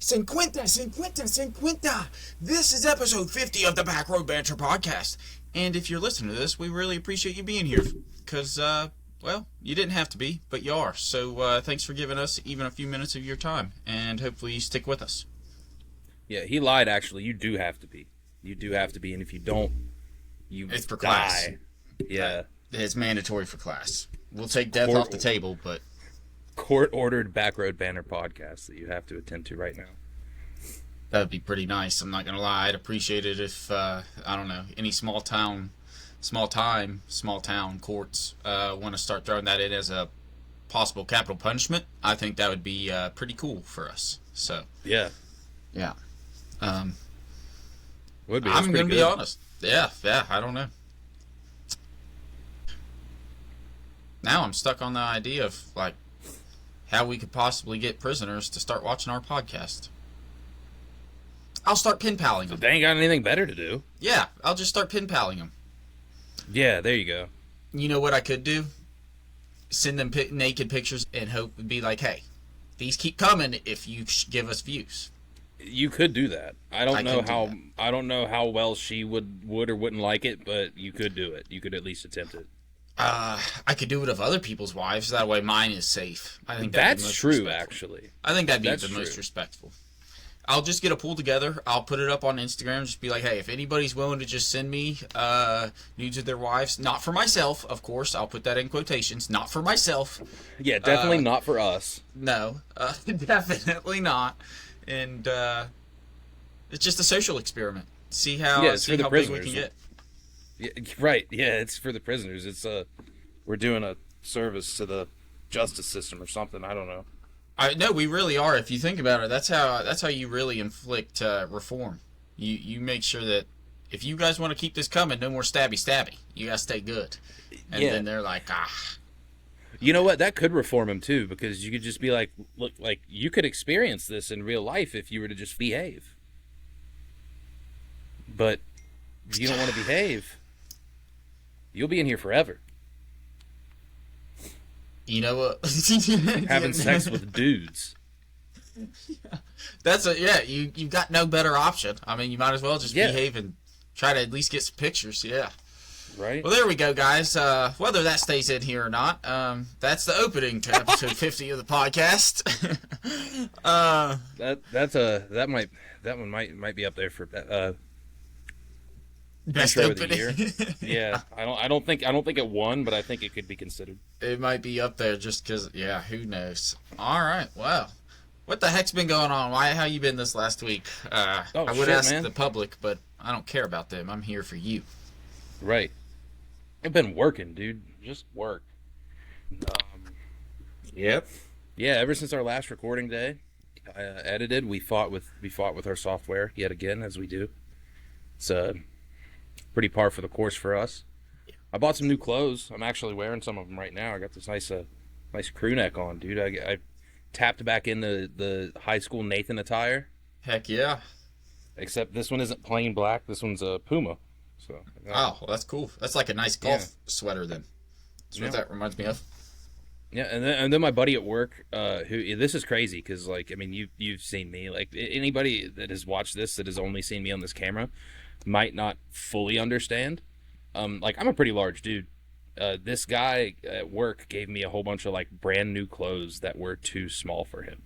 Cinquenta. This is episode 50 of the Backroad Banter podcast. And if you're listening to this, we really appreciate you being here. Because, well, you didn't have to be, but you are. So, thanks for giving us even a few minutes of your time. And hopefully you stick with us. Yeah, he lied, actually. You do have to be. You do have to be, and if you don't, you It's for die. class. Yeah. It's mandatory for class. We'll take death off the table, but... Court-ordered Backroad Banter podcast that you have to attend to right now. That would be pretty nice. I'm not going to lie. I'd appreciate it if, I don't know, any small town courts want to start throwing that in as a possible capital punishment. I think that would be pretty cool for us. So Yeah. Would be. I'm going to be honest. Yeah, I don't know. Now I'm stuck on the idea of, like, how we could possibly get prisoners to start watching our podcast. I'll start pen paling them. They ain't got anything better to do. Yeah, I'll just start pen paling them. Yeah, there you go. You know what I could do? Send them naked pictures and hope would be like, hey, these keep coming if you give us views. You could do that. I don't know how well she would or wouldn't like it, but you could do it. You could at least attempt it. I could do it of other people's wives. That way mine is safe. I think that's true, actually. I think that'd be the most respectful. I'll just get a pool together. I'll put it up on Instagram. Just be like, hey, if anybody's willing to just send me nudes of their wives, not for myself, of course. I'll put that in quotations. Not for myself. Yeah, definitely not for us. No, definitely not. And it's just a social experiment. See how big we can get. Yeah, right. Yeah, it's for the prisoners. It's we're doing a service to the justice system or something. I don't know. No, we really are. If you think about it, that's how you really inflict reform. You make sure that if you guys want to keep this coming, no more stabby. You gotta stay good. And then they're like, You know what? That could reform him too, because you could just be like, look, like you could experience this in real life if you were to just behave. But if you don't want to behave, you'll be in here forever. You know what? Having sex with dudes. Yeah. You've got no better option. I mean, you might as well just behave and try to at least get some pictures. Yeah. Right. Well, there we go, guys. Whether that stays in here or not, that's the opening to episode 50 of the podcast. That one might be up there for best intro opening. Of the year. Yeah. I don't think it won, but I think it could be considered. It might be up there just because. Yeah, who knows? All right. Well, what the heck's been going on? How you been this last week? I would ask the public, but I don't care about them. I'm here for you. Right. I've been working, dude. Just work. Yep. Yeah, ever since our last recording day, edited. We fought with our software yet again, as we do. It's pretty par for the course for us. Yeah. I bought some new clothes. I'm actually wearing some of them right now. I got this nice crew neck on, dude. I tapped back in the high school Nathan attire. Heck yeah. Except this one isn't plain black. This one's a Puma. So. Oh, well, that's cool. That's like a nice golf sweater then. That's what that reminds me of. Yeah, and then my buddy at work, who this is crazy because like I mean you've seen me, like anybody that has watched this that has only seen me on this camera might not fully understand. Like I'm a pretty large dude. This guy at work gave me a whole bunch of like brand new clothes that were too small for him.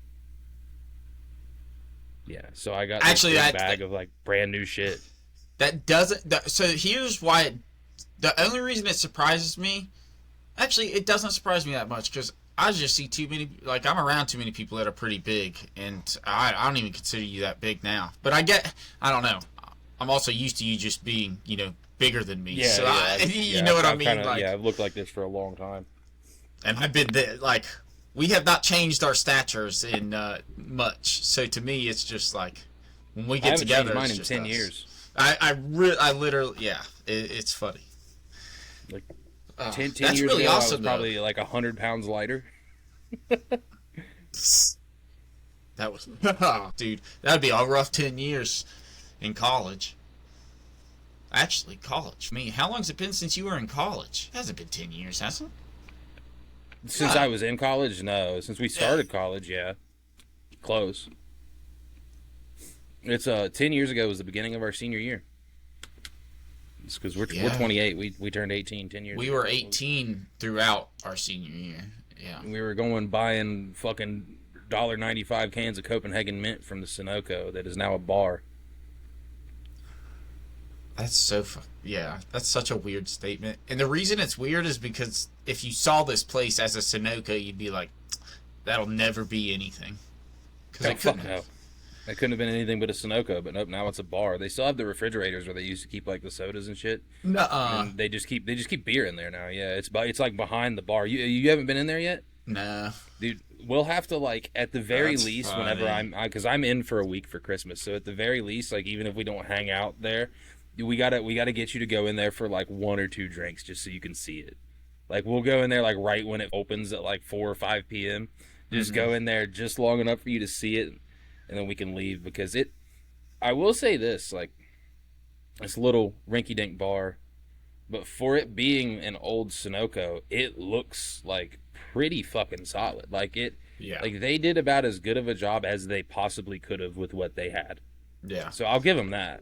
Yeah, so I got this bag of like brand new shit. That doesn't. So here's why. The only reason it surprises me. Actually, it doesn't surprise me that much because I just see too many. Like I'm around too many people that are pretty big, and I don't even consider you that big now. But I don't know. I'm also used to you just being, bigger than me. Yeah, so you know what I mean. I've looked like this for a long time. And I've been there. Like we have not changed our statures in much. So to me, it's just like when we get together. I haven't changed mine in 10 us. Years. I literally, it's funny. Like 10 that's years really ago, awesome. I was probably like 100 pounds lighter. That was, dude, that'd be a rough 10 years in college. Actually, college. How long's it been since you were in college? It hasn't been 10 years, has it? Since I was in college, no. Since we started college, yeah. Close. It's 10 years ago was the beginning of our senior year. It's because we're 28. We turned 18 10 years We ago. were 18 throughout our senior year. Yeah. We were going buying fucking $1.95 cans of Copenhagen Mint from the Sunoco that is now a bar. That's so yeah, that's such a weird statement. And the reason it's weird is because if you saw this place as a Sunoco, you'd be like, that'll never be anything. Because Oh, fuck no. It couldn't have been anything but a Sunoco, but nope, now it's a bar. They still have the refrigerators where they used to keep like the sodas and shit. Nuh-uh. And they just keep beer in there now. Yeah, it's like behind the bar. You haven't been in there yet? Nah. Dude, we'll have to, like, at the very That's least, funny. whenever because I'm in for a week for Christmas, so at the very least, like, even if we don't hang out there, we gotta get you to go in there for like 1 or 2 drinks just so you can see it. Like, we'll go in there like right when it opens at like 4 or 5 p.m. Just go in there just long enough for you to see it, and then we can leave, because I will say this, like, this little rinky-dink bar, but for it being an old Sunoco, it looks like pretty fucking solid. Like like they did about as good of a job as they possibly could have with what they had. Yeah. So I'll give them that.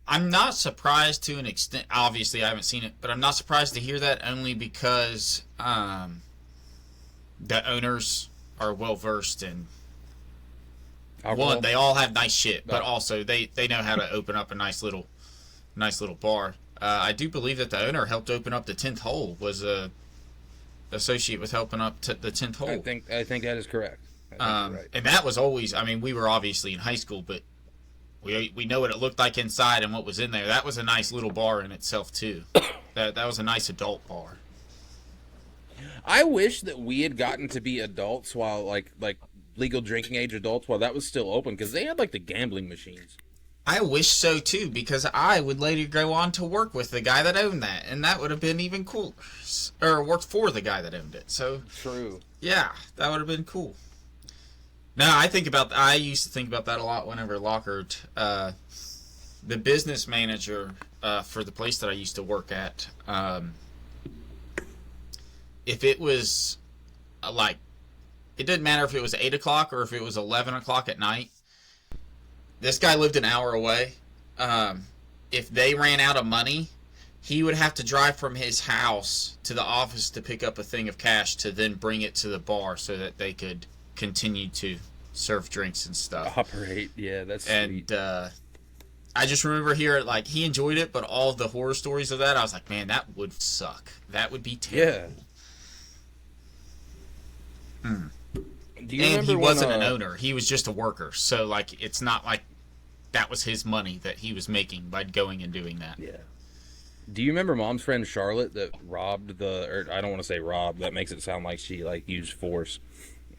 I'm not surprised to an extent. Obviously, I haven't seen it, but I'm not surprised to hear that only because the owners are well versed in. Alcohol? One, they all have nice shit, but Oh. also they know how to open up a nice little bar. I do believe that the owner helped open up the 10th hole. Was a associate with helping up the 10th hole. I think that is correct. I think you're right. And that was always. I mean, we were obviously in high school, but we know what it looked like inside and what was in there. That was a nice little bar in itself too. That was a nice adult bar. I wish that we had gotten to be adults while like legal drinking age adults while that was still open, because they had like the gambling machines. I wish so too, because I would later go on to work with the guy that owned that, and that would have been even cooler. Or worked for the guy that owned it. So True. yeah, that would have been cool. No, I used to think about that a lot whenever Lockhart, the business manager for the place that I used to work at, if it was like, it didn't matter if it was 8 o'clock or if it was 11 o'clock at night. This guy lived an hour away. If they ran out of money, he would have to drive from his house to the office to pick up a thing of cash to then bring it to the bar so that they could continue to serve drinks and stuff. Operate, yeah, that's sweet. And I just remember hearing, like, he enjoyed it, but all of the horror stories of that, I was like, man, that would suck. That would be terrible. Yeah. Mm. Do you And remember he wasn't when, an owner. He was just a worker. So, like, it's not like that was his money that he was making by going and doing that. Yeah. Do you remember Mom's friend Charlotte that robbed or I don't want to say robbed, that makes it sound like she, like, used force.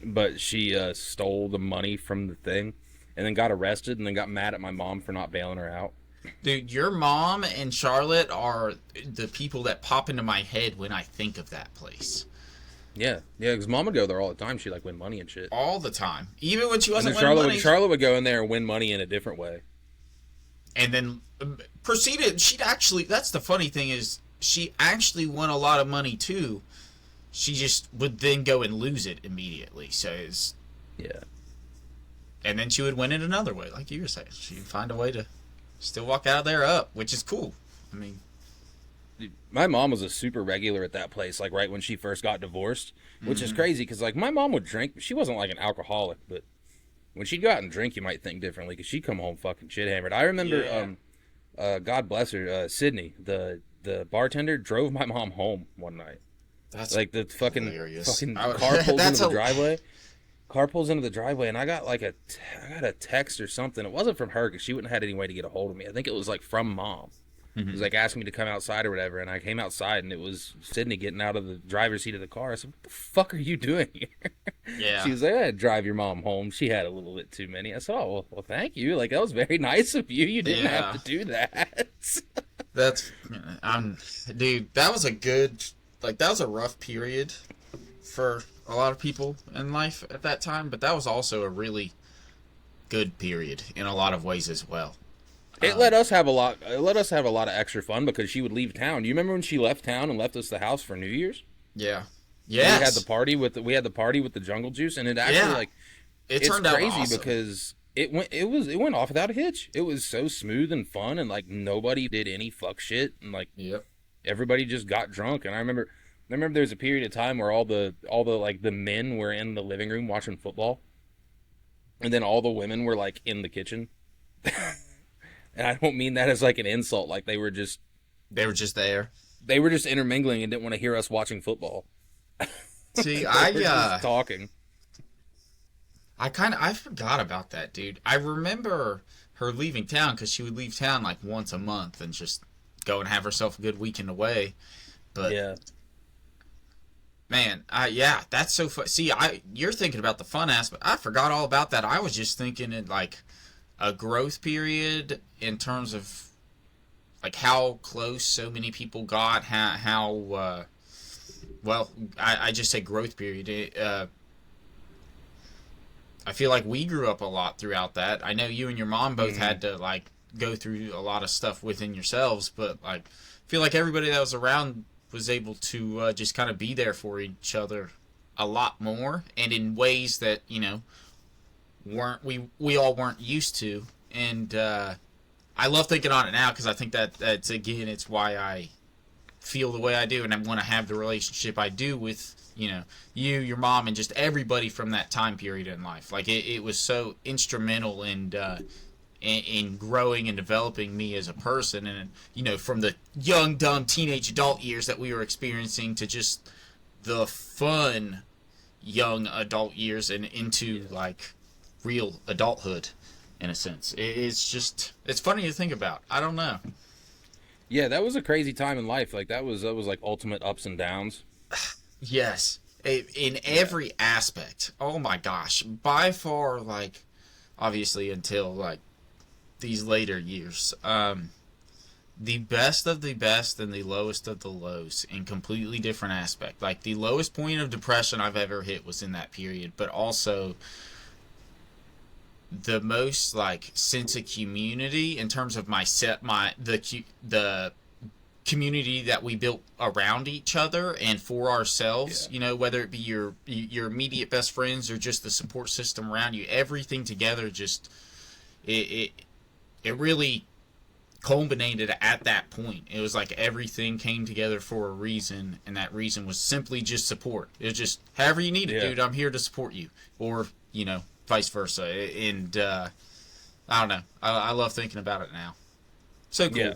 But she stole the money from the thing and then got arrested and then got mad at my mom for not bailing her out. Dude, your mom and Charlotte are the people that pop into my head when I think of that place. Yeah, because Mom would go there all the time. She'd, like, win money and shit. All the time. Even when she And wasn't then winning money. Charlotte would go in there and win money in a different way. And then proceeded, that's the funny thing is, she actually won a lot of money too. She just would then go and lose it immediately. So it's... Yeah. And then she would win it another way, like you were saying. She'd find a way to still walk out of there up, which is cool. I mean... Dude, my mom was a super regular at that place, like, right when she first got divorced, which is crazy, because, like, my mom would drink, but she wasn't, like, an alcoholic, but when she'd go out and drink, you might think differently, because she'd come home fucking shit-hammered. I remember, God bless her, Sydney, the bartender, drove my mom home one night. That's like, the fucking car pulls into the driveway. Car pulls into the driveway, and I got, like, I got a text or something. It wasn't from her, because she wouldn't have had any way to get a hold of me. I think it was, like, from Mom. It was like asking me to come outside or whatever, and I came outside, and it was Sydney getting out of the driver's seat of the car. I said, "What the fuck are you doing here?" Yeah. She was like, "I drive your mom home. She had a little bit too many." I said, "Oh, well, thank you. Like, that was very nice of you. You didn't have to do that." Dude, that was that was a rough period for a lot of people in life at that time, but that was also a really good period in a lot of ways as well. It let us have a lot. It let us have a lot of extra fun because she would leave town. Do you remember when she left town and left us the house for New Year's? Yeah. Yes. We had the party with the jungle juice, and it actually it it's turned out crazy awesome. because it went off without a hitch. It was so smooth and fun, and like nobody did any fuck shit, and like Yep. everybody just got drunk. And I remember there was a period of time where all the like the men were in the living room watching football, and then all the women were like in the kitchen. And I don't mean that as like an insult. Like They were just there. they were just intermingling and didn't want to hear us watching football. See, They were just talking. I forgot about that, dude. I remember her leaving town because she would leave town like once a month and just go and have herself a good weekend away. But Yeah. man, yeah, that's so fun. See, you're thinking about the fun aspect. I forgot all about that. I was just thinking in like a growth period in terms of like how close so many people got. Well, I just say growth period. I feel like we grew up a lot throughout that. I know you and your mom both had to like go through a lot of stuff within yourselves, but like I feel like everybody that was around was able to just kind of be there for each other a lot more and in ways that, you know, we all weren't used to. And I love thinking on it now because I think that's again it's why I feel the way I do and I want to have the relationship I do with, you know, you, your mom, and just everybody from that time period in life. Like it was so instrumental in growing and developing me as a person, and you know, from the young, dumb teenage adult years that we were experiencing to just the fun young adult years and into like real adulthood, in a sense. It's funny to think about. I don't know. Yeah, that was a crazy time in life. Like that was like ultimate ups and downs. Yes, in every aspect. Oh my gosh, by far, like obviously until like these later years, the best of the best and the lowest of the lows in completely different aspect. Like the lowest point of depression I've ever hit was in that period, but also the most like sense of community in terms of the community that we built around each other and for ourselves. Yeah. You know, whether it be your immediate best friends or just the support system around you, everything together just it really culminated at that point. It was like everything came together for a reason, and that reason was simply just support. It was just however you need it, dude. I'm here to support you, or you know, vice versa. And I don't know. I love thinking about it now. So cool. Yeah.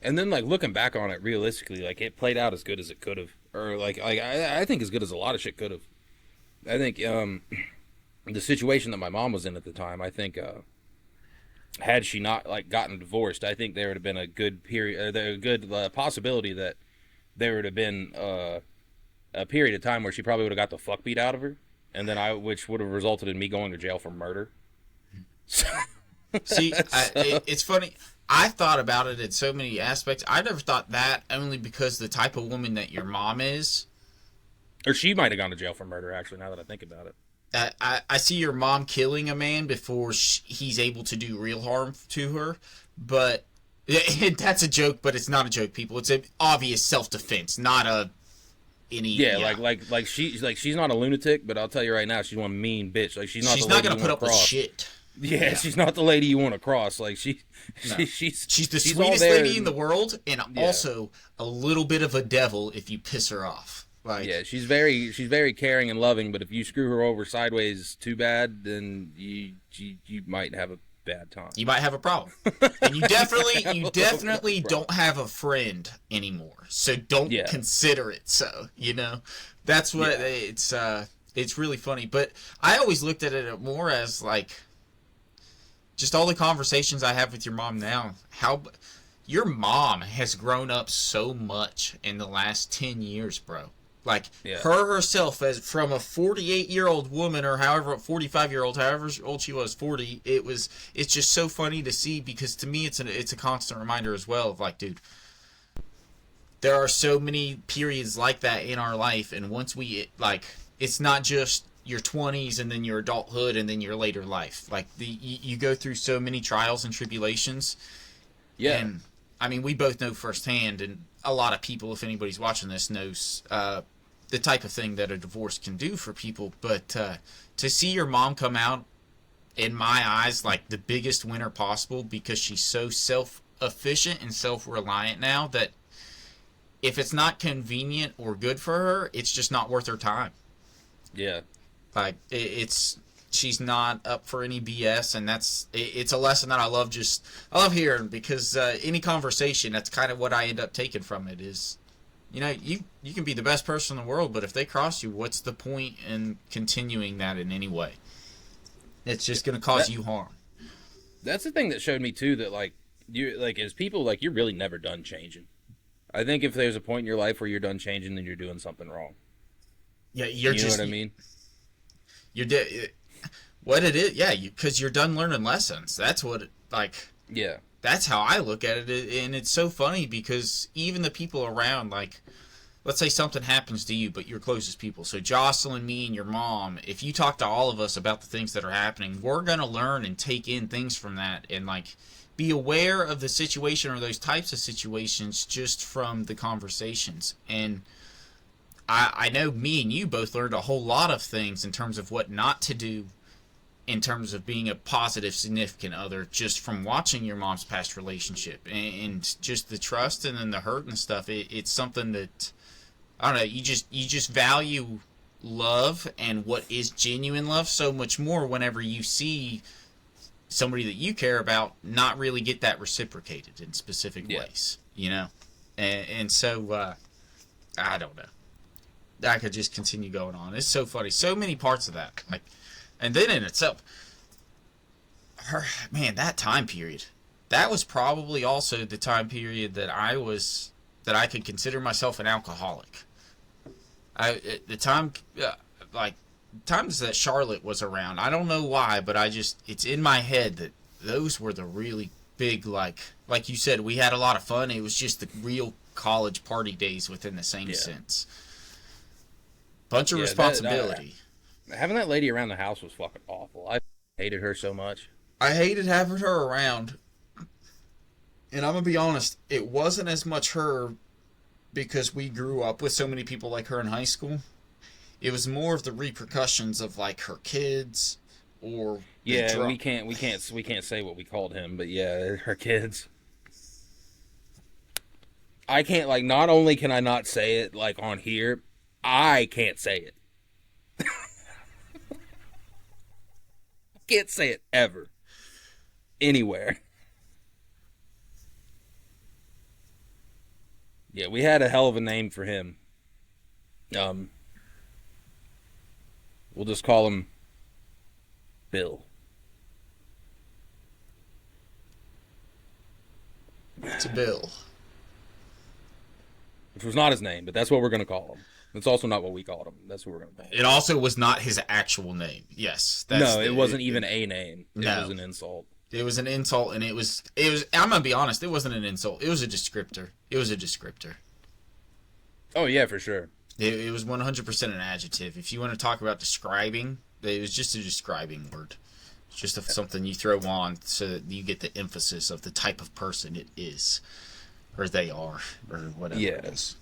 And then like looking back on it realistically, like it played out as good as it could have, or like I think as good as a lot of shit could have. I think the situation that my mom was in at the time, I think had she not like gotten divorced, I think there would have been a good period, a good possibility that there would have been a period of time where she probably would have got the fuck beat out of her, and then which would have resulted in me going to jail for murder. See, it's funny. I thought about it in so many aspects. I never thought that, only because the type of woman that your mom is. Or she might have gone to jail for murder, actually, now that I think about it. I see your mom killing a man before he's able to do real harm to her. But that's a joke, but it's not a joke, people. It's an obvious self-defense, not any... Yeah, like she's not a lunatic, but I'll tell you right now, she's one mean bitch. Like she's not going to put up with shit. Yeah, she's not the lady you want to cross. Like she's the sweetest lady in the world, and also a little bit of a devil if you piss her off. Like, yeah, she's very caring and loving, but if you screw her over sideways too bad, then you might have a bad time. You might have a problem, and you definitely don't have a friend anymore. So don't consider it. So you know, that's what it's really funny. But I always looked at it more as like, just all the conversations I have with your mom now, how your mom has grown up so much in the last 10 years, bro. Like, her herself, as from a 48-year-old woman, or however, 45-year-old, however old she was, 40, it's just so funny to see, because to me it's a constant reminder as well of like, dude, there are so many periods like that in our life, and once we, like, it's not just your 20s and then your adulthood and then your later life. Like you go through so many trials and tribulations. Yeah. And I mean, we both know firsthand, and a lot of people, if anybody's watching this, knows the type of thing that a divorce can do for people. But to see your mom come out in my eyes, like the biggest winner possible because she's so self-efficient and self-reliant now that if it's not convenient or good for her, it's just not worth her time. Yeah. Like it's she's not up for any BS, and it's a lesson that I love hearing because any conversation, that's kind of what I end up taking from it is, you can be the best person in the world, but if they cross you, what's the point in continuing that in any way? It's just going to cause you harm. That's the thing that showed me too that as people, like, you're really never done changing. I think if there's a point in your life where you're done changing, then you're doing something wrong. Yeah, you know what I mean? What it is, yeah, because you're done learning lessons. That's what, yeah. That's how I look at it, and it's so funny because even the people around, like, let's say something happens to you, but your closest people. So Jocelyn, me, and your mom, if you talk to all of us about the things that are happening, we're going to learn and take in things from that and, like, be aware of the situation or those types of situations just from the conversations. And I know me and you both learned a whole lot of things in terms of what not to do in terms of being a positive significant other just from watching your mom's past relationship and just the trust and then the hurt and stuff. It's something that, I don't know, you just value love and what is genuine love so much more whenever you see somebody that you care about not really get that reciprocated in specific ways, and so I don't know. I could just continue going on. It's so funny. So many parts of that. Like, and then in itself, that time period, that was probably also the time period that I could consider myself an alcoholic. Times that Charlotte was around, I don't know why, but it's in my head that those were the really big, like you said, we had a lot of fun. It was just the real college party days within the same sense. Bunch of responsibility. Having that lady around the house was fucking awful. I hated her so much. I hated having her around. And I'm going to be honest, it wasn't as much her because we grew up with so many people like her in high school. It was more of the repercussions of, like, her kids or we can't say what we called him, but yeah, her kids. I can't, like, not only can I not say it, like, on here, I can't say it. I can't say it ever. Anywhere. Yeah, we had a hell of a name for him. We'll just call him Bill. It's a Bill. Which was not his name, but that's what we're going to call him. It's also not what we called him. That's what we're going to call him. It also was not his actual name. Yes. It wasn't even a name. It was an insult. It was an insult, and it was. I'm going to be honest, it wasn't an insult. It was a descriptor. Oh, yeah, for sure. It was 100% an adjective. If you want to talk about describing, it was just a describing word. It's just something you throw on so that you get the emphasis of the type of person it is. Or they are, or whatever it is.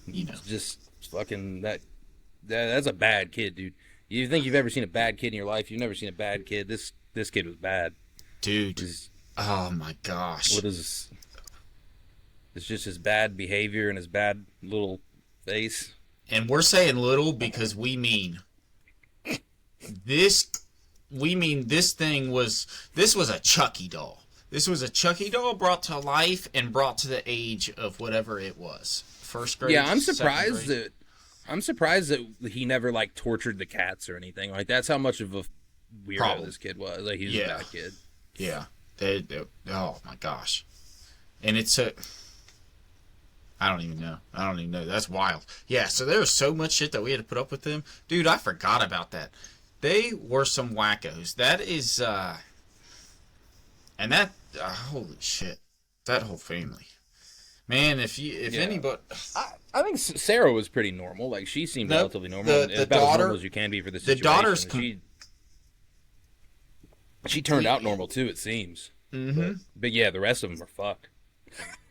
Just fucking that's a bad kid, dude. You think you've ever seen a bad kid in your life? You've never seen a bad kid. This kid was bad. Dude. Oh my gosh. What is this? It's just his bad behavior and his bad little face. And we're saying little because we mean this was a Chucky doll. This was a Chucky doll brought to life and brought to the age of whatever it was. First grade. Yeah, I'm surprised that he never, like, tortured the cats or anything. Like, that's how much of a weirdo this kid was. Like, he was a bad kid. Yeah. Oh my gosh. And it's I don't even know. That's wild. Yeah, so there was so much shit that we had to put up with them. Dude, I forgot about that. They were some wackos. That is and that holy shit. That whole family. Man, if anybody I think Sarah was pretty normal. Like, she seemed relatively normal. The about daughter, as normal as you can be for the situation. The daughter's she turned out normal too, it seems. Mm-hmm. But yeah, the rest of them are fucked.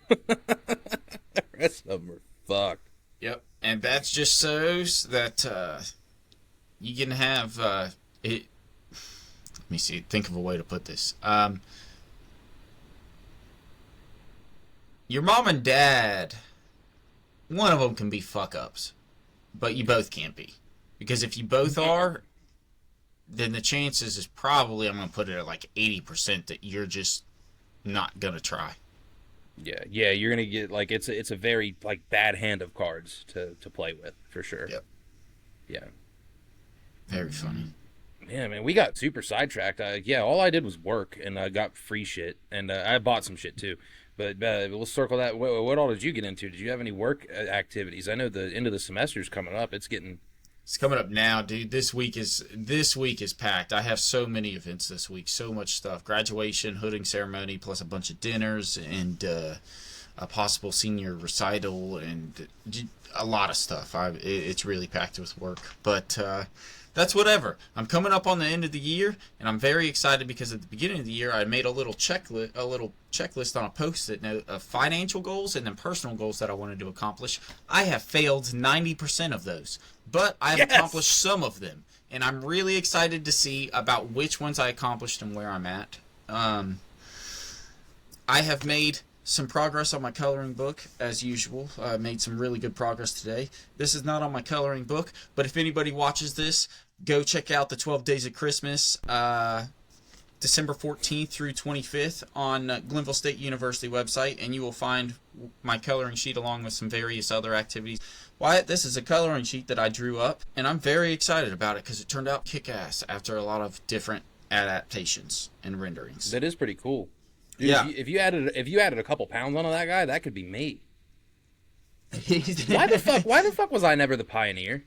The rest of them are fucked. Yep, and that's just shows that you can have it. Let me see. Think of a way to put this. Your mom and dad, one of them can be fuck ups, but you both can't be. Because if you both are, then the chances is probably, I'm going to put it at like 80% that you're just not going to try. Yeah, you're gonna get like it's a very like bad hand of cards to play with for sure. Yep. Yeah. Very funny. Yeah, man, we got super sidetracked. All I did was work, and I got free shit, and I bought some shit too. But we'll circle that. What all did you get into? Did you have any work activities? I know the end of the semester's coming up. It's coming up now, dude. This week is packed. I have so many events this week, so much stuff. Graduation, hooding ceremony, plus a bunch of dinners and a possible senior recital and a lot of stuff. It's really packed with work, but that's whatever. I'm coming up on the end of the year, and I'm very excited because at the beginning of the year I made a little checklist on a Post-it note of financial goals and then personal goals that I wanted to accomplish. I have failed 90% of those, but I've accomplished some of them, and I'm really excited to see about which ones I accomplished and where I'm at. I have made some progress on my coloring book, as usual. I made some really good progress today. This is not on my coloring book, but if anybody watches this, go check out the 12 Days of Christmas, December 14th through 25th on Glenville State University website, and you will find my coloring sheet along with some various other activities. Wyatt, this is a coloring sheet that I drew up, and I'm very excited about it because it turned out kick-ass after a lot of different adaptations and renderings. That is pretty cool. Dude, yeah. If you added a couple pounds onto that guy, that could be me. Why the fuck was I never the pioneer?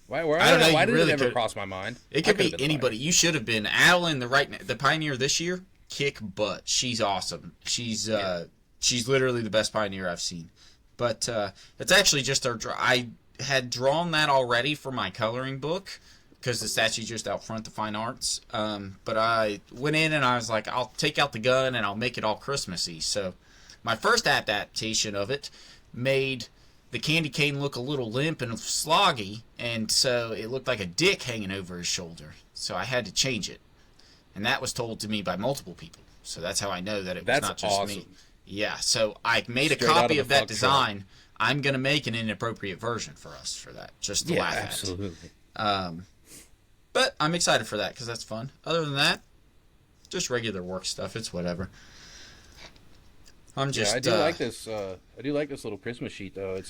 Why did it ever cross my mind? It could be anybody. You should have been Adeline, the pioneer this year. Kick butt. She's awesome. She's literally the best pioneer I've seen. But it's actually just I had drawn that already for my coloring book because the statue's just out front, the fine arts. But I went in and I was like, I'll take out the gun and I'll make it all Christmassy. So my first adaptation of it made the candy cane look a little limp and sloggy, and so it looked like a dick hanging over his shoulder. So I had to change it. And that was told to me by multiple people. So that's how I know that it was not just me. Yeah, so I made a copy of that design. I'm going to make an inappropriate version for us for that, just to laugh at. Absolutely. But I'm excited for that because that's fun. Other than that, just regular work stuff. It's whatever. I do like this. I do like this little Christmas sheet though.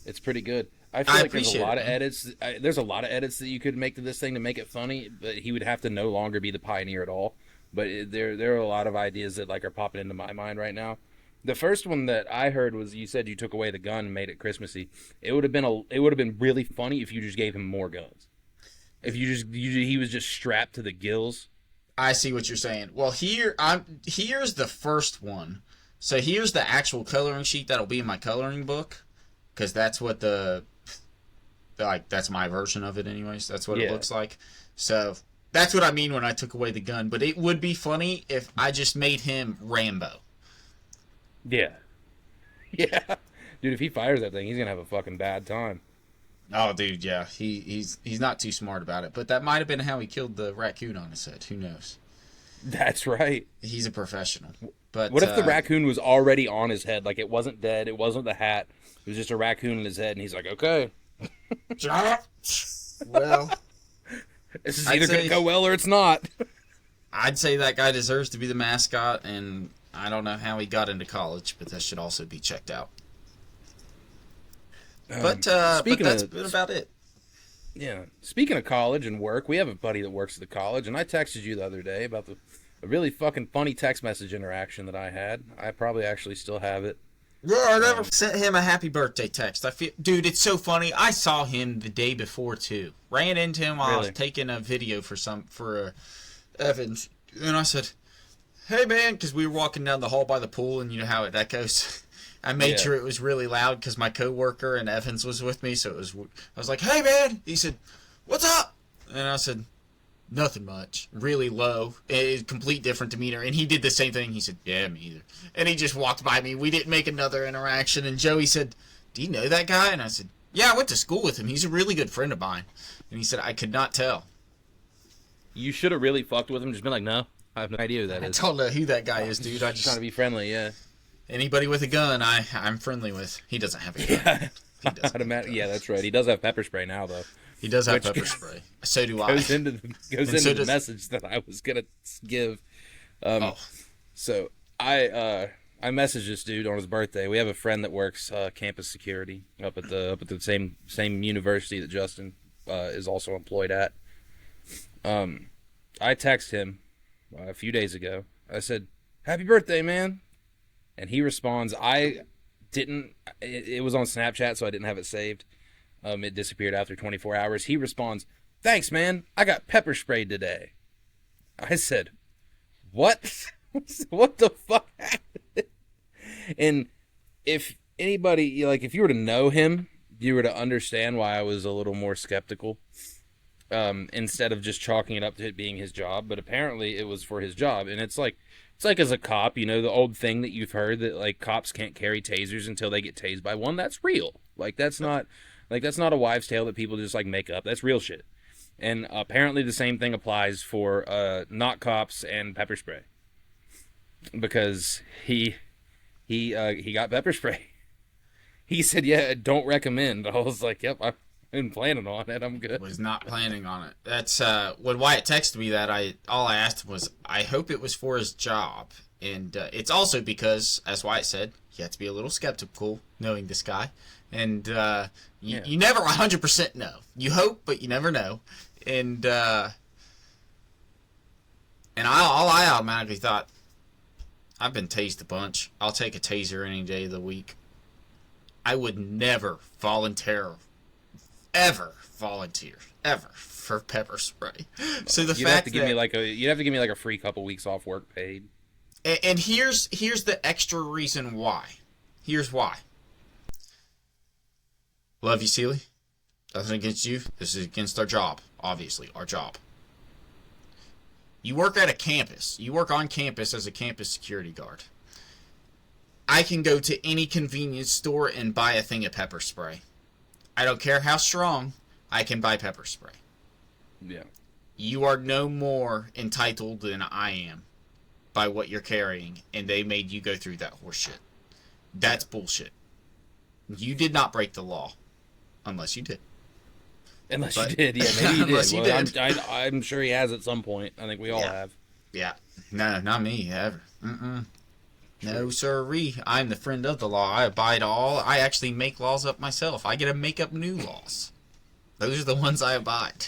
It's pretty good. I feel like there's a lot of edits. There's a lot of edits that you could make to this thing to make it funny, but he would have to no longer be the pioneer at all. But there are a lot of ideas that like are popping into my mind right now. The first one that I heard was you said you took away the gun and made it Christmassy. It would have been really funny if you just gave him more guns. If he was just strapped to the gills. I see what you're saying. Well, here's the first one. So here's the actual coloring sheet that'll be in my coloring book, because that's what that's my version of it anyways. That's what it looks like. So that's what I mean when I took away the gun. But it would be funny if I just made him Rambo. Yeah. Yeah. Dude, if he fires that thing, he's going to have a fucking bad time. Oh, dude, yeah. He's not too smart about it. But that might have been how he killed the raccoon on his head. Who knows? That's right. He's a professional. But what if the raccoon was already on his head? Like, it wasn't dead. It wasn't the hat. It was just a raccoon in his head. And he's like, okay. Well, this is either going to go well or it's not. I'd say that guy deserves to be the mascot. And I don't know how he got into college, but that should also be checked out. But that's about it. Yeah. Speaking of college and work, we have a buddy that works at the college, and I texted you the other day about a really fucking funny text message interaction that I had. I probably actually still have it. Yeah, I never sent him a happy birthday text. Dude, it's so funny. I saw him the day before too. Ran into him while I was taking a video for Evans, and I said, "Hey man," because we were walking down the hall by the pool, and you know how it echoes. I made sure it was really loud because my coworker and Evans was with me, so I was like, "Hey man," he said, "What's up?" And I said, "Nothing much." Really low, complete different demeanor, and he did the same thing. He said, "Yeah, me either," and he just walked by me. We didn't make another interaction, and Joey said, "Do you know that guy?" And I said, "Yeah, I went to school with him. He's a really good friend of mine." And he said, "I could not tell." You should have really fucked with him. Just been like, no, I have no idea who that I is. don't know who that guy is, dude. I Just trying to just be friendly, yeah. anybody with a gun, I'm friendly with. He doesn't have a gun. Yeah. He doesn't have a gun. Yeah, that's right. He does have pepper spray now, though. He does have Which pepper spray. So do I. Goes into the message that I was gonna give. So I messaged this dude on his birthday. We have a friend that works campus security up at the same university that Justin is also employed at. I texted him a few days ago. I said, "Happy birthday, man," and he responds. It was on Snapchat, so I didn't have it saved. It disappeared after 24 hours. He responds, "Thanks, man. I got pepper sprayed today." I said, "What? What the fuck happened?" And if anybody, like, if you were to know him, you were to understand why I was a little more skeptical. Instead of just chalking it up to it being his job, but apparently it was for his job. And it's like as a cop, you know, the old thing that you've heard that like cops can't carry tasers until they get tased by one. That's real. That's not a wives' tale that people just like make up. That's real shit. And apparently the same thing applies for not cops and pepper spray, because he got pepper spray. He said, "Yeah, don't recommend." I was like, "Yep, I've been planning on it. I'm good." Was not planning on it. That's when Wyatt texted me that all I asked him was, I hope it was for his job. And it's also because, as Wyatt said, you have to be a little skeptical knowing this guy. And you never 100% know. You hope, but you never know. And I automatically thought, I've been tased a bunch. I'll take a taser any day of the week. I would never volunteer for pepper spray. So the you'd fact have to give me like a free couple weeks off work paid. And here's the extra reason why. Here's why. Love you, Sealy. Nothing against you. This is against our job. Obviously, our job. You work at a campus. You work on campus as a campus security guard. I can go to any convenience store and buy a thing of pepper spray. I don't care how strong, I can buy pepper spray. Yeah. You are no more entitled than I am by what you're carrying, and they made you go through that horse shit. That's bullshit. You did not break the law. Unless you did. Unless you did, yeah, maybe you did. Unless you did. I'm sure he has at some point. I think we all have. Yeah. No, not me, ever. No, sirree. I'm the friend of the law. I abide all. I actually make laws up myself. I get to make up new laws. Those are the ones I abide.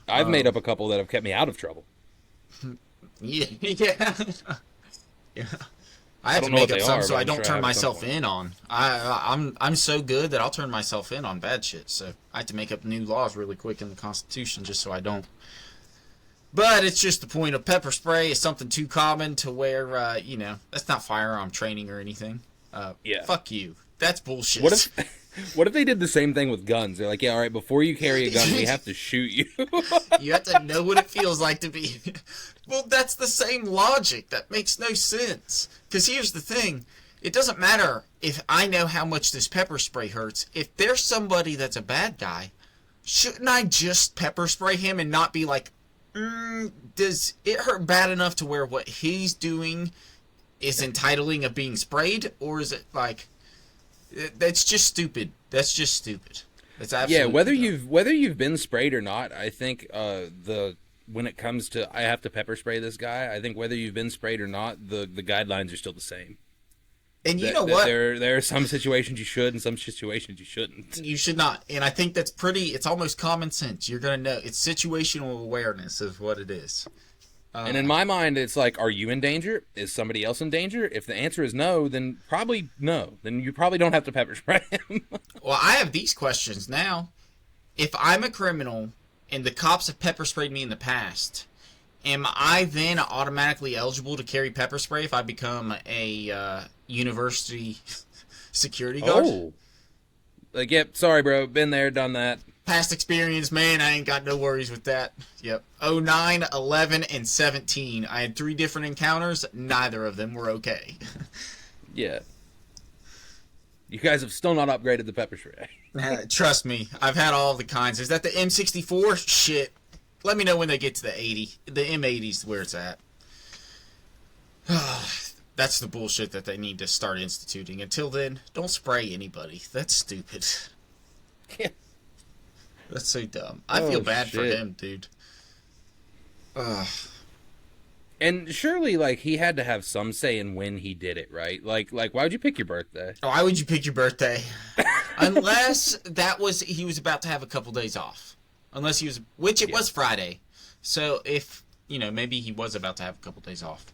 I've made up a couple that have kept me out of trouble. Yeah. Yeah. I have to make up some so I don't turn myself in on. I'm so good that I'll turn myself in on bad shit. So I have to make up new laws really quick in the Constitution just so I don't. But it's just the point of pepper spray is something too common to where, that's not firearm training or anything. Yeah. Fuck you. That's bullshit. What if they did the same thing with guns? They're like, yeah, all right, before you carry a gun, we have to shoot you. You have to know what it feels like to be. Well, that's the same logic. That makes no sense. Because here's the thing. It doesn't matter if I know how much this pepper spray hurts. If there's somebody that's a bad guy, shouldn't I just pepper spray him and not be like, does it hurt bad enough to where what he's doing is entitling of being sprayed? Or is it like... That's just stupid. That's just stupid. That's absolutely whether you've been sprayed or not, I think when it comes to I have to pepper spray this guy, I think whether you've been sprayed or not, the guidelines are still the same. And you know what? There are some situations you should and some situations you shouldn't. You should not. And I think that's it's almost common sense. You're going to know. It's situational awareness is what it is. And in my mind, it's like, are you in danger? Is somebody else in danger? If the answer is no, then probably no. Then you probably don't have to pepper spray him. Well, I have these questions now. If I'm a criminal and the cops have pepper sprayed me in the past, am I then automatically eligible to carry pepper spray if I become a university security guard? Oh. Like, yep, sorry, bro. Been there, done that. Past experience, man, I ain't got no worries with that. Yep. 09, 11, and 17. I had 3 different encounters. Neither of them were okay. Yeah. You guys have still not upgraded the pepper spray. Trust me, I've had all the kinds. Is that the M64? Shit. Let me know when they get to the 80. The M80's where it's at. That's the bullshit that they need to start instituting. Until then, don't spray anybody. That's stupid. Yeah. That's so dumb. I feel bad for him, dude. And surely, like, he had to have some say in when he did it, right? Like, why would you pick your birthday? Why would you pick your birthday? Unless he was about to have a couple days off. Unless he was, which it was Friday. So if, maybe he was about to have a couple days off.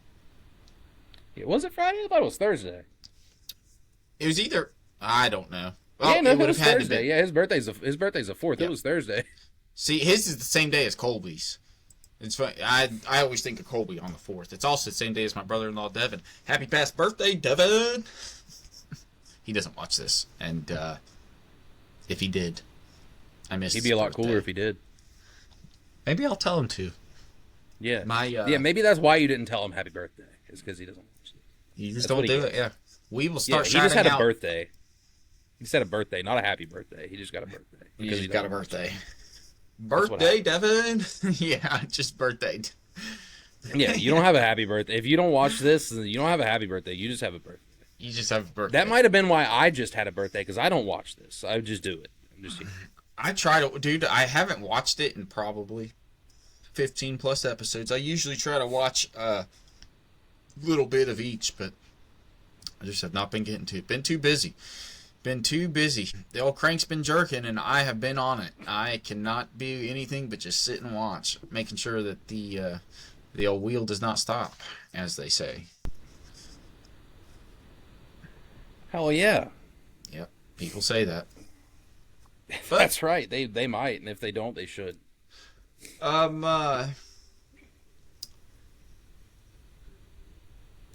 Was it Friday? I thought it was Thursday. It was either, I don't know. Well, it was Thursday. Yeah, his birthday's the 4th. Yeah. It was Thursday. See, his is the same day as Colby's. It's funny. I always think of Colby on the 4th. It's also the same day as my brother-in-law, Devin. Happy past birthday, Devin! He doesn't watch this. And if he did, I missed He'd be a lot cooler if he did. Maybe I'll tell him to. Yeah. Maybe that's why you didn't tell him happy birthday. Is because he doesn't watch it. You just don't do it, yeah. We will start shouting out. He just had a birthday. He said a birthday, not a happy birthday. He just got a birthday. He just got a birthday. Birthday, Devin. Yeah, just birthday. Yeah, you don't have a happy birthday. If you don't watch this, you don't have a happy birthday. You just have a birthday. You just have a birthday. That might have been why I just had a birthday, because I don't watch this. I just do it. I'm just here. I try to, dude, I haven't watched it in probably 15 plus episodes. I usually try to watch a little bit of each, but I just have not been getting to it. Been too busy. The old crank's been jerking, and I have been on it. I cannot do anything but just sit and watch, making sure that the old wheel does not stop, as they say. Hell yeah. Yep, people say that. But that's right. They might, and if they don't, they should. I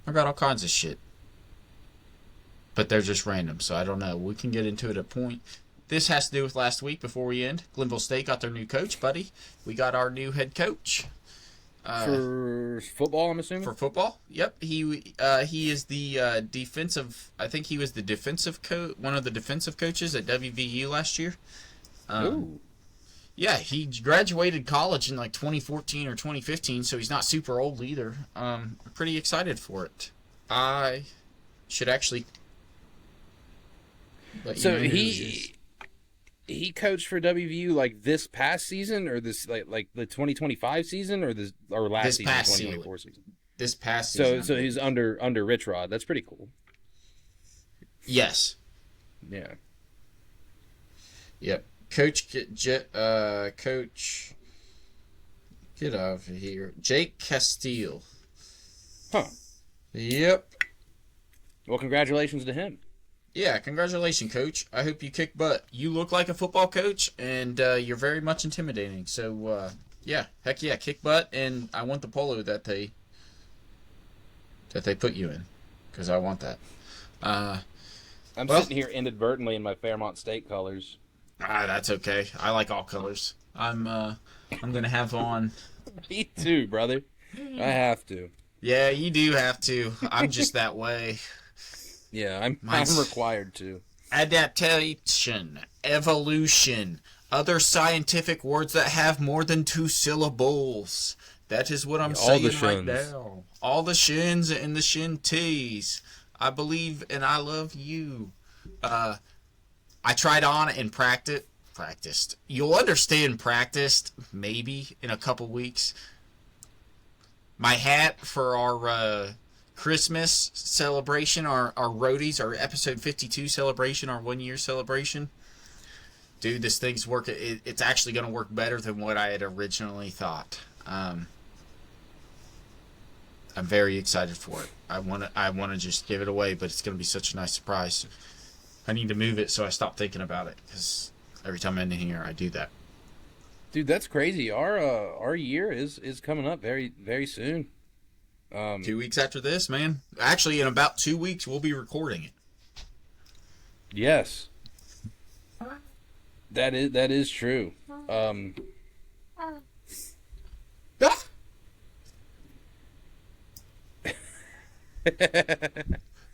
got all kinds of shit. But they're just random, so I don't know. We can get into it at a point. This has to do with last week before we end. Glenville State got their new coach, buddy. We got our new head coach. For football, I'm assuming? For football, yep. He is the defensive... I think he was the defensive one of the defensive coaches at WVU last year. Yeah, he graduated college in like 2014 or 2015, so he's not super old either. I'm pretty excited for it. I should actually... So he coached for WVU like this past season, or this like the 2025 season, or last season, 2024 season. This past season. So he's under Rich Rod. That's pretty cool. Yes. Yeah. Yep. Coach, get out of here. Jake Castile. Huh. Yep. Well, congratulations to him. Yeah, congratulations, Coach. I hope you kick butt. You look like a football coach, and you're very much intimidating. So, yeah, heck yeah, kick butt, and I want the polo that they put you in, because I want that. I'm sitting here inadvertently in my Fairmont State colors. That's okay. I like all colors. I'm gonna have on. Me too, brother. I have to. Yeah, you do have to. I'm just that way. Yeah, I'm required to. Adaptation, evolution, other scientific words that have more than 2 syllables. That is what I'm saying right now. All the shins and the shin tees. I believe and I love you. I tried on and practiced. You'll understand practiced maybe in a couple weeks. My hat for our Christmas celebration, our Roadies, our episode 52 celebration, our 1-year celebration. Dude, this thing's working. It's actually going to work better than what I had originally thought. I'm very excited for it. I want to just give it away, but it's going to be such a nice surprise. I need to move it so I stop thinking about it, because every time I'm in here, I do that. Dude, that's crazy. Our year is coming up very, very soon. 2 weeks after this, man. Actually, in about 2 weeks, we'll be recording it. Yes. That is true. I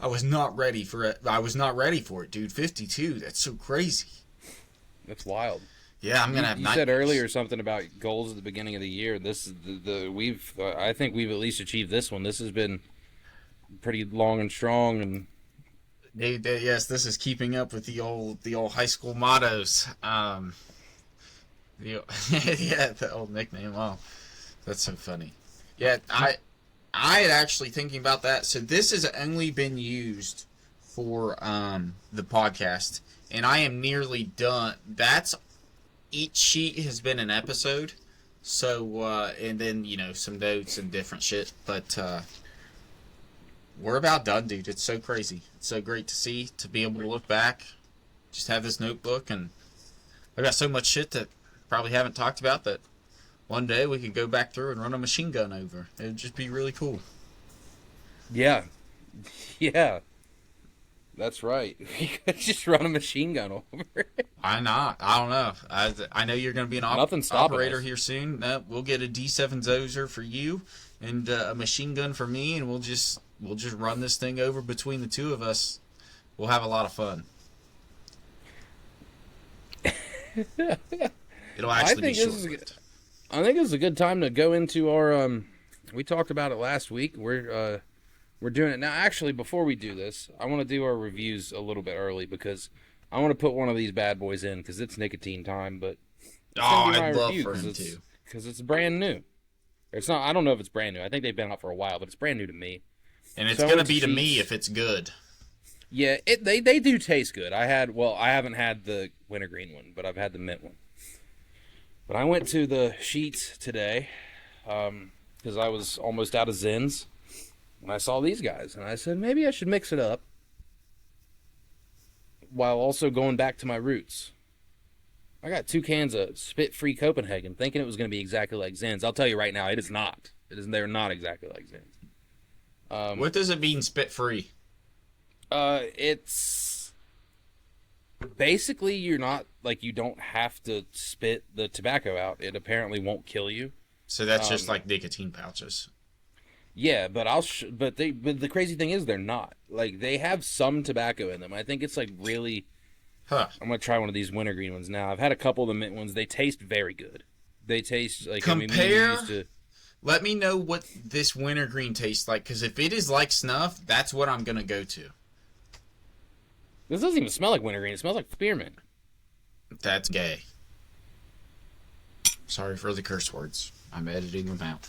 was not ready for it. I was not ready for it, dude. 52. That's so crazy. That's wild. Yeah, I'm gonna have You said nightmares. earlier something about goals at the beginning of the year. This is we've I think we've at least achieved this one. This has been pretty long and strong, and Yes, this is keeping up with the old high school mottos. Yeah, the old nickname. Wow, that's so funny. Yeah, I had actually thinking about that. So this has only been used for the podcast, and I am nearly done. That's each sheet has been an episode. So and then some notes and different shit, but we're about done, dude. It's so crazy. It's so great to see, to be able to look back, just have this notebook, and I got so much shit that probably haven't talked about that one day we could go back through and run a machine gun over. It would just be really cool. yeah, yeah, that's right. We could just run a machine gun over it. Why not? I don't know. I know you're going to be an Nothing's stopping operator us. here soon. We'll get a D7 Zoser for you and a machine gun for me, and we'll just run this thing over between the two of us. We'll have a lot of fun. It'll actually be short. I think this is a good time to go into our. We talked about it last week. We're doing it now. Actually, before we do this, I want to do our reviews a little bit early because I want to put one of these bad boys in because it's nicotine time. But it's gonna be my I'd love review for him to. because it's brand new. It's not. I don't know if it's brand new. I think they've been out for a while, but it's brand new to me. And it's So going to it's be to me cheese. if it's good. Yeah, they do taste good. I haven't had the wintergreen one, but I've had the mint one. But I went to the Sheets today because I was almost out of Zins, and I saw these guys, and I said maybe I should mix it up while also going back to my roots. I got 2 cans of spit-free Copenhagen, thinking it was going to be exactly like Zins. I'll tell you right now, it is not. They're not exactly like Zins. What does it mean, spit free? It's basically you're not like you don't have to spit the tobacco out. It apparently won't kill you. So that's just like nicotine pouches. Yeah, but but the crazy thing is they're not. Like they have some tobacco in them. I think it's like really. Huh. I'm gonna try one of these wintergreen ones now. I've had a couple of the mint ones. They taste very good. They taste like Compare. we used to. Let me know what this wintergreen tastes like, because if it is like snuff, that's what I'm going to go to. This doesn't even smell like wintergreen. It smells like spearmint. That's gay. Sorry for the curse words. I'm editing them out.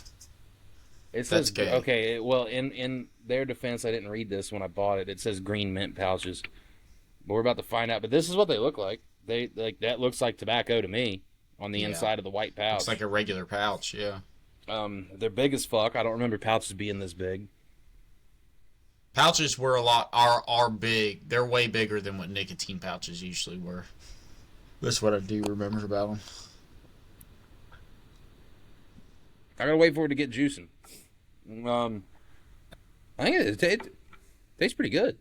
It That's says gay. okay. Well, in their defense, I didn't read this when I bought it. It says green mint pouches, but we're about to find out. But this is what they look like. They like that looks like tobacco to me on the inside of the white pouch. Looks like a regular pouch, yeah. They're big as fuck. I don't remember pouches being this big. Pouches were are big. They're way bigger than what nicotine pouches usually were. That's what I do remember about them. I gotta wait for it to get juicing. I think it tastes pretty good.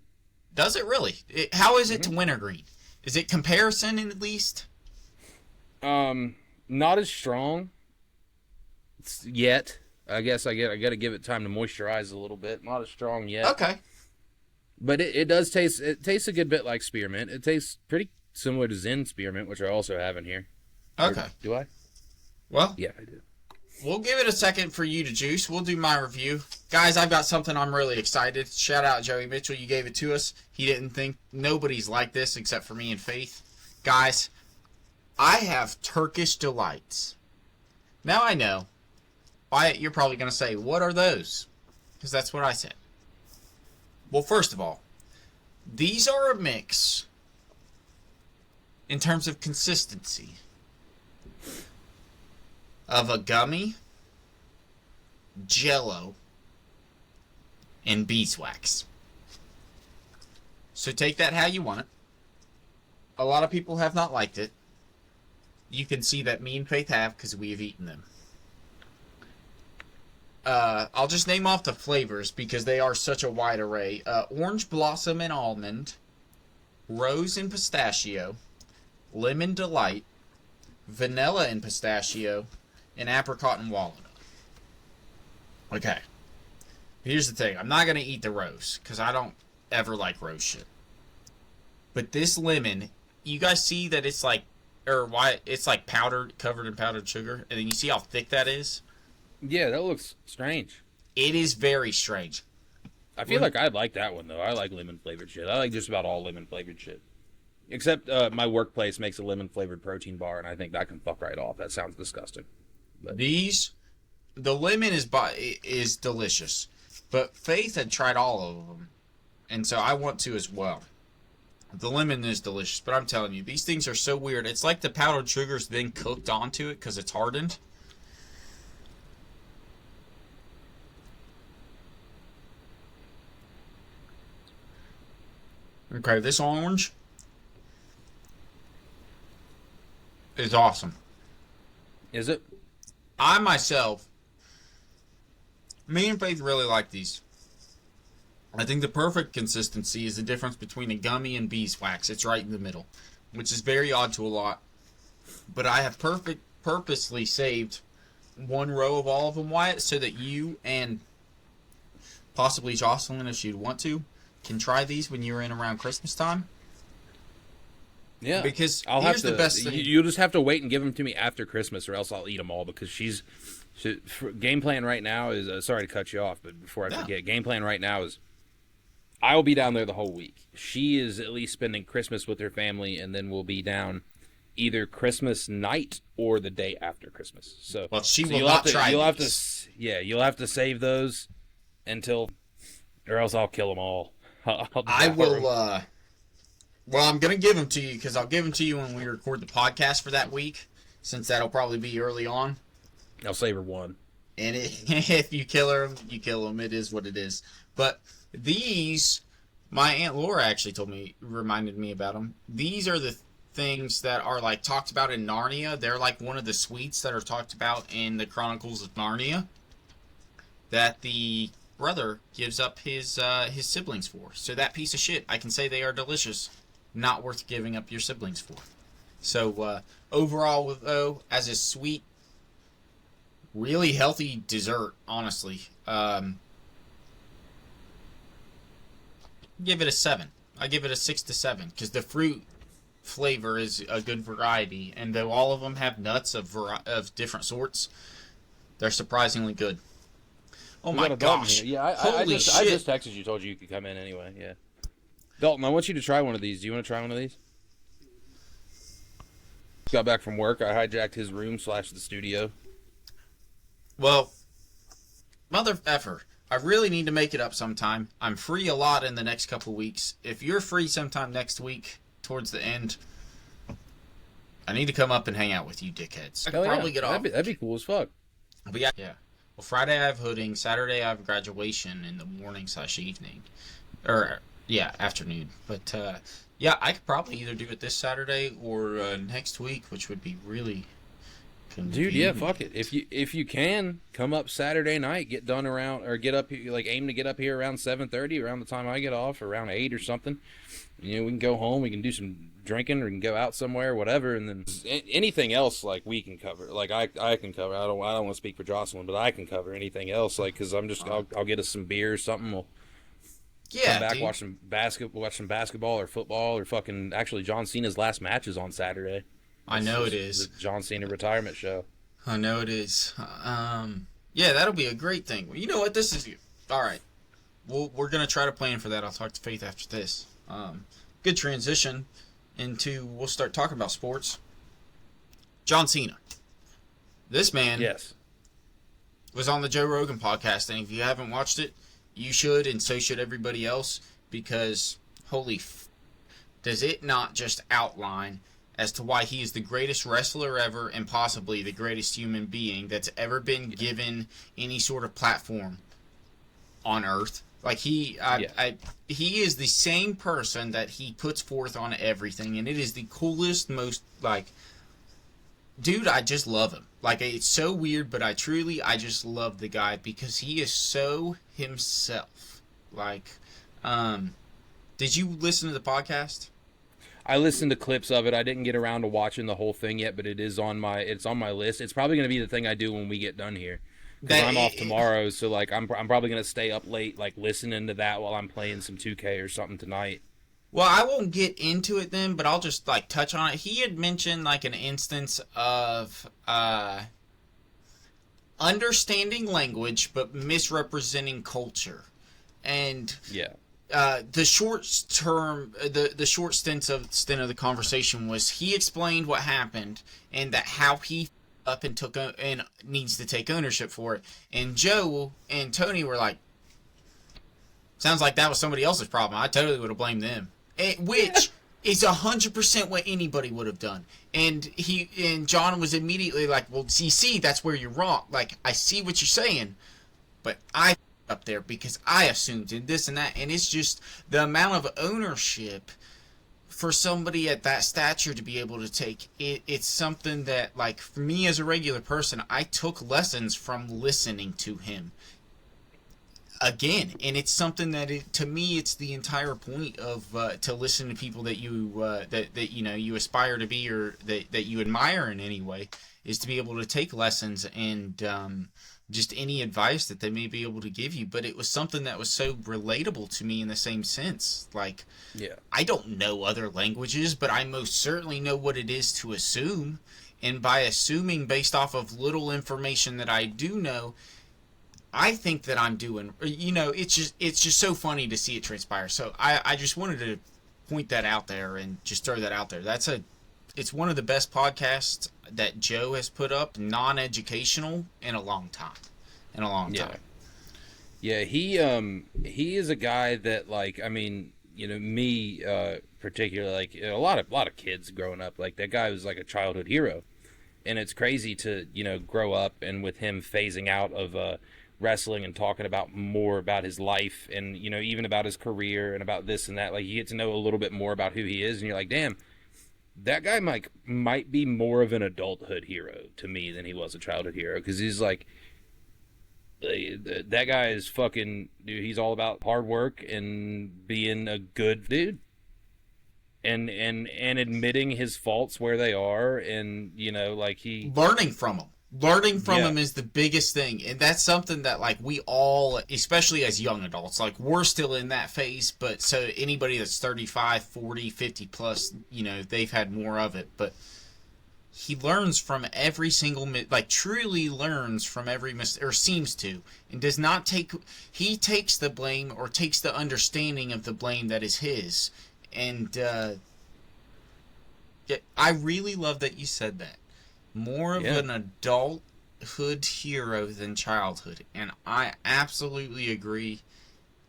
Does it really? How is it to wintergreen? Is it comparison at least? Not as strong yet. I guess I got to give it time to moisturize a little bit. Not as strong yet. Okay. But it does taste. It tastes a good bit like spearmint. It tastes pretty similar to Zen spearmint, which I also have in here. Okay. Or do I? Well, Yeah, I do. we'll give it a second for you to juice. We'll do my review. Guys, I've got something I'm really excited. Shout out Joey Mitchell. You gave it to us. He didn't think nobody's like this except for me and Faith. Guys, I have Turkish Delights. Now I know. You're probably going to say, what are those? Because that's what I said. Well, first of all, these are a mix in terms of consistency of a gummy, Jello, and beeswax. So take that how you want it. A lot of people have not liked it. You can see that me and Faith have because we have eaten them. I'll just name off the flavors because they are such a wide array. Orange blossom and almond, rose and pistachio, lemon delight, vanilla and pistachio, and apricot and walnut. Okay. Here's the thing. I'm not going to eat the rose because I don't ever like rose shit. But this lemon, you guys see that it's like or why it's like powdered, covered in powdered sugar, and then you see how thick that is. Yeah, that looks strange. It is very strange. I feel like I'd like that one though. I like lemon flavored shit. I like just about all lemon flavored shit. Except my workplace makes a lemon flavored protein bar, and I think that can fuck right off. That sounds disgusting. But The lemon is delicious, but Faith had tried all of them, and so I want to as well. The lemon is delicious, but I'm telling you, these things are so weird. It's like the powdered sugar's then cooked onto it because it's hardened. Okay, this orange is awesome. is it? I myself, me and Faith really like these. I think the perfect consistency is the difference between a gummy and beeswax. It's right in the middle, which is very odd to a lot. But I have purposely saved one row of all of them, Wyatt, so that you and possibly Jocelyn, if she'd want to, can try these when you're in around Christmas time. Yeah, Because I'll here's have to. the best thing. You'll just have to wait and give them to me after Christmas, or else I'll eat them all. Because game plan right now is sorry to cut you off, but before I forget, game plan right now is I will be down there the whole week. She is at least spending Christmas with her family, and then we'll be down either Christmas night or the day after Christmas. So, Well, she so will you'll not have to, try you'll have to, these. yeah, you'll have to save those until, or else I'll kill them all. I will. Well, I'm gonna give them to you because I'll give them to you when we record the podcast for that week, since that'll probably be early on. I'll savor one. And if you kill them, you kill them. It is what it is. But these, my Aunt Laura actually reminded me about them. These are the things that are like talked about in Narnia. They're like one of the sweets that are talked about in the Chronicles of Narnia that the brother gives up his siblings for. So that piece of shit, I can say they are delicious, not worth giving up your siblings for. So overall, though, as a sweet, really healthy dessert, honestly, give it a 7. I give it a 6 to 7 because the fruit flavor is a good variety, and though all of them have nuts of different sorts, they're surprisingly good. Oh my gosh! Yeah, I just texted you, told you could come in anyway. Yeah, Dalton, I want you to try one of these. Do you want to try one of these? Got back from work. I hijacked his room / the studio. Well, mother effer, I really need to make it up sometime. I'm free a lot in the next couple weeks. If you're free sometime next week, towards the end, I need to come up and hang out with you, dickheads. I could probably get off. That'd be cool as fuck. But yeah. Well, Friday I have hooding. Saturday I have graduation in the morning / evening. Or, yeah, afternoon. But, yeah, I could probably either do it this Saturday or next week, which would be really convenient. Dude, yeah, fuck it. If you can, come up Saturday night, get done around, or get up, like, aim to get up here around 7:30, around the time I get off, around 8 or something. You know, we can go home, we can do some drinking, or we can go out somewhere, whatever, and then anything else, like, we can cover. Like, I can cover. I don't want to speak for Jocelyn, but I can cover anything else, like, because I'll get us some beer or something. We'll come back, dude. watch some basketball or football or fucking, actually, John Cena's last match is on Saturday. I know it is. The John Cena retirement show. I know it is. Yeah, that'll be a great thing. You know what? This is all right. We're gonna try to plan for that. I'll talk to Faith after this. Good transition into we'll start talking about sports. John Cena. This man, yes, was on the Joe Rogan podcast, and if you haven't watched it, you should, and so should everybody else, because does it not just outline as to why he is the greatest wrestler ever and possibly the greatest human being that's ever been given any sort of platform on Earth. Like, he is the same person that he puts forth on everything, and it is the coolest, most, like, dude, I just love him. Like, it's so weird, but I just love the guy because he is so himself. Like, did you listen to the podcast? I listened to clips of it. I didn't get around to watching the whole thing yet, but it's on my list. It's probably going to be the thing I do when we get done here. Because I'm off tomorrow, so like I'm probably going to stay up late, like listening to that while I'm playing some 2K or something tonight. Well, I won't get into it then, but I'll just like touch on it. He had mentioned like an instance of understanding language but misrepresenting culture, and Yeah. the short stint of the conversation was he explained what happened and that how he up and and needs to take ownership for it. And Joe and Tony were like, "Sounds like that was somebody else's problem. I totally would have blamed them." Which is 100% what anybody would have done. And John was immediately like, "Well, see, that's where you're wrong. Like, I see what you're saying, but I up there because I assumed and this and that." And it's just the amount of ownership for somebody at that stature to be able to take it. It's something that, like, for me as a regular person, I took lessons from listening to him again, and it's something that to me it's the entire point of to listen to people that that you know you aspire to be, or that you admire in any way, is to be able to take lessons and just any advice that they may be able to give you. But it was something that was so relatable to me in the same sense. Like, Yeah. I don't know other languages, but I most certainly know what it is to assume. And by assuming based off of little information that I do know, I think that I'm doing, it's just so funny to see it transpire. So I just wanted to point that out there and just throw that out there. It's one of the best podcasts that Joe has put up, non-educational, in a long time. In a long time. Yeah, he is a guy that, like, I mean, me particularly, like, a lot of kids growing up, like, that guy was like a childhood hero. And it's crazy to, grow up and with him phasing out of wrestling and talking about more about his life and, even about his career and about this and that. Like, you get to know a little bit more about who he is, and you're like, damn, that guy might be more of an adulthood hero to me than he was a childhood hero, because he's like, that guy is fucking, dude, he's all about hard work and being a good dude, and admitting his faults where they are, and like, he learning from him is the biggest thing. And that's something that, like, we all, especially as young adults, like, we're still in that phase. But so anybody that's 35, 40, 50 plus, they've had more of it. But he learns from every single truly learns from every mistake, or seems to, and does not take. He takes the blame, or takes the understanding of the blame that is his. And I really love that you said that. More of an adulthood hero than childhood, and I absolutely agree.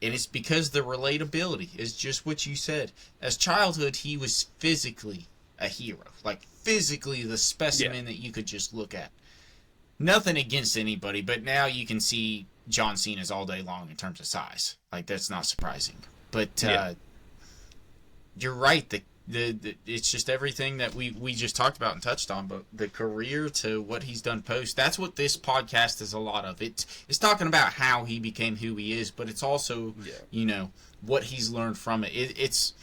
And it's because the relatability is just what you said. As childhood, he was physically a hero, like physically the specimen that you could just look at. Nothing against anybody, but now you can see John Cena's all day long in terms of size. Like, that's not surprising. But you're right. It's just everything that we just talked about and touched on, but the career to what he's done post, that's what this podcast is a lot of. It's talking about how he became who he is, but it's also, what he's learned from it. It's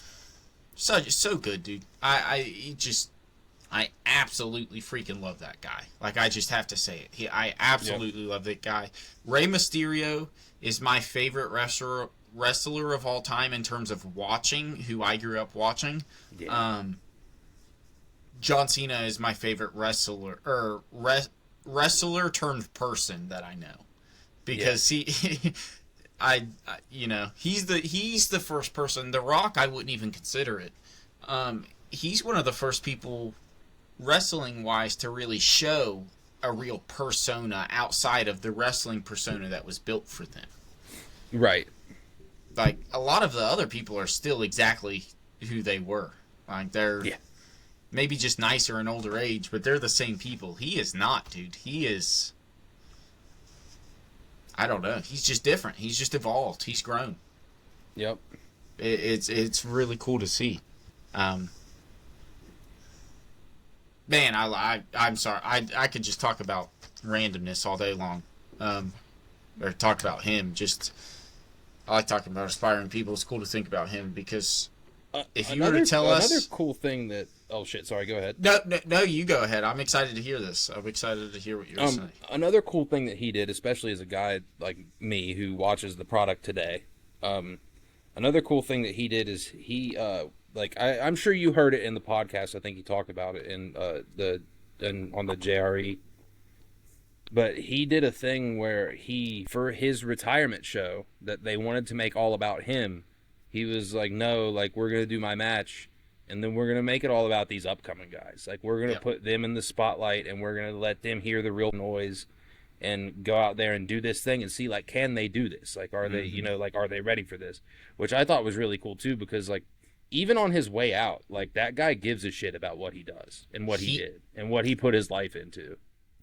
so good, dude. I absolutely freaking love that guy. Like, I just have to say it. I absolutely love that guy. Rey Mysterio is my favorite wrestler of all time in terms of watching, who I grew up watching. John Cena is my favorite wrestler turned person that I know, because he's the first person. The Rock, I wouldn't even consider it. He's one of the first people, wrestling wise, to really show a real persona outside of the wrestling persona that was built for them. Right. Like, a lot of the other people are still exactly who they were. Like, they're maybe just nicer in older age, but they're the same people. He is not, dude. He is, I don't know. He's just different. He's just evolved. He's grown. Yep. It's really cool to see. Man, I'm sorry. I could just talk about randomness all day long. Or talk about him. I like talking about aspiring people. It's cool to think about him, because if you were to tell us... Another cool thing that... Oh, shit, sorry, go ahead. No, you go ahead. I'm excited to hear this. I'm excited to hear what you're saying. Another cool thing that he did, especially as a guy like me who watches the product today, Another cool thing that he did is he like I'm sure you heard it in the podcast. I think he talked about it in on the JRE. But he did a thing where for his retirement show that they wanted to make all about him, he was like, no, like, we're going to do my match, and then we're going to make it all about these upcoming guys. Like, we're going to put them in the spotlight, and we're going to let them hear the real noise and go out there and do this thing and see, like, can they do this? Like, are they, like, are they ready for this? Which I thought was really cool, too, because, like, even on his way out, like, that guy gives a shit about what he does and what he did and what he put his life into.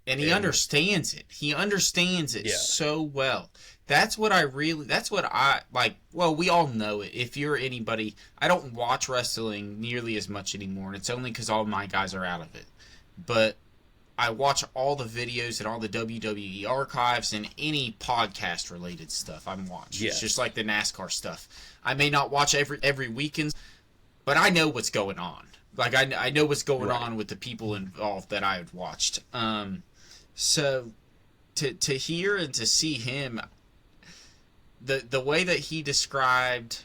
And he understands it. He understands it so well. That's what I like. Well, we all know it. If you're anybody, I don't watch wrestling nearly as much anymore, and it's only because all my guys are out of it. But I watch all the videos and all the WWE archives and any podcast related stuff I'm watching. It's just like the NASCAR stuff. I may not watch every weekend, but I know what's going on. Like, I know what's going on with the people involved that I have watched. So to hear and to see him, the way that he described,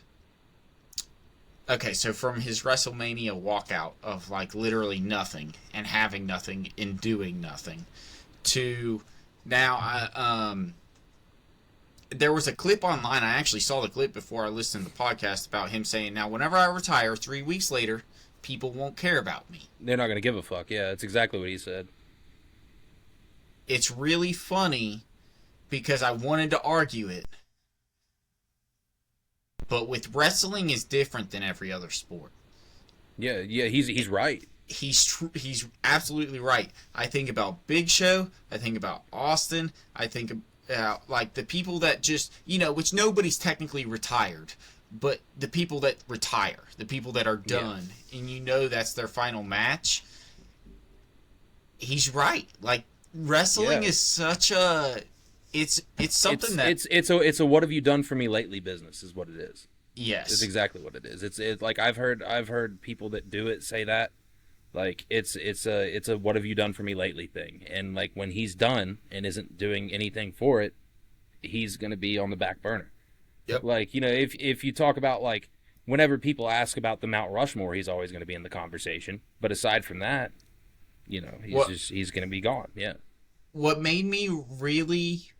okay, so from his WrestleMania walkout of like literally nothing and having nothing and doing nothing, to now there was a clip online. I actually saw the clip before I listened to the podcast about him saying, now whenever I retire 3 weeks later, people won't care about me. They're not going to give a fuck. Yeah, that's exactly what he said. It's really funny because I wanted to argue it. But with wrestling is different than every other sport. Yeah, he's right. He's absolutely right. I think about Big Show, I think about Austin, I think about like the people that just, which nobody's technically retired, but the people that retire, the people that are done, and that's their final match. He's right. Like, wrestling is such a it's something it's a what have you done for me lately business is what it is. Yes, it's exactly what it is. It's like I've heard people that do it say that, like it's a what have you done for me lately thing, and like when he's done and isn't doing anything for it, he's gonna be on the back burner. Yep. Like, if you talk about, like, whenever people ask about the Mount Rushmore, he's always going to be in the conversation. But aside from that, he's going to be gone. Yeah. What made me really,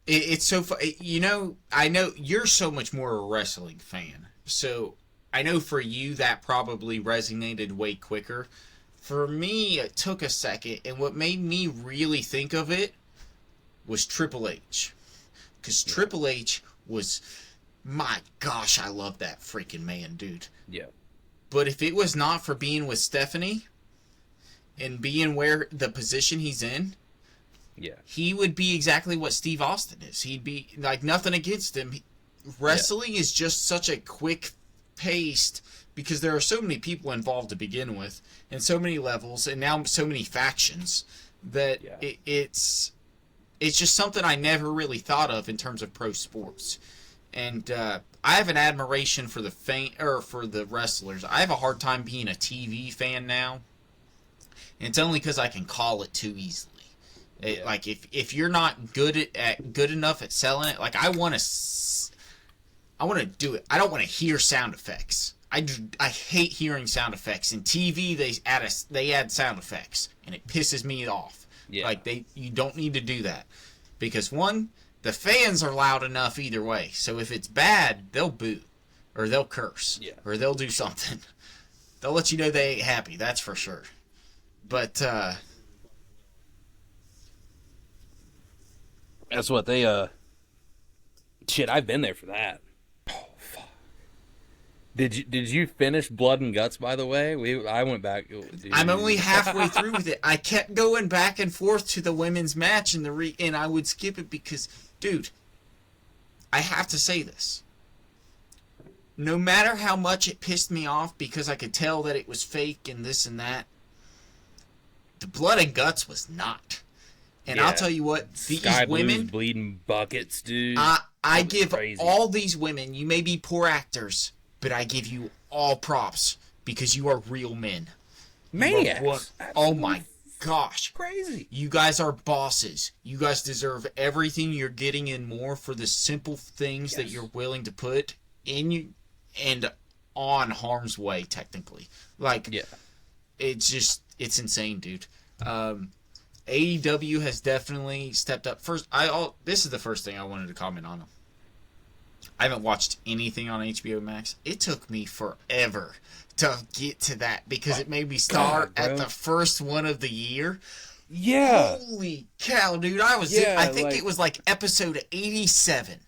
it's so fun. I know you're so much more a wrestling fan, so I know for you that probably resonated way quicker. For me, it took a second, and what made me really think of it was Triple H, because Triple H was, my gosh, I love that freaking man, dude. Yeah. But if it was not for being with Stephanie and being where the position he's in, he would be exactly what Steve Austin is. He'd be, like, nothing against him. Wrestling is just such a quick paced, because there are so many people involved to begin with, and so many levels, and now so many factions, that it's just something I never really thought of in terms of pro sports. And I have an admiration for for the wrestlers. I have a hard time being a TV fan now. And it's only because I can call it too easily. Like, if you're not good enough at selling it, like, I want to do it. I don't want to hear sound effects. I hate hearing sound effects. In TV, they add sound effects, and it pisses me off. Yeah. Like, you don't need to do that. Because, one, the fans are loud enough either way. So if it's bad, they'll boo. Or they'll curse. Yeah. Or they'll do something. They'll let you know they ain't happy, that's for sure. But, that's what they, shit, I've been there for that. Oh, fuck. Did you finish Blood and Guts, by the way? I went back. I'm only halfway through with it. I kept going back and forth to the women's match and I would skip it because, dude, I have to say this. No matter how much it pissed me off because I could tell that it was fake and this and that, the Blood and Guts was not. And I'll tell you what, these Sky women... Blues bleeding buckets, dude. I give all these women, you may be poor actors, but I give you all props because you are real men. Maniacs. Oh my gosh. Crazy. You guys are bosses. You guys deserve everything you're getting and more for the simple things that you're willing to put in and on harm's way technically. Like Yeah. it's insane, dude. AEW has definitely stepped up. This is the first thing I wanted to comment on. I haven't watched anything on HBO Max. It took me forever to get to that because it made me start at the first one of the year. Yeah. Holy cow, dude. I think it was like episode 87.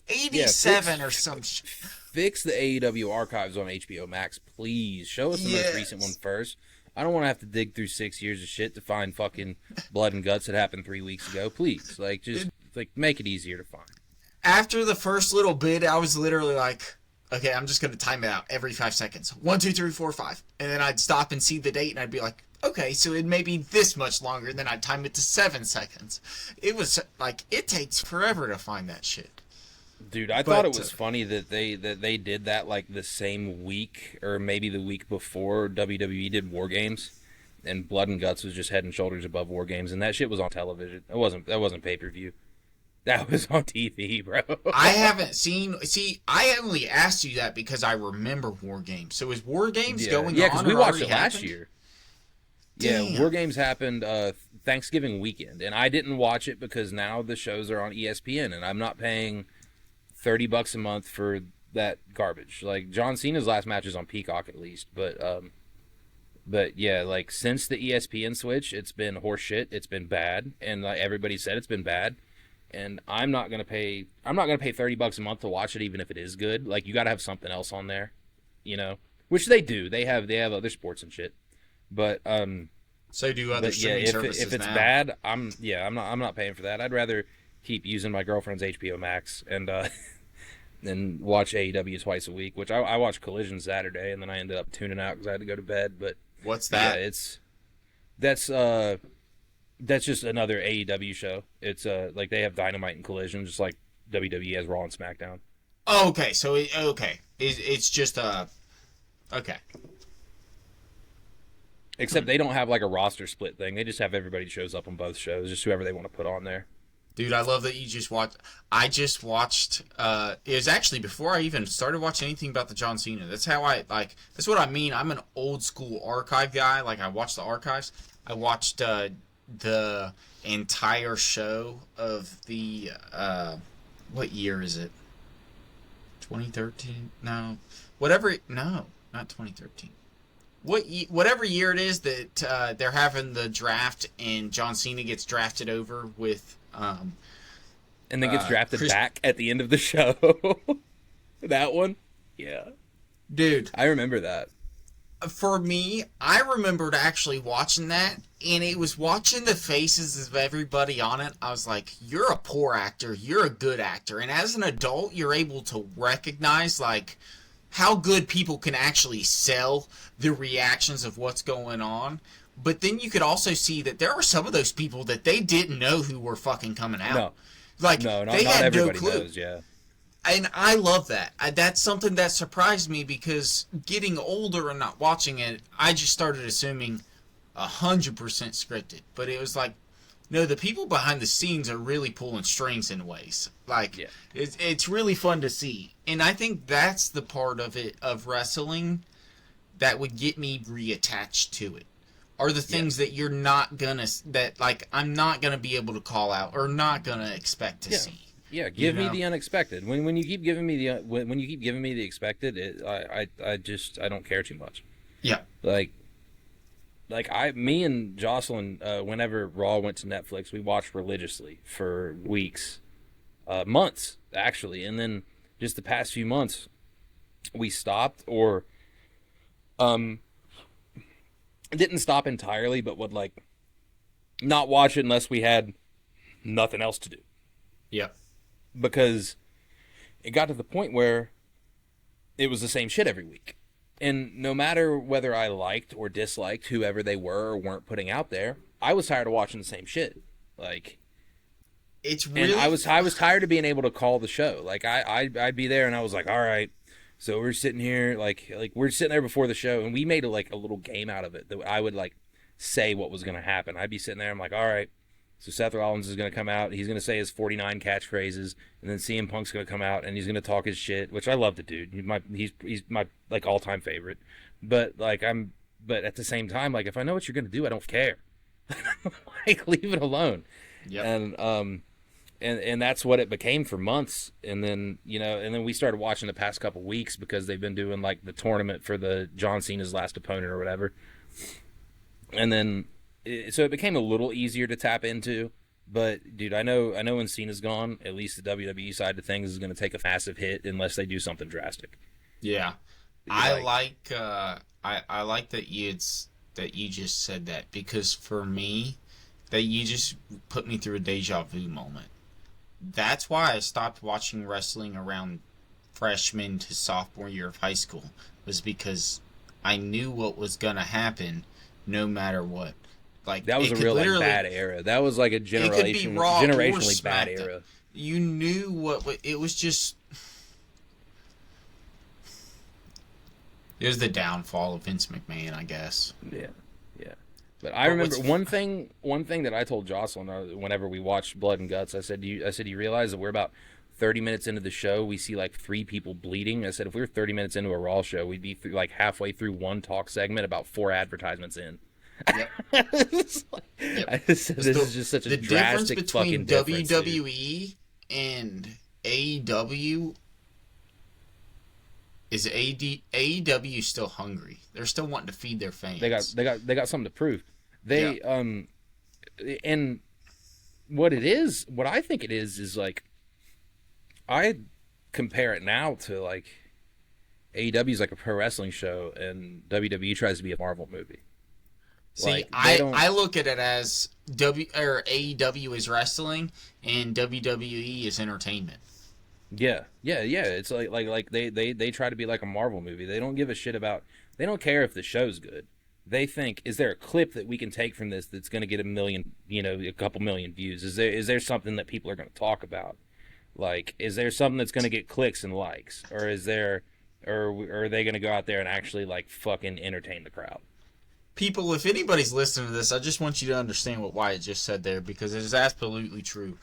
87 or some shit. Fix the AEW archives on HBO Max, please. Show us the most recent one first. I don't want to have to dig through 6 years of shit to find fucking blood and guts that happened 3 weeks ago. Please, like, just like make it easier to find. After the first little bit, I was literally like, okay, I'm just gonna time it out every 5 seconds. 1, 2, 3, 4, 5, and then I'd stop and see the date, and I'd be like, okay, so it may be this much longer. And then I'd time it to 7 seconds. It was like it takes forever to find that shit. Dude, I thought it was funny that they did that like the same week or maybe the week before WWE did War Games, and Blood and Guts was just head and shoulders above War Games, and that shit was on television. That wasn't pay-per-view. That was on TV, bro. I haven't seen. See, I only asked you that because I remember War Games. So is War Games going on? Yeah, because we watched it last last year. Damn. Yeah, War Games happened Thanksgiving weekend, and I didn't watch it because now the shows are on ESPN, and I'm not paying $30 a month for that garbage. Like John Cena's last match is on Peacock at least, but yeah, like since the ESPN switch, it's been horseshit. It's been bad, and like everybody said, it's been bad. And I'm not gonna pay $30 a month to watch it, even if it is good. Like you got to have something else on there, which they do. They have other sports and shit, but so do other streaming services if it's now. bad, I'm not paying for that. I'd rather keep using my girlfriend's HBO Max and watch AEW twice a week, which I watched Collision Saturday, and then I ended up tuning out because I had to go to bed. But what's that? Yeah, that's just another AEW show. It's like they have Dynamite and Collision, just like WWE has Raw and SmackDown. Oh, okay. So it's just okay. Except they don't have like a roster split thing. They just have everybody shows up on both shows, just whoever they want to put on there. Dude, I love that you just watched. I just watched. It was actually before I even started watching anything about the John Cena. That's how I like. That's what I mean. I'm an old school archive guy. Like I watch the archives. I watched the entire show of the what year is it? 2013? No, whatever. No, not 2013. Whatever year it is that they're having the draft and John Cena gets drafted over with. And then gets drafted back at the end of the show. That one? Yeah. Dude. I remember that. For me, I remembered actually watching that, and it was watching the faces of everybody on it. I was like, you're a poor actor, you're a good actor. And as an adult, you're able to recognize, like, how good people can actually sell the reactions of what's going on. But then you could also see that there are some of those people that they didn't know who were fucking coming out. No. Like, no, they not had everybody no clue. knows, yeah. And I love that. That's something that surprised me because getting older and not watching it, I just started assuming 100% scripted. But it was like, no, the people behind the scenes are really pulling strings in ways. Like, yeah. It's really fun to see. And I think that's the part of it, of wrestling, that would get me reattached to it. Are the things that you're not gonna, that like I'm not gonna be able to call out or not gonna expect to see. Yeah, give me the unexpected. When you keep giving me the expected, I don't care too much. Yeah. Me and Jocelyn, whenever Raw went to Netflix, we watched religiously for weeks, months actually, and then just the past few months, we stopped or didn't stop entirely, but would like not watch it unless we had nothing else to do. Yeah. Because it got to the point where it was the same shit every week. And no matter whether I liked or disliked whoever they were or weren't putting out there, I was tired of watching the same shit. Like, it's really... And I was tired of being able to call the show. Like, I'd be there and I was like, all right, so we're sitting here, like we're sitting there before the show, and we made a little game out of it that I would, like, say what was going to happen. I'd be sitting there, I'm like, all right, So Seth Rollins is going to come out. He's going to say his 49 catchphrases, and then CM Punk's going to come out and he's going to talk his shit, which I love the dude. He's my like all-time favorite. But at the same time, like, if I know what you're going to do, I don't care. Like, leave it alone. Yep. And that's what it became for months. And then we started watching the past couple weeks because they've been doing like the tournament for the John Cena's last opponent or whatever. And then so it became a little easier to tap into. But dude, I know when Cena's gone, at least the WWE side of things is going to take a massive hit unless they do something drastic. Yeah. I like that you just said that, because for me, that you just put me through a deja vu moment. That's why I stopped watching wrestling around freshman to sophomore year of high school, was because I knew what was gonna happen no matter what. Like, that was a real like, bad era. That was like a generationally bad era. You knew what it was. Just it was the downfall of Vince McMahon, I guess. Yeah. But I remember one thing that I told Jocelyn whenever we watched Blood and Guts. I said, you realize that we're about 30 minutes into the show, we see like 3 people bleeding. I said, if we were 30 minutes into a Raw show, we'd be like halfway through one talk segment, about 4 advertisements in. Yep. I said, this is just such a drastic fucking difference. The difference between WWE and AEW is AEW still hungry. They're still wanting to feed their fans. They got something to prove. And what I think it is like, I compare it now to like AEW is like a pro wrestling show and WWE tries to be a Marvel movie. See, like, I look at it as AEW is wrestling and WWE is entertainment. Yeah. It's like they try to be like a Marvel movie. They don't give a shit about. They don't care if the show's good. They think, is there a clip that we can take from this that's going to get a couple million views? Is there something that people are going to talk about? Like, is there something that's going to get clicks and likes, or are they going to go out there and actually like fucking entertain the crowd? People, if anybody's listening to this, I just want you to understand what Wyatt just said there, because it is absolutely true.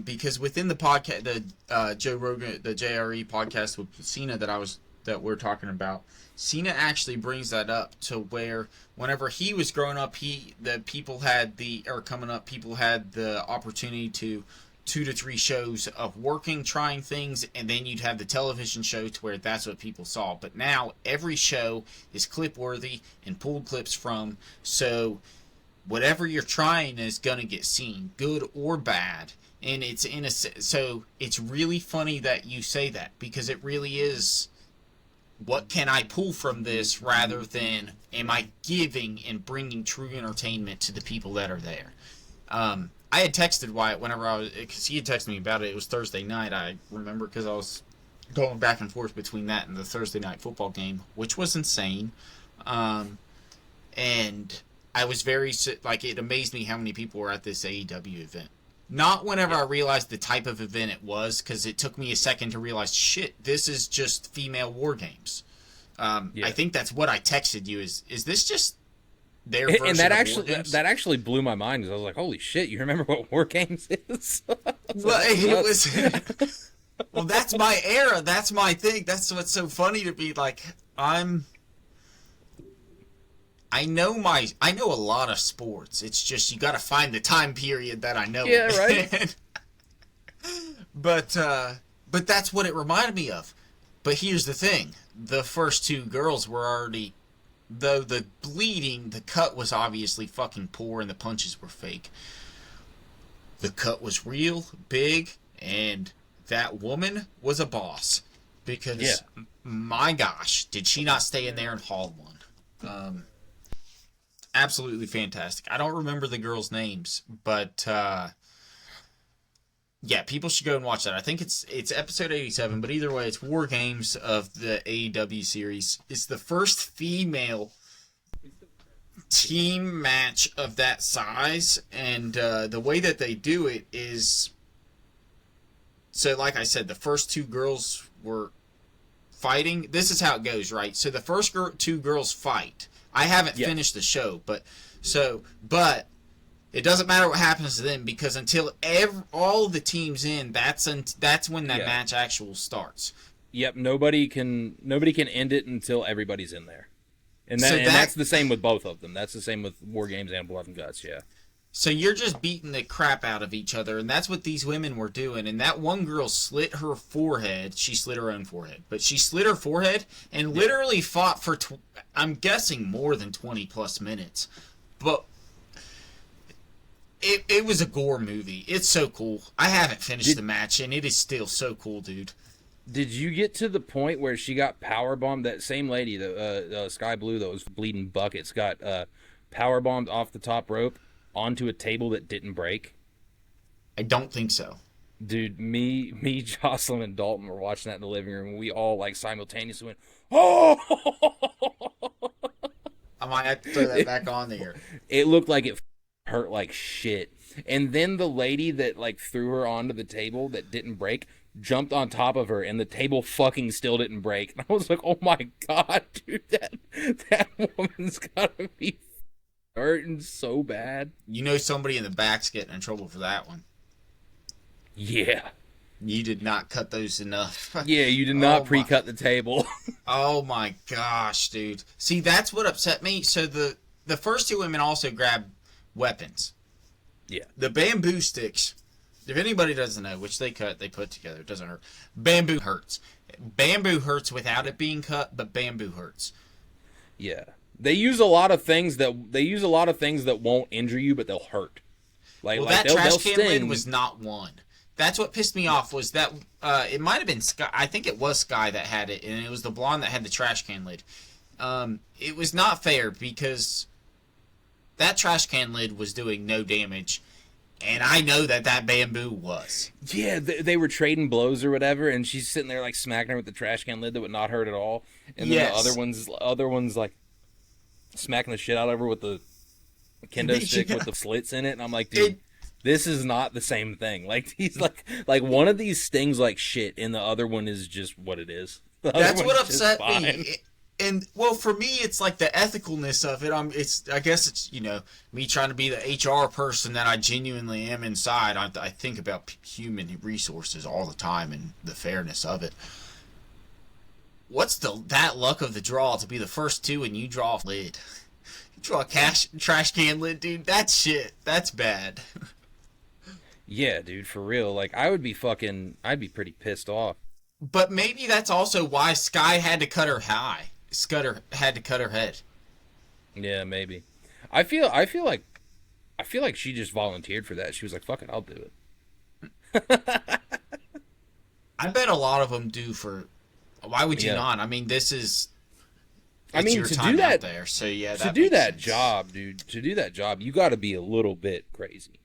Because within the podcast, the Joe Rogan, the JRE podcast with Cena that we're talking about, Cena actually brings that up to where whenever he was growing up, people had the opportunity to 2 to 3 shows of working, trying things, and then you'd have the television show to where that's what people saw. But now every show is clip-worthy and pulled clips from, so whatever you're trying is going to get seen, good or bad. And so it's really funny that you say that, because it really is, what can I pull from this, rather than am I giving and bringing true entertainment to the people that are there. I had texted Wyatt because he had texted me about it. It was Thursday night, I remember, because I was going back and forth between that and the Thursday night football game, which was insane. And I was it amazed me how many people were at this AEW event. Not whenever I realized the type of event it was, because it took me a second to realize, shit, this is just female war games. I think that's what I texted you, is this just their version and of War Games? that actually blew my mind, because I was like, holy shit, you remember what War Games is? Well, it was well, that's my era, that's my thing. That's what's so funny to me. Like, I know a lot of sports. It's just you got to find the time period that I know. Yeah, right. But that's what it reminded me of. But here's the thing: the first 2 girls were already, though the cut was obviously fucking poor and the punches were fake. The cut was real, big, and that woman was a boss. Because, my gosh, did she not stay in there and haul one? Absolutely fantastic. I don't remember the girls' names, but yeah, people should go and watch that. I think it's episode 87, but either way, it's War Games of the AEW series. It's the first female team match of that size, and the way that they do it is, so like I said, the first 2 girls were fighting. This is how it goes, right? So the first 2 girls fight. I haven't finished the show, but It doesn't matter what happens to them because until all the teams in, that's when that match actual starts. Yep, nobody can end it until everybody's in there. And that's the same with both of them. That's the same with War Games and Blood and Guts, yeah. So you're just beating the crap out of each other, and that's what these women were doing. And that one girl slit her forehead. She slit her own forehead, but she slit her forehead and literally fought for, I'm guessing, more than 20 plus minutes. But it was a gore movie. It's so cool. I haven't finished the match, and it is still so cool, dude. Did you get to the point where she got powerbombed? That same lady, the Sky Blue that was bleeding buckets, got powerbombed off the top rope onto a table that didn't break? I don't think so. Dude, me, Jocelyn, and Dalton were watching that in the living room, and we all like simultaneously went, "Oh!" I might have to throw that back on there. It looked like it hurt like shit. And then the lady that like threw her onto the table that didn't break jumped on top of her, and the table fucking still didn't break. And I was like, "Oh my god, dude, that woman's gotta be hurting so bad." You know somebody in the back's getting in trouble for that one. Yeah. You did not cut those enough. Yeah, you did not pre-cut the table. Oh my gosh, dude. See, that's what upset me. So the first two women also grabbed weapons. Yeah. The bamboo sticks, if anybody doesn't know, which they cut, they put together, it doesn't hurt. Bamboo hurts. Bamboo hurts without it being cut, but bamboo hurts. Yeah. They use a lot of things that won't injure you, but they'll hurt. That trash can lid was not one. That's what pissed me off, was that it might have been Sky. I think it was Sky that had it, and it was the blonde that had the trash can lid. It was not fair because that trash can lid was doing no damage, and I know that bamboo was. Yeah, they were trading blows or whatever, and she's sitting there like smacking her with the trash can lid that would not hurt at all, and then the other one's like smacking the shit out of her with the kendo stick with the slits in it, and I'm like, dude, this is not the same thing. Like, he's like one of these stings like shit, and the other one is just what it is. That's what upset me. And well, for me, it's like the ethicalness of it. I guess it's me trying to be the HR person that I genuinely am inside. I think about human resources all the time and the fairness of it. What's that luck of the draw to be the first two and you draw a lid? You draw a trash can lid, dude. That's shit. That's bad. Yeah, dude, for real. Like, I'd be pretty pissed off. But maybe that's also why Sky had to cut her high. Scudder had to cut her head. Yeah, maybe. I feel like she just volunteered for that. She was like, "Fuck it, I'll do it." I bet a lot of them do. Why would you not? I mean, your to time do that out there. So yeah, to do that job, dude. To do that job, you got to be a little bit crazy.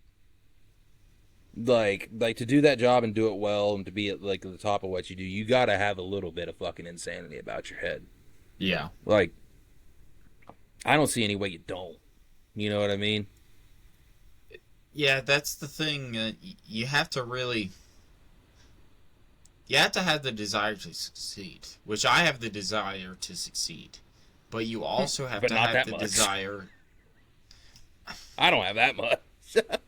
Like to do that job and do it well, and to be at like the top of what you do, you got to have a little bit of fucking insanity about your head. Yeah. Like, I don't see any way you don't. You know what I mean? Yeah, that's the thing. You have to really... You have to have the desire to succeed, which I have the desire to succeed. But you also have to have the desire... I don't have that much.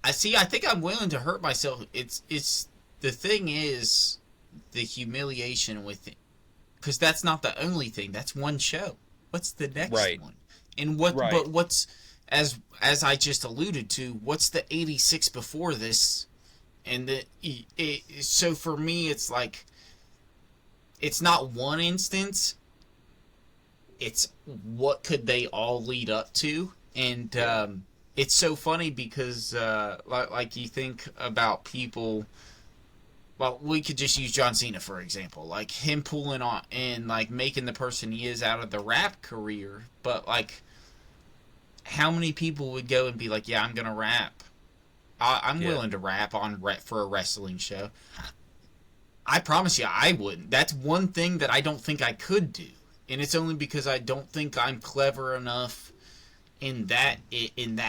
I think I'm willing to hurt myself. It's the thing is the humiliation with it. Because that's not the only thing. That's one show. What's the next one? And but what's, as I just alluded to, what's the 86 before this? And so for me, it's like, it's not one instance. It's what could they all lead up to? And it's so funny because, like you think about people... Well, we could just use John Cena, for example. Like, him pulling on and, like, making the person he is out of the rap career. But, like, how many people would go and be like, yeah, I'm going to rap. I'm willing to rap for a wrestling show. I promise you, I wouldn't. That's one thing that I don't think I could do. And it's only because I don't think I'm clever enough in that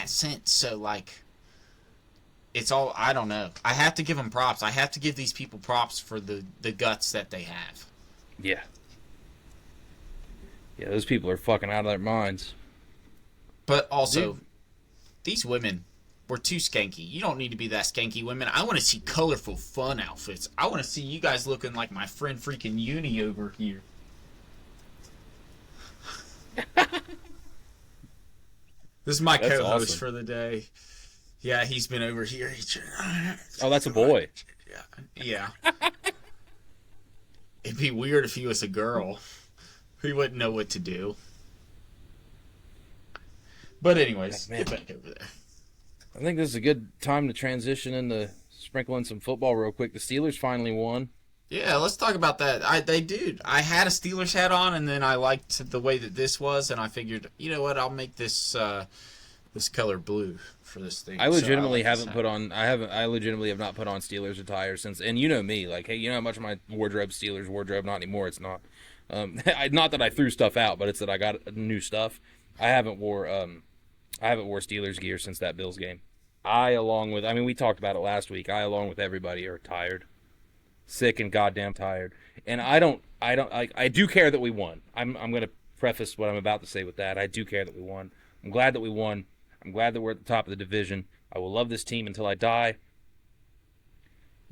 sense. So, like... It's all, I don't know. I have to give them props. I have to give these people props for the guts that they have. Yeah. Yeah, those people are fucking out of their minds. But also, these women, we're too skanky. You don't need to be that skanky, women. I want to see colorful, fun outfits. I want to see you guys looking like my friend freaking Uni over here. This is my That's co-host awesome. for the day. Yeah, he's been over here. Oh, that's a boy. Yeah. It'd be weird if he was a girl. He wouldn't know what to do. But anyways, Man. get back over there. I think this is a good time to transition into sprinkling some football real quick. The Steelers finally won. Yeah, let's talk about that. They did. I had a Steelers hat on, and then I liked the way that this was, and I figured, you know what, I'll make this this color blue for this thing. I legitimately like haven't put on. I legitimately have not put on Steelers attire since. And you know me, like, hey, you know how much of my wardrobe Steelers wardrobe? Not anymore. It's not. Not that I threw stuff out, but it's that I got new stuff. I haven't wore Steelers gear since that Bills game. We talked about it last week. Along with everybody, are tired, sick and goddamn tired. And I do care that we won. I'm going to preface what I'm about to say with that. I do care that we won. I'm glad that we won. I'm glad that we're at the top of the division. I will love this team until I die.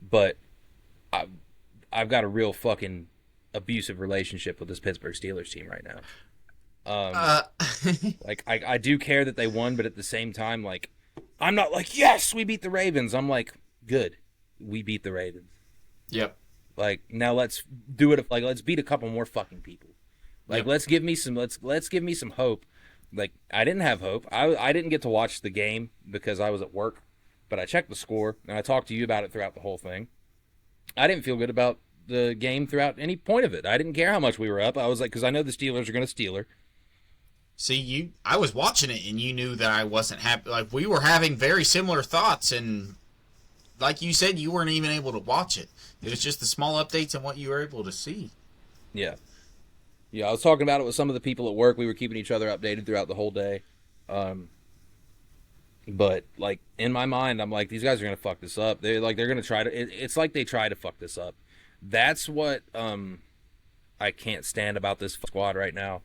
But I've got a real fucking abusive relationship with this Pittsburgh Steelers team right now. I do care that they won, but at the same time, like, I'm not like, yes, we beat the Ravens. I'm like, good, we beat the Ravens. Yep. Like, now let's do it. Like, let's beat a couple more fucking people. Like, Yep. let's give me some hope. Like, I didn't have hope. I didn't get to watch the game because I was at work, but I checked the score and I talked to you about it throughout the whole thing. I didn't feel good about the game throughout any point of it. I didn't care how much we were up. I was like, because I know the Steelers are going to steal her. See, I was watching it, and you knew that I wasn't happy. Like, we were having very similar thoughts, and like you said, you weren't even able to watch it. It was just the small updates and what you were able to see. Yeah. Yeah, I was talking about it with some of the people at work. We were keeping each other updated throughout the whole day. But, like, in my mind, I'm like, these guys are going to fuck this up. They're going to try to... It's like they try to fuck this up. That's what I can't stand about this squad right now.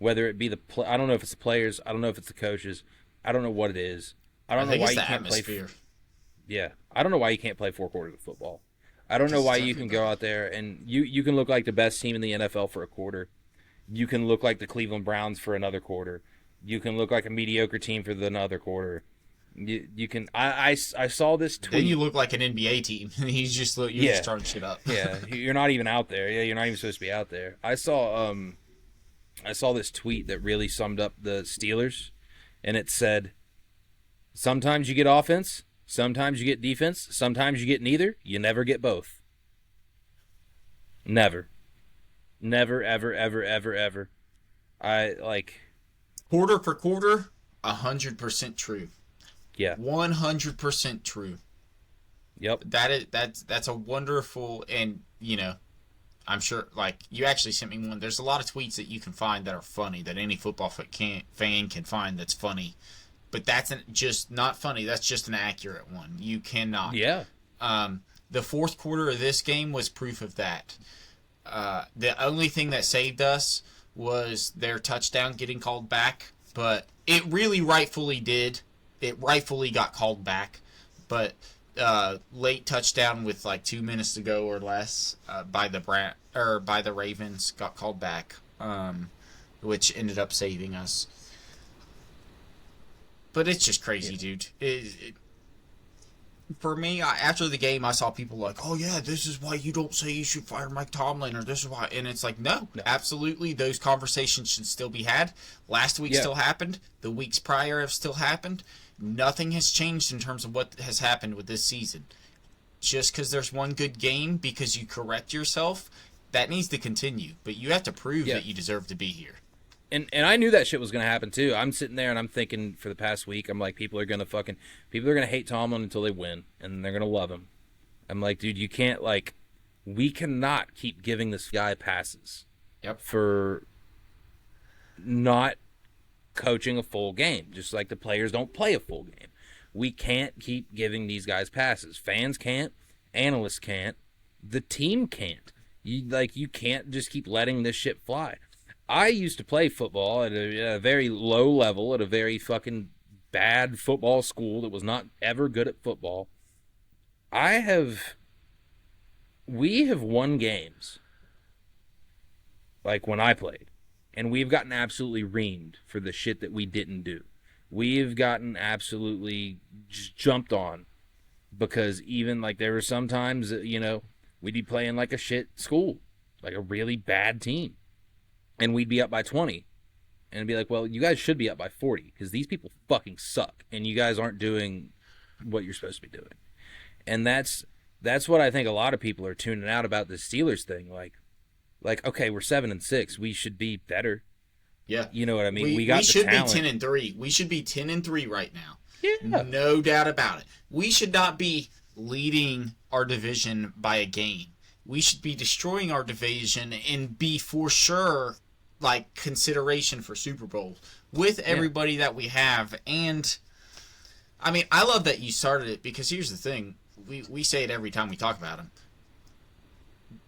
Whether it be I don't know if it's the players. I don't know if it's the coaches. I don't know what it is. I don't know why you can't play... Yeah. I don't know why you can't play 4 quarters of football. I don't know why you can go out there and you can look like the best team in the NFL for a quarter. You can look like the Cleveland Browns for another quarter. You can look like a mediocre team for another quarter. You can. I saw this tweet. Then you look like an NBA team. You're just starting shit up. Yeah, you're not even out there. Yeah, you're not even supposed to be out there. I saw this tweet that really summed up the Steelers, and it said, "Sometimes you get offense, sometimes you get defense, sometimes you get neither. You never get both. Never, never, ever, ever, ever, ever." I like quarter for quarter, 100% true. Yeah, 100% true. Yep. That's a wonderful, and I'm sure, like, you actually sent me one. There's a lot of tweets that you can find that are funny, that any football fan can find that's funny. But that's just not funny. That's just an accurate one. You cannot. Yeah. The fourth quarter of this game was proof of that. The only thing that saved us was their touchdown getting called back. But it really rightfully did. It rightfully got called back. But late touchdown with like 2 minutes to go or less by the Ravens got called back, which ended up saving us. But it's just crazy, dude. For me, after the game, I saw people like, "Oh yeah, this is why you don't say you should fire Mike Tomlin," or "This is why," and it's like, no, absolutely, those conversations should still be had. Last week still happened. The weeks prior have still happened. Nothing has changed in terms of what has happened with this season. Just because there's one good game, because you correct yourself, that needs to continue. But you have to prove that you deserve to be here. And I knew that shit was going to happen too. I'm sitting there and I'm thinking for the past week, I'm like, people are going to hate Tomlin until they win, and they're going to love him. I'm like, dude, you can't, like, we cannot keep giving this guy passes. Yep. For not coaching a full game, just like the players don't play a full game. We can't keep giving these guys passes. Fans can't, analysts can't, the team can't. You can't just keep letting this shit fly. I used to play football at a very low level, at a very fucking bad football school that was not ever good at football. We have won games, like when I played, and we've gotten absolutely reamed for the shit that we didn't do. We've gotten absolutely jumped on because even like there were some times that, we'd be playing like a shit school, like a really bad team, and we'd be up by 20 and be like, well, you guys should be up by 40 because these people fucking suck and you guys aren't doing what you're supposed to be doing. And that's what I think a lot of people are tuning out about this Steelers thing. Like, okay, we're 7-6. We should be better. Yeah. You know what I mean? We should be 10-3. We should be 10-3 right now. Yeah. No doubt about it. We should not be leading our division by a game. We should be destroying our division and be for sure like consideration for Super Bowl with everybody that we have. And I mean, I love that you started it because here's the thing. We say it every time we talk about him.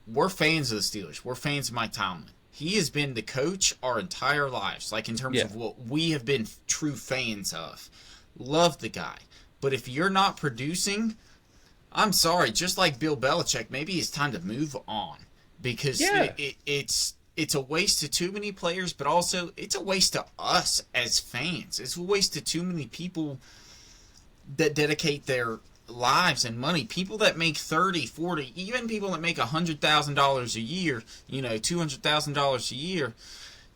We're fans of the Steelers. We're fans of Mike Tomlin. He has been the coach our entire lives, like in terms of what we have been true fans of. Love the guy. But if you're not producing, I'm sorry, just like Bill Belichick, maybe it's time to move on. Because it's a waste to too many players, but also it's a waste to us as fans. It's a waste to too many people that dedicate their lives and money. People that make 30, 40, even people that make $100,000 a year, $200,000 a year,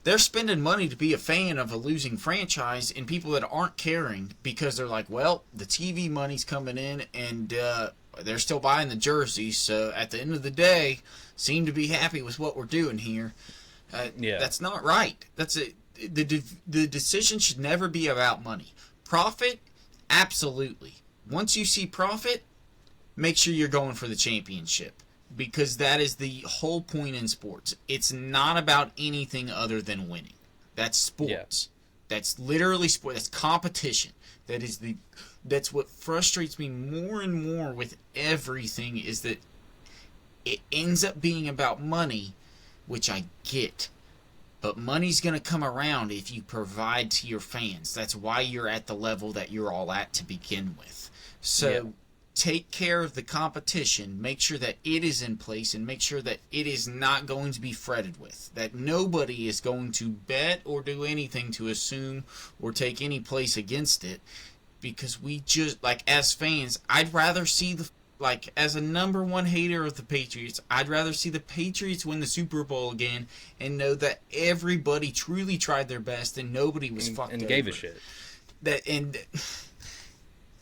they're spending money to be a fan of a losing franchise, and people that aren't caring because they're like, well, the TV money's coming in and they're still buying the jerseys, so at the end of the day, seem to be happy with what we're doing here. That's not right. That's it. The decision should never be about money. Profit, absolutely. Once you see profit, make sure you're going for the championship because that is the whole point in sports. It's not about anything other than winning. That's sports. Yeah. That's literally sport. That's competition. That's what frustrates me more and more with everything is that it ends up being about money, which I get. But money's going to come around if you provide to your fans. That's why you're at the level that you're all at to begin with. So take care of the competition, make sure that it is in place, and make sure that it is not going to be fretted with. That nobody is going to bet or do anything to assume or take any place against it. Because we just, like, as fans, I'd rather see as a number one hater of the Patriots, I'd rather see the Patriots win the Super Bowl again and know that everybody truly tried their best and nobody was fucked over. And gave a shit.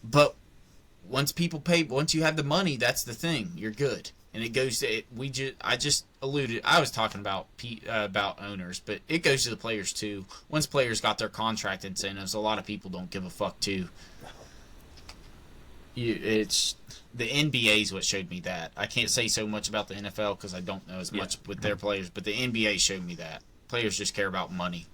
But once you have the money, that's the thing. You're good. And it goes to I just alluded. I was talking about owners, but it goes to the players too. Once players got their contract incentives, a lot of people don't give a fuck too. It's the NBA is what showed me that. I can't say so much about the NFL because I don't know as much with their players, but the NBA showed me that players just care about money.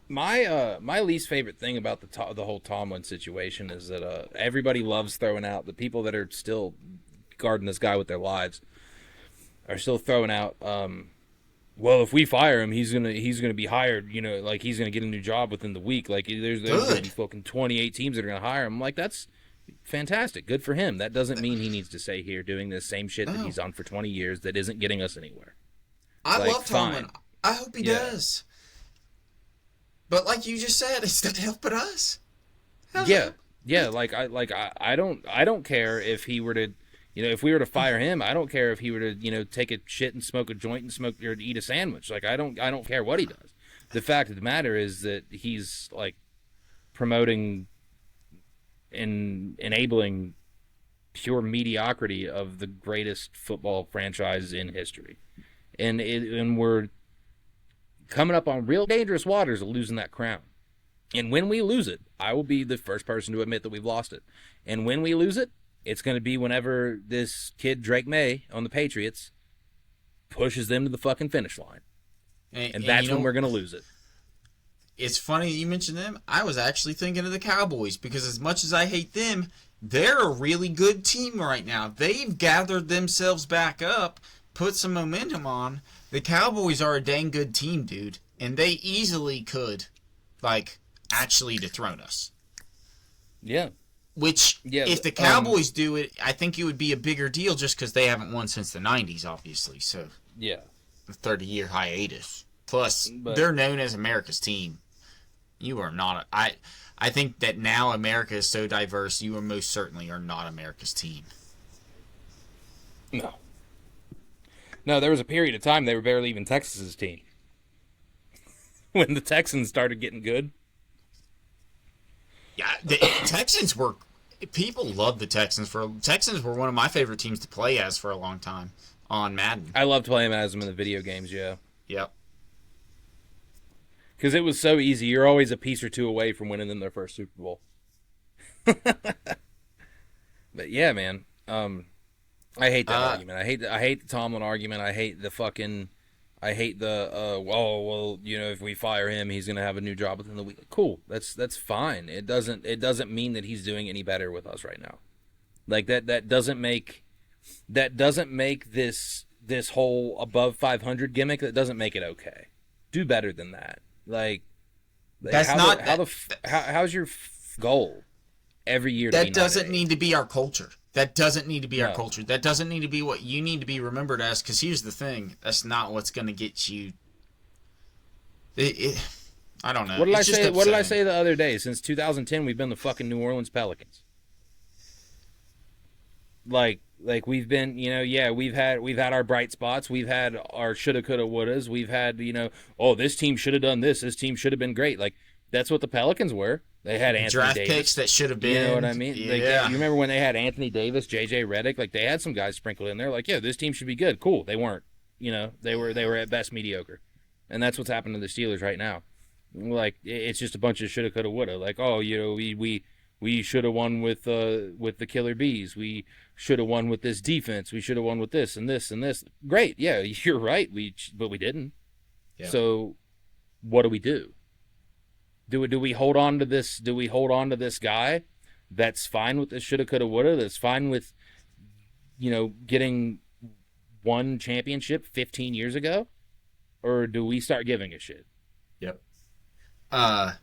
My least favorite thing about the whole Tomlin situation is that everybody loves throwing out the people that are still guarding this guy with their lives are still throwing out. Well, if we fire him, he's gonna be hired. Like he's gonna get a new job within the week. Like there's gonna be fucking 28 teams that are gonna hire him. I'm like, that's fantastic, good for him. That doesn't mean he needs to stay here doing the same shit that he's on for 20 years that isn't getting us anywhere. I love Tomlin. I hope he does. But like you just said, it's not helping us. Yeah. Like I don't care if he were to, if we were to fire him. I don't care if he were to, take a shit and smoke a joint and or eat a sandwich. Like I don't care what he does. The fact of the matter is that he's like promoting and enabling pure mediocrity of the greatest football franchise in history, and we're coming up on real dangerous waters of losing that crown. And when we lose it, I will be the first person to admit that we've lost it. And when we lose it, it's going to be whenever this kid Drake May on the Patriots pushes them to the fucking finish line. And that's when we're going to lose it. It's funny you mentioned them. I was actually thinking of the Cowboys because as much as I hate them, they're a really good team right now. They've gathered themselves back up, put some momentum on. The Cowboys are a dang good team, dude. And they easily could, actually dethrone us. Yeah. Which, Yeah, if the Cowboys do it, I think it would be a bigger deal just because they haven't won since the 90s, obviously. So, yeah. the 30-year hiatus. Plus, But they're known as America's team. You are not. I think that now America is so diverse, you are most certainly are not America's team. no. No, there was a period of time they were barely even Texas's team. When the Texans started getting good. Yeah, the Texans were. People loved the Texans. Texans were one of my favorite teams to play as for a long time on Madden. I loved playing as them in the video games, yeah. Yep. Because it was so easy. You're always a piece or two away from winning them their first Super Bowl. But yeah, man. I hate that argument. I hate the Tomlin argument. I hate the if we fire him, he's gonna have a new job within the week. Cool. That's fine. It doesn't mean that he's doing any better with us right now. Like that doesn't make this whole above 500 gimmick, that doesn't make it okay. Do better than that. How's your goal every year? That doesn't need to be our culture. That doesn't need to be our culture. That doesn't need to be what you need to be remembered as. Because here's the thing: that's not what's going to get you. I don't know. What did I say? What did I say the other day? Since 2010, we've been the fucking New Orleans Pelicans. Like we've been, we've had our bright spots. We've had our shoulda, coulda, wouldas. We've had, this team should have done this. This team should have been great. Like that's what the Pelicans were. They had Anthony draft Davis. Picks that should have been. You know what I mean? Yeah. You remember when they had Anthony Davis, JJ Redick? Like they had some guys sprinkled in there. Like, yeah, this team should be good. Cool. They weren't. They were at best mediocre, and that's what's happened to the Steelers right now. Like it's just a bunch of shoulda, coulda, woulda. Like, we should have won with the Killer Bees. We should have won with this defense. We should have won with this and this and this. Great, yeah, you're right. But we didn't. Yeah. So, what do we do? Do we hold on to this? Do we hold on to this guy that's fine with this shoulda, coulda, woulda? That's fine with getting one championship 15 years ago, or do we start giving a shit? Yep. I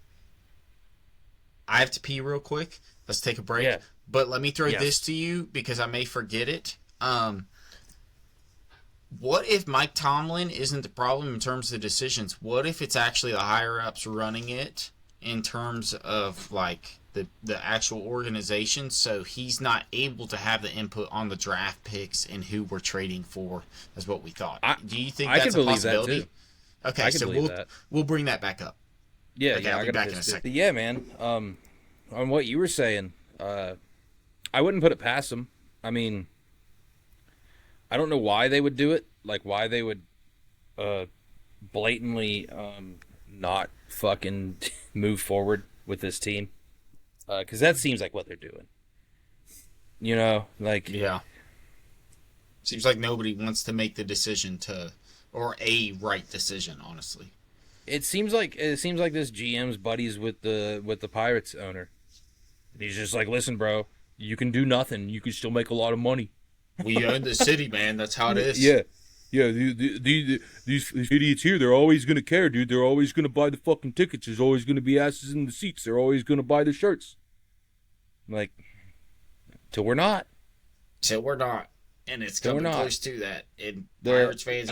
have to pee real quick. Let's take a break. Yeah. But let me throw this to you because I may forget it. What if Mike Tomlin isn't the problem in terms of decisions? What if it's actually the higher-ups running it in terms of, like, the actual organization, so he's not able to have the input on the draft picks and who we're trading for as what we thought? Do you think that's a possibility? That too. Okay, so we'll bring that back up. Yeah, okay, yeah, I'll be back in a second. Yeah, man. On what you were saying, I wouldn't put it past them. I mean, I don't know why they would do it. Like, why they would blatantly not fucking move forward with this team. Because that seems like what they're doing. Yeah. Seems like nobody wants to make the decision or a right decision, honestly. It seems like this GM's buddies with the Pirates owner. And he's just like, listen, bro, you can do nothing. You can still make a lot of money. We own the city, man. That's how it is. Yeah. Yeah, these idiots here, they're always going to care, dude. They're always going to buy the fucking tickets. There's always going to be asses in the seats. They're always going to buy the shirts. Like, till we're not. Till we're not. And it's coming close to that. And Pirates fans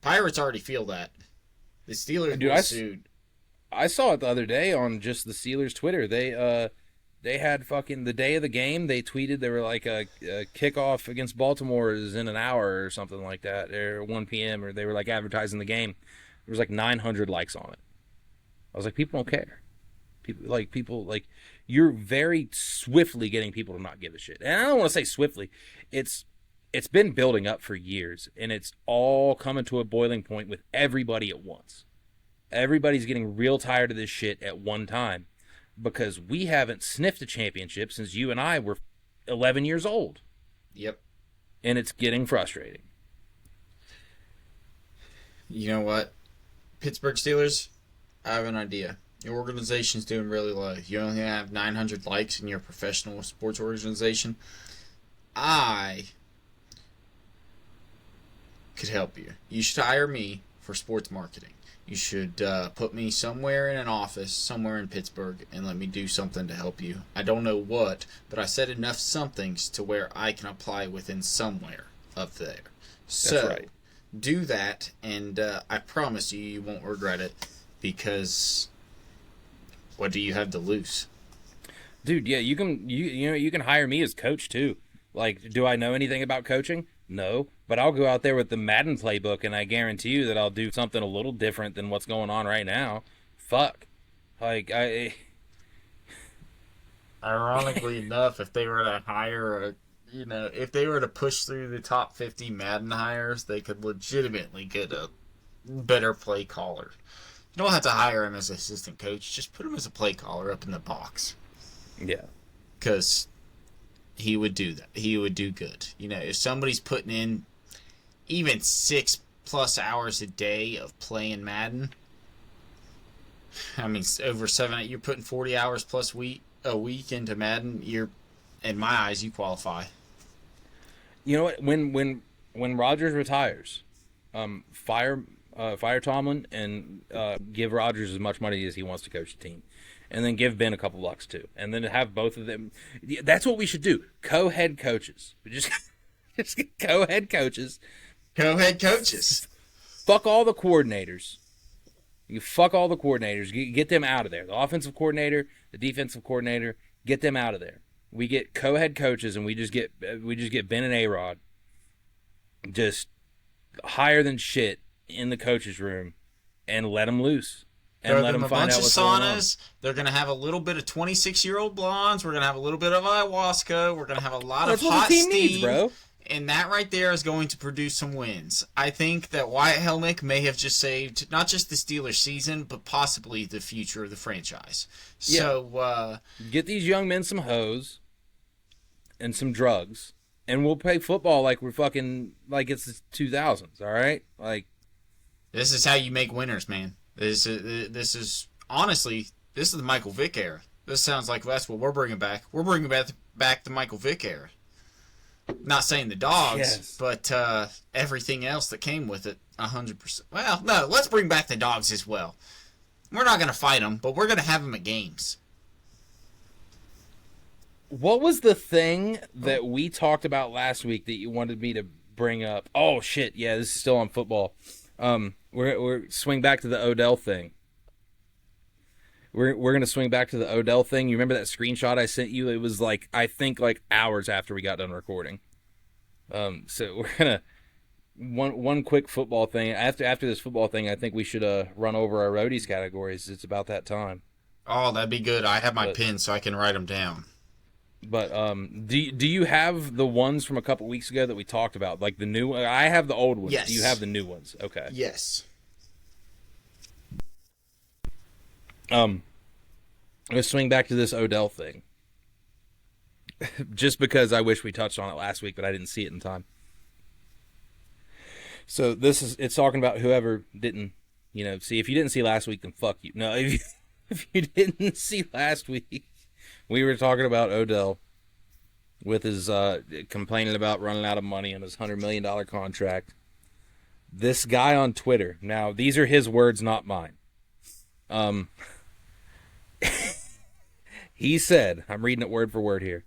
Pirates already feel that. The Steelers were sued. I saw it the other day on just the Steelers Twitter. They had fucking the day of the game. They tweeted they were like a kickoff against Baltimore is in an hour or something like that, or 1 p.m. or they were like advertising the game. There was like 900 likes on it. I was like, people don't care. People you're very swiftly getting people to not give a shit. And I don't want to say swiftly. It's been building up for years, and it's all coming to a boiling point with everybody at once. Everybody's getting real tired of this shit at one time because we haven't sniffed a championship since you and I were 11 years old. Yep. And it's getting frustrating. You know what? Pittsburgh Steelers, I have an idea. Your organization's doing really low. You only have 900 likes in your professional sports organization. I could help you. You should hire me for sports marketing. You should put me somewhere in an office, somewhere in Pittsburgh, and let me do something to help you. I don't know what, but I said enough somethings to where I can apply within somewhere up there. So, That's right. do that, and I promise you, you won't regret it, because what do you have to lose? Dude, yeah, you can hire me as coach too. Like, do I know anything about coaching? No, but I'll go out there with the Madden playbook, and I guarantee you that I'll do something a little different than what's going on right now. Fuck, like Ironically enough, if they were to hire if they were to push through the top 50 Madden hires, they could legitimately get a better play caller. You don't have to hire him as an assistant coach; just put him as a play caller up in the box. yeah. Because he would do that. He would do good. If somebody's putting in even 6+ hours a day of playing Madden, I mean, over 7, you're putting 40 hours plus a week into Madden. In my eyes, you qualify. You know what? When Rodgers retires, fire Tomlin and give Rodgers as much money as he wants to coach the team. And then give Ben a couple bucks too, and then have both of them. That's what we should do. Co-head coaches. Just get co-head coaches. Co-head coaches. Fuck all the coordinators. You fuck all the coordinators. Get them out of there. The offensive coordinator, the defensive coordinator, get them out of there. We get co-head coaches, and we just get Ben and A-Rod, just higher than shit in the coaches' room, and let them loose. And Throw let them a find bunch out of what's going on. saunas. They're going to have a little bit of 26-year-old blondes. We're going to have a little bit of ayahuasca. We're going to have a lot That's of what hot the team steam. needs, bro. And that right there is going to produce some wins. I think that Wyatt Helmick may have just saved not just the Steelers season, but possibly the future of the franchise. Yeah. So, get these young men some hoes and some drugs, and we'll play football like we're fucking, like it's the 2000s, all right? Like, this is how you make winners, man. This is honestly, this is the Michael Vick era. This sounds like that's what we're bringing back. We're bringing back the Michael Vick era. Not saying the dogs, yes. but everything else that came with it, 100%. Well, no, let's bring back the dogs as well. We're not going to fight them, but we're going to have them at games. What was the thing that we talked about last week that you wanted me to bring up? Oh, shit, yeah, this is still on football. We're swing back to the Odell thing. We're gonna swing back to the Odell thing. You remember that screenshot I sent you? It was like, I think, like hours after we got done recording. So we're gonna one quick football thing. After this football thing, I think we should run over our roadies categories. It's about that time. Oh, that'd be good. I have my pen so I can write them down. But do you have the ones from a couple weeks ago that we talked about? Like the new one? I have the old ones. Yes. Do you have the new ones? Okay. Yes. Let's swing back to this Odell thing. Just because I wish we touched on it last week, but I didn't see it in time. So it's talking about whoever didn't, see. If you didn't see last week, then fuck you. No, if you didn't see last week, we were talking about Odell with his complaining about running out of money on his $100 million contract. This guy on Twitter. Now, these are his words, not mine. He said, I'm reading it word for word here.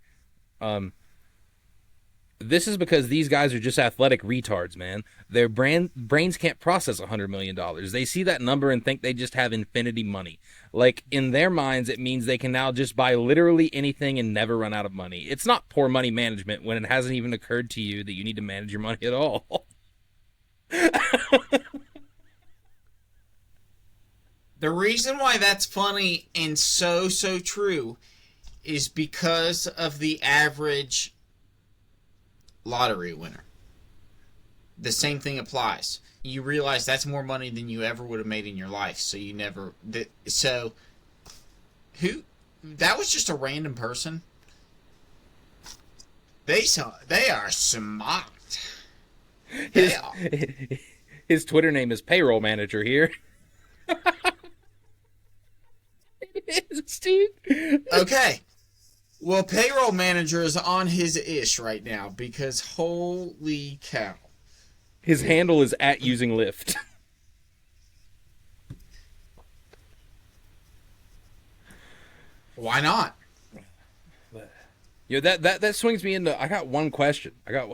This is because these guys are just athletic retards, man. Their brains can't process $100 million. They see that number and think they just have infinity money. Like, in their minds, it means they can now just buy literally anything and never run out of money. It's not poor money management when it hasn't even occurred to you that you need to manage your money at all. The reason why that's funny and so true is because of the average lottery winner. The same thing applies. You realize that's more money than you ever would have made in your life, so you never... So, that was just a random person. They are smart. His Twitter name is Payroll Manager here. It is, dude. Okay. Well, Payroll Manager is on his ish right now because holy cow. His handle is @usinglyft. Why not? That swings me into. I got one question. I got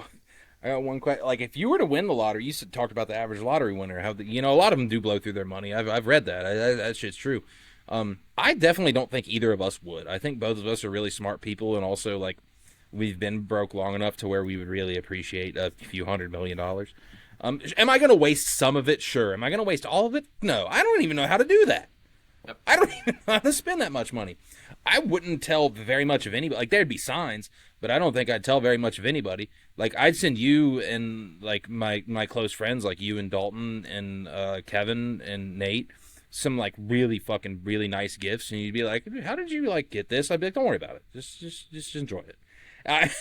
one question. Like, if you were to win the lottery, you talked about the average lottery winner. How a lot of them do blow through their money. I've read that. That shit's true. I definitely don't think either of us would. I think both of us are really smart people, and also like we've been broke long enough to where we would really appreciate a few $100 million. Am I going to waste some of it? Sure. Am I going to waste all of it? No. I don't even know how to do that. I don't even know how to spend that much money. I wouldn't tell very much of anybody. Like, there'd be signs, but I don't think I'd tell very much of anybody. Like, I'd send you and like my close friends, like you and Dalton and Kevin and Nate, some like really nice gifts, and you'd be like, "How did you like get this?" I'd be like, "Don't worry about it. Just enjoy it." I,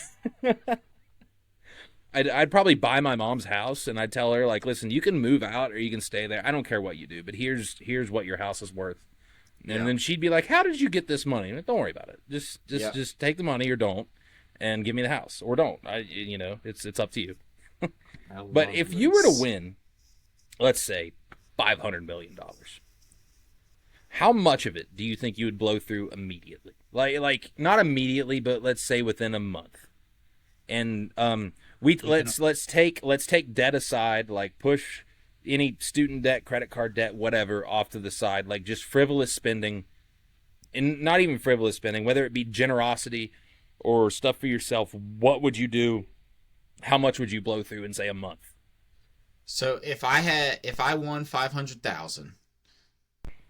I'd probably buy my mom's house, and I'd tell her like, "Listen, you can move out or you can stay there. I don't care what you do, but here's what your house is worth." And then she'd be like, "How did you get this money?" Like, don't worry about it. Just take the money or don't, and give me the house or don't. It's up to you. But if you were to win, let's say $500 million, how much of it do you think you would blow through immediately? Like not immediately, but let's say within a month. And let's take debt aside, like push any student debt, credit card debt, whatever, off to the side, like just frivolous spending, and not even frivolous spending, whether it be generosity or stuff for yourself. What would you do? How much would you blow through in, say, a month? So if I won 500,000.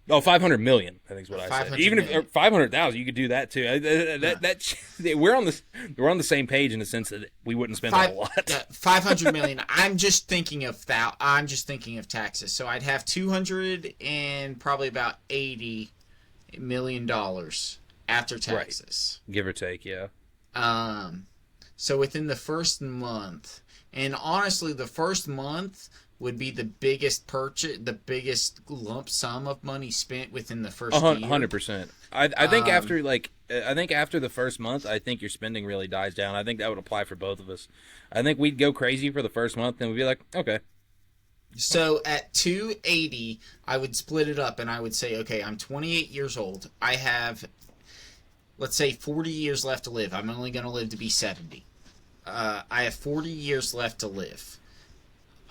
Oh, 500 million, I think is what I said. Even million. if 500,000, you could do that too. We're on the same page in the sense that we wouldn't spend a lot. 500 million. I'm just thinking of taxes. So I'd have 200 and probably about $80 million after taxes. Right. Give or take, yeah. So within the first month, and honestly, the first month would be the biggest purchase, the biggest lump sum of money spent within the first year. 100%. I think after the first month, I think your spending really dies down. I think that would apply for both of us. I think we'd go crazy for the first month, and we'd be like, okay. So at 280, I would split it up, and I would say, okay, I'm 28 years old. I have, let's say, 40 years left to live. I'm only going to live to be 70. I have 40 years left to live.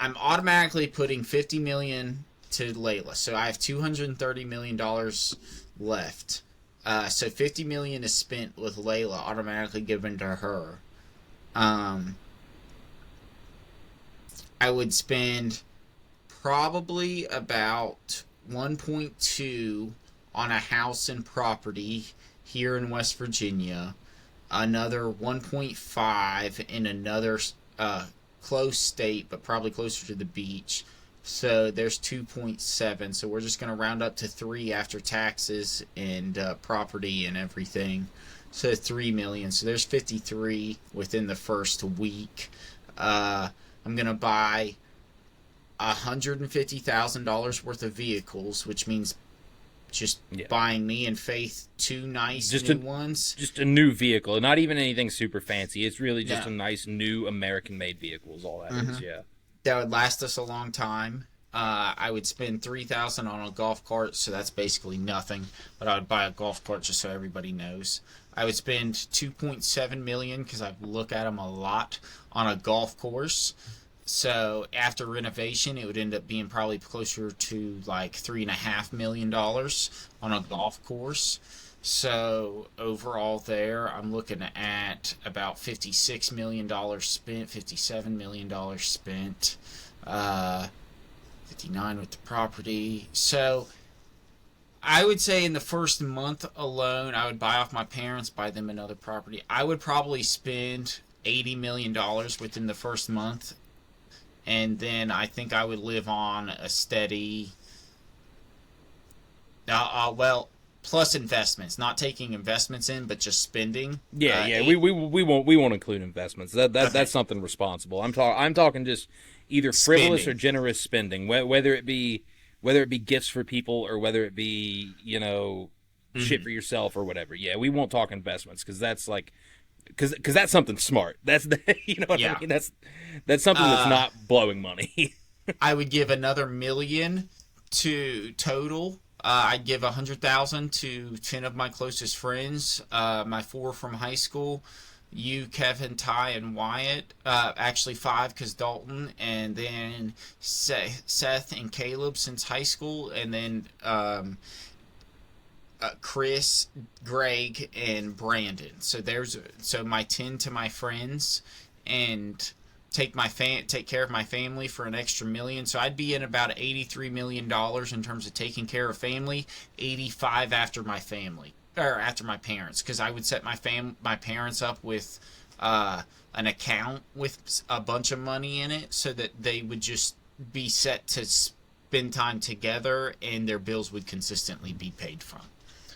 I'm automatically putting $50 million to Layla, so I have $230 million left. So $50 million is spent with Layla, automatically given to her. I would spend probably about 1.2 on a house and property here in West Virginia, another 1.5 in another close state, but probably closer to the beach. So there's 2.7. So we're just going to round up to 3 after taxes and property and everything. So 3 million. So there's 53 within the first week. I'm going to buy $150,000 worth of vehicles, which means just buying me and Faith 2 nice new ones. Just a new vehicle, not even anything super fancy. It's really just a nice new American-made vehicle is all that is, yeah. That would last us a long time. I would spend $3,000 on a golf cart, so that's basically nothing. But I would buy a golf cart just so everybody knows. I would spend $2.7 million because I look at them a lot on a golf course. So after renovation, it would end up being probably closer to like $3.5 million on a golf course. So overall there, I'm looking at about $56 million spent, $57 million spent, 59 with the property. So I would say in the first month alone, I would buy off my parents, buy them another property. I would probably spend $80 million within the first month. And then I think I would live on a steady, plus investments, not taking investments in, but just spending. We won't include investments. That's something responsible. I'm talking just either frivolous or generous spending, whether it be gifts for people or whether it be shit for yourself or whatever. Yeah, we won't talk investments because that's like. Because that's something smart. That's I mean. That's something that's not blowing money. I would give another $1 million to total I'd give 100,000 to 10 of my closest friends, my 4 from high school, you, Kevin, Ty, and Wyatt. Actually 5 because Dalton, and then Seth and Caleb since high school, and then Chris, Greg, and Brandon. So my 10 to my friends, and take care of my family for an extra $1 million. So I'd be in about $83 million in terms of taking care of family. 85 after my family, or after my parents, because I would set my parents up with an account with a bunch of money in it, so that they would just be set to spend time together, and their bills would consistently be paid from.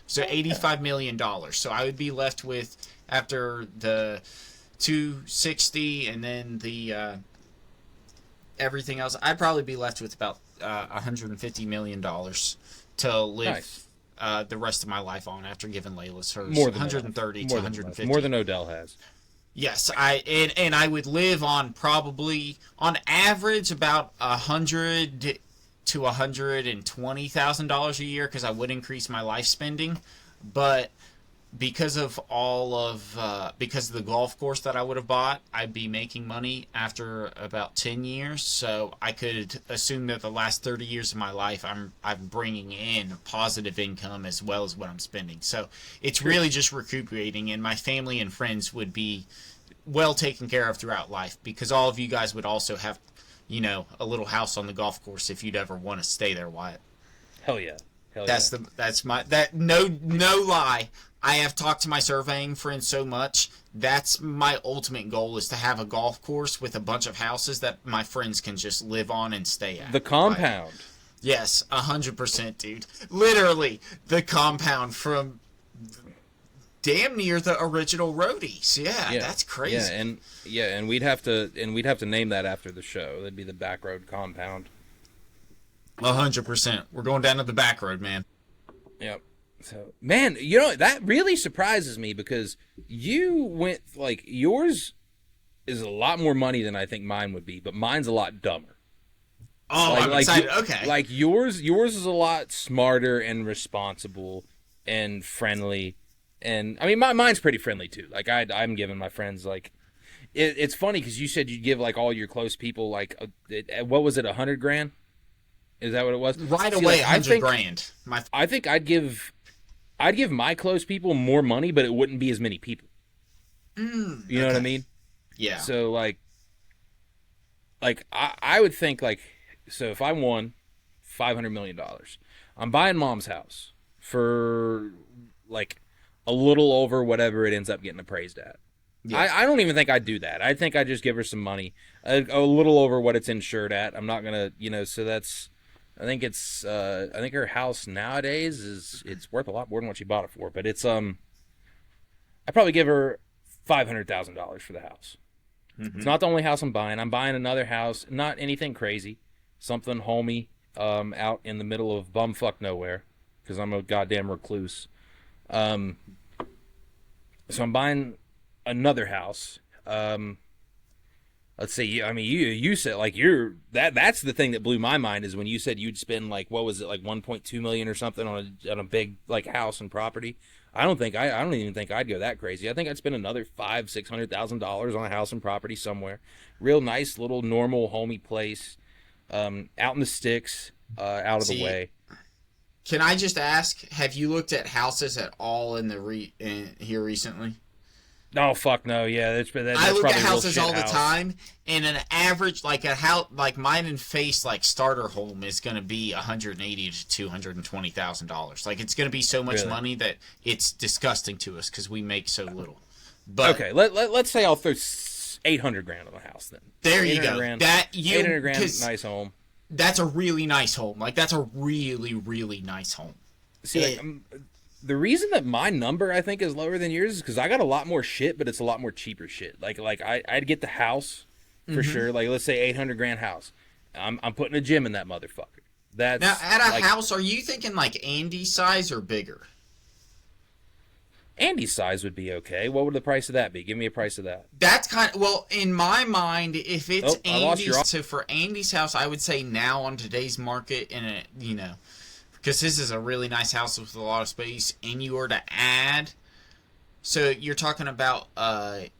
So $85 million. So I would be left with, after the 260 and then the everything else, I'd probably be left with about $150 million to live the rest of my life on, after giving Layla's hers. More than 130 to 150. More than Odell has. Yes, and I would live on, probably on average, about $100 to $120,000 a year, because I would increase my life spending, but because of because of the golf course that I would have bought, I'd be making money after about 10 years. So I could assume that the last 30 years of my life, I'm bringing in positive income as well as what I'm spending. So it's really just recuperating, and my family and friends would be well taken care of throughout life, because all of you guys would also have, a little house on the golf course if you'd ever want to stay there, Wyatt. Hell yeah. No lie. I have talked to my surveying friends so much. That's my ultimate goal, is to have a golf course with a bunch of houses that my friends can just live on and stay at. The compound. Yes, 100%, dude. Literally, the compound from damn near the original Roadies. Yeah, that's crazy. And we'd have to name that after the show. That'd be the Backroad compound. 100%. We're going down to the back road, man. Yep. So, man, that really surprises me, because you went, yours is a lot more money than I think mine would be, but mine's a lot dumber. Oh, I'm excited. Okay. Yours is a lot smarter and responsible and friendly. And I mean, mine's pretty friendly too. I'm giving my friends, it's funny because you said you'd give all your close people what was it, $100,000? Is that what it was? Right away, $100,000. I think I'd give my close people more money, but it wouldn't be as many people. You know what I mean? Yeah. So I would think so if I won $500 million, I'm buying mom's house for a little over whatever it ends up getting appraised at. Yeah. I don't even think I'd do that. I think I'd just give her some money, a little over what it's insured at. I'm not gonna, so that's. I think her house nowadays it's worth a lot more than what she bought it for. But it's I'd probably give her $500,000 for the house. Mm-hmm. It's not the only house I'm buying. I'm buying another house, not anything crazy, something homey, out in the middle of bumfuck nowhere, because I'm a goddamn recluse. So I'm buying another house. Let's see. I mean, you said that's the thing that blew my mind, is when you said you'd spend what was it, $1.2 million or something on a big house and property. I don't even think I'd go that crazy. I think I'd spend another $500,000-$600,000 on a house and property somewhere, real nice little normal homey place, out in the sticks, out of the way. Can I just ask, have you looked at houses at all in here recently? No, fuck no. Yeah, that's I look at houses all the time, and an average a house mine and face starter home is going to be $180,000 to $220,000. It's going to be so much money that it's disgusting to us because we make so little. But okay, let's say I'll throw $800,000 on the house then. There you go. $800,000, nice home. That's a really nice home. That's a really, really nice home. See, the reason that my number I think is lower than yours is because I got a lot more shit, but it's a lot more cheaper shit. I'd get the house for sure. Let's say $800,000 house. I'm putting a gym in that motherfucker. That's now at a house. Are you thinking Andy's size or bigger? Andy's size would be okay. What would the price of that be? Give me a price of that. That's in my mind, if it's Andy's, so for Andy's house, I would say now on today's market, because his is a really nice house with a lot of space, and you were to add, so you're talking about a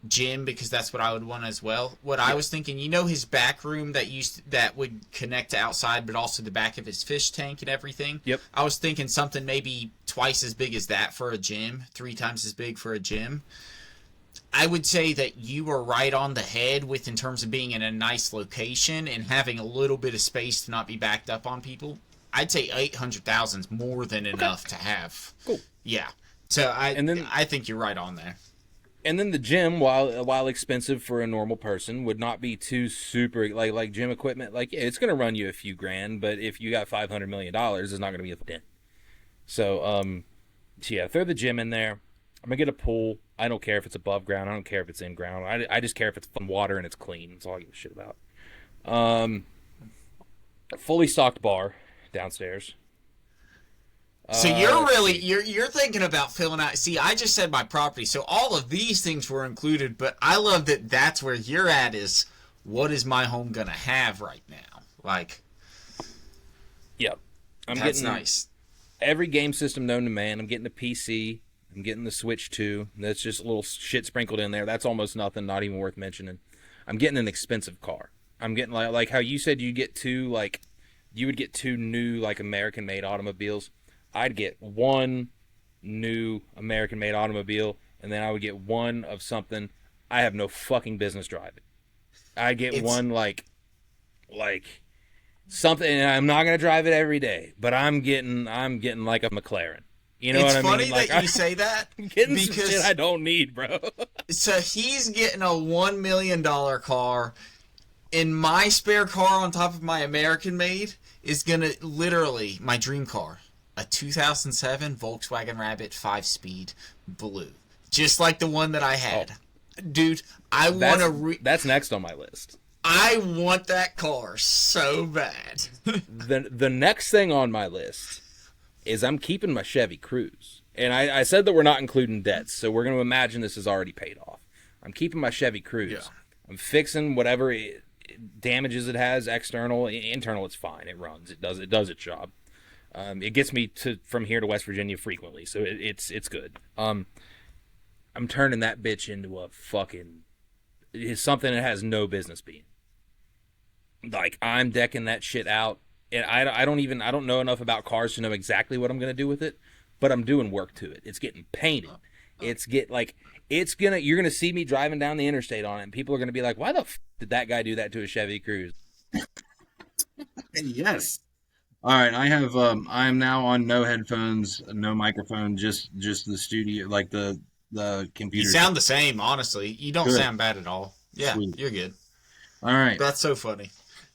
gym, because that's what I would want as well. What I was thinking, his back room that would connect to outside, but also the back of his fish tank and everything. Yep. I was thinking something maybe twice as big as that for a gym, 3 times as big for a gym. I would say that you were right on the head in terms of being in a nice location and having a little bit of space to not be backed up on people. I'd say 800,000 is more than enough to have. Cool. Yeah. So I think you're right on there. And then the gym, while expensive for a normal person, would not be too super like gym equipment. Like, yeah, it's going to run you a few grand, but if you got $500 million, it's not going to be a dent. So, yeah, throw the gym in there. I'm going to get a pool. I don't care if it's above ground. I don't care if it's in ground. I just care if it's fun water and it's clean. That's all I give a shit about. A fully stocked bar downstairs. So you're thinking about filling out. See, I just said my property, so all of these things were included. But I love that that's where you're at. Is what is my home gonna have right now? Like, yeah, that's getting nice. Every game system known to man. I'm getting the PC. I'm getting the Switch 2. That's just a little shit sprinkled in there. That's almost nothing. Not even worth mentioning. I'm getting an expensive car. I'm getting like how you said you get two you would get 2 new American-made automobiles. I'd get 1 new American-made automobile, and then I would get 1 of something I have no fucking business driving. I'd get one like something, and I'm not gonna drive it every day, but I'm getting like a McLaren. You know what I mean? It's funny that you say that. I'm getting some shit I don't need, bro. So he's getting a $1 million car, and my spare car on top of my American-made is gonna literally my dream car. A 2007 Volkswagen Rabbit 5-speed blue. Just like the one that I had. Oh. Dude, I want to... That's next on my list. I want that car so bad. The next thing on my list is I'm keeping my Chevy Cruze. And I said that we're not including debts, so we're going to imagine this is already paid off. I'm keeping my Chevy Cruze. Yeah. I'm fixing whatever damages it has, external. Internal, it's fine. It runs. It does its job. It gets me from here to West Virginia frequently, so it's good. I'm turning that bitch into a fucking something it has no business being. Like, I'm decking that shit out, and I don't know enough about cars to know exactly what I'm gonna do with it, but I'm doing work to it. It's getting painted. You're gonna see me driving down the interstate on it, and people are gonna be like, "Why the f did that guy do that to a Chevy Cruze?" Yes. All right, I am now on no headphones, no microphone, just the studio, like the computer. You sound the same, honestly. You don't sound bad at all. Yeah, Sweet. You're good. All right. That's so funny.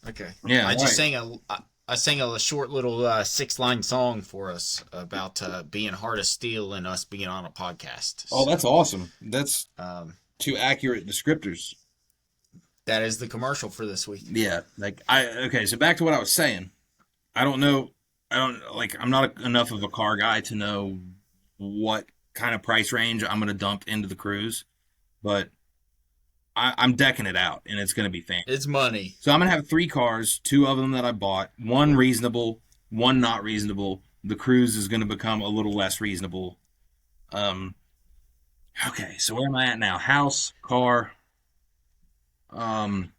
Okay. Yeah. I sang a short little 6-line song for us about being hard as steel and us being on a podcast. Oh, that's awesome. That's 2 accurate descriptors. That is the commercial for this week. Yeah. Okay, so back to what I was saying. I'm not enough of a car guy to know what kind of price range I'm going to dump into the Cruze, but I'm decking it out, and it's going to be fancy. It's money. So I'm going to have 3 cars, 2 of them that I bought, 1 reasonable, 1 not reasonable. The Cruze is going to become a little less reasonable. Okay, so where am I at now? House, car. I'm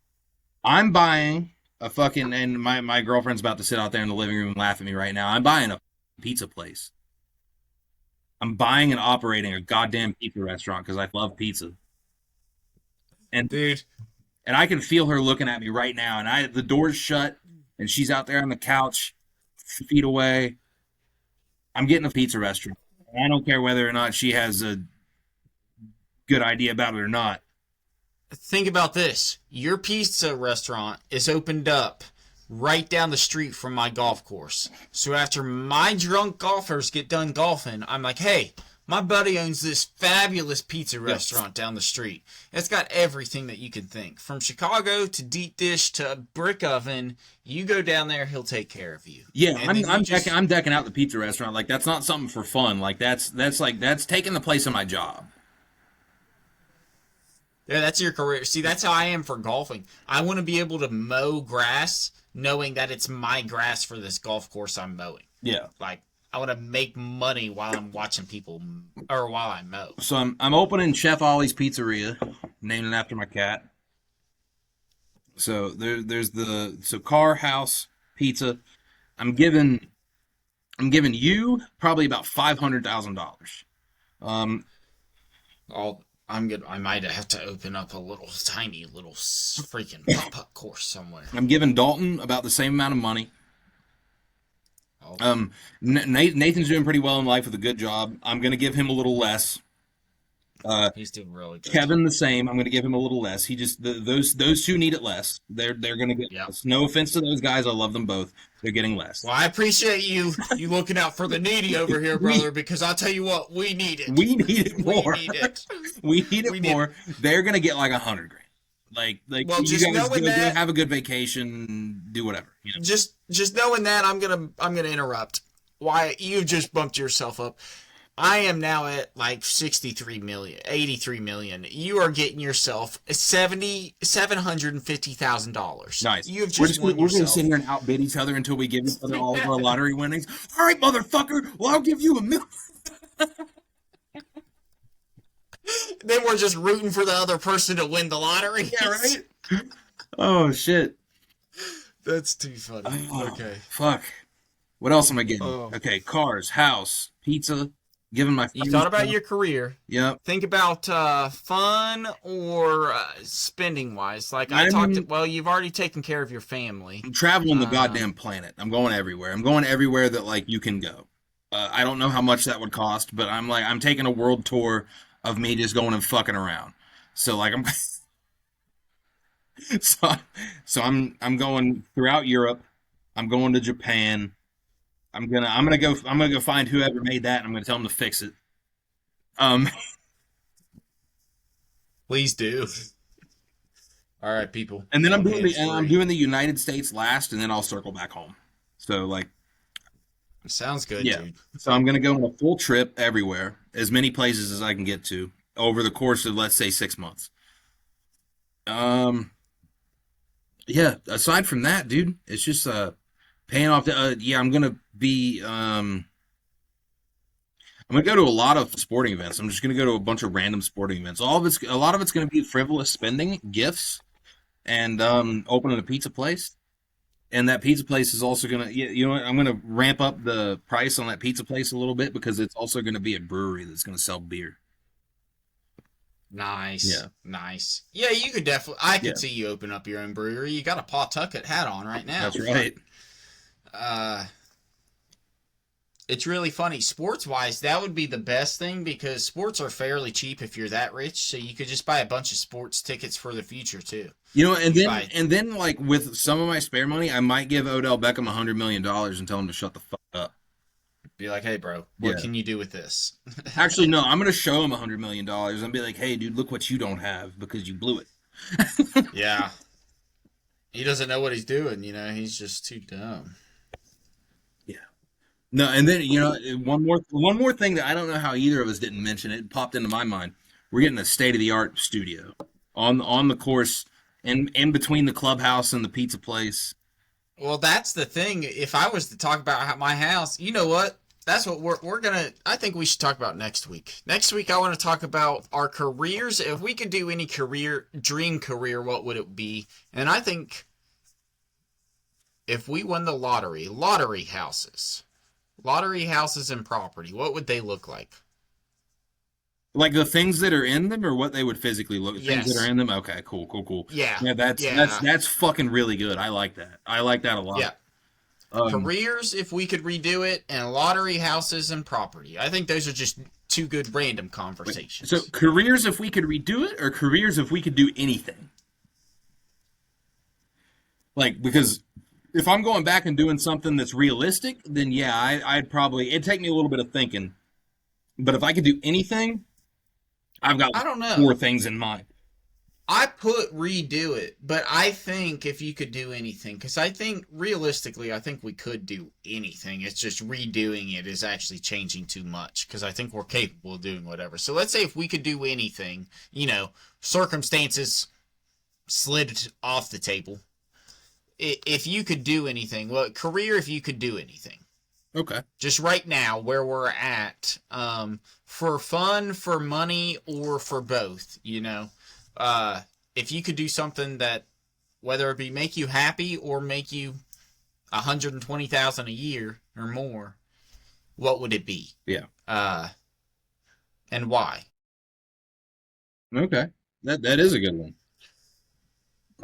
buying a fucking, and my girlfriend's about to sit out there in the living room and laugh at me right now. I'm buying a pizza place. I'm buying and operating a goddamn pizza restaurant because I love pizza. And dude, and I can feel her looking at me right now. And the door's shut, and she's out there on the couch, feet away. I'm getting a pizza restaurant. I don't care whether or not she has a good idea about it or not. Think about this. Your pizza restaurant is opened up right down the street from my golf course. So after my drunk golfers get done golfing, I'm like, hey, my buddy owns this fabulous pizza restaurant down the street. It's got everything that you can think. From Chicago to deep dish to brick oven, you go down there, he'll take care of you. Yeah, I'm decking out the pizza restaurant. Like, that's not something for fun. Like, that's taking the place of my job. Yeah, that's your career. See, that's how I am for golfing. I want to be able to mow grass knowing that it's my grass for this golf course I'm mowing. Yeah. Like, I want to make money while I'm watching people, or while I mow. So I'm opening Chef Ollie's Pizzeria, named it after my cat. So there's car, house, pizza. I'm giving you probably about $500,000. I might have to open up a little tiny little freaking putt-putt course somewhere. I'm giving Dalton about the same amount of money. Oh. Nathan's doing pretty well in life with a good job. I'm gonna give him a little less. He's doing really good. Kevin the same. I'm going to give him a little less. He just those two need it less. They're going to get less. No offense to those guys. I love them both. They're getting less. Well, I appreciate you looking out for the needy over here, brother. Because I'll tell you what, we need it. We need it more. We need it. We need it more. They're going to get like $100,000. Like well, you just guys go have a good vacation, do whatever. You know? Just knowing that, I'm gonna interrupt. Why you've just bumped yourself up. I am now at like 83 million. You are getting yourself $750,000. Nice. You've just we're going to sit here and outbid each other until we give each other all of our lottery winnings. All right, motherfucker. Well, I'll give you $1 million. Then we're just rooting for the other person to win the lottery. Yeah, right? Oh, shit. That's too funny. Okay. Fuck. What else am I getting? Okay, cars, house, pizza. Giving my you thought about your career. Yep. Think about fun or spending wise. Like you've already taken care of your family. I'm traveling the goddamn planet. I'm going everywhere. I'm going everywhere that like you can go. I don't know how much that would cost, but I'm taking a world tour of me just going and fucking around. So like I'm I'm going throughout Europe. I'm going to Japan. I'm gonna go find whoever made that, and I'm gonna tell them to fix it. Please do. All right, people. And then I'm doing the United States last, and then I'll circle back home. So like, sounds good, dude. So I'm gonna go on a full trip everywhere, as many places as I can get to over the course of let's say 6 months. Yeah. Aside from that, dude, it's just paying off. I'm gonna be. I'm gonna go to a lot of sporting events. I'm just gonna go to a bunch of random sporting events. A lot of it's gonna be frivolous spending, gifts, and opening a pizza place. And that pizza place is also gonna. You know what? I'm gonna ramp up the price on that pizza place a little bit because it's also gonna be a brewery that's gonna sell beer. Nice. Yeah. Nice. Yeah, you could definitely. I could see you open up your own brewery. You got a Pawtucket hat on right now. That's right. It's really funny. Sports-wise, that would be the best thing because sports are fairly cheap if you're that rich. So you could just buy a bunch of sports tickets for the future too. You know, and then like with some of my spare money, I might give Odell Beckham $100 million and tell him to shut the fuck up. Be like, hey, bro, what can you do with this? Actually, no, I'm going to show him $100 million and be like, hey, dude, look what you don't have because you blew it. Yeah. He doesn't know what he's doing, you know. He's just too dumb. Yeah. No, and then, you know, one more thing that I don't know how either of us didn't mention. It popped into my mind. We're getting a state-of-the-art studio on the course in between the clubhouse and the pizza place. Well, that's the thing. If I was to talk about my house, you know what? That's what we're gonna. I think we should talk about next week. Next week, I want to talk about our careers. If we could do any dream career, what would it be? And I think if we won the lottery houses and property, what would they look like? Like the things that are in them, or what they would physically look? Yes. Things that are in them. Okay, cool. Yeah, that's fucking really good. I like that. I like that a lot. Yeah. Careers, if we could redo it, and lottery houses and property. I think those are just two good random conversations. So careers, if we could redo it, or careers, if we could do anything. Like, because if I'm going back and doing something that's realistic, then yeah, I'd probably, it'd take me a little bit of thinking. But if I could do anything, I've got 4 things in mind. I put redo it, but I think if you could do anything, because I think realistically, I think we could do anything. It's just redoing it is actually changing too much because I think we're capable of doing whatever. So let's say if we could do anything, you know, circumstances slid off the table. if you could do anything, well, career if you could do anything. Okay. Just right now, where we're at, for fun, for money, or for both, if you could do something that, whether it be make you happy or make you 120,000 a year or more, what would it be? Yeah. And why? Okay. That is a good one.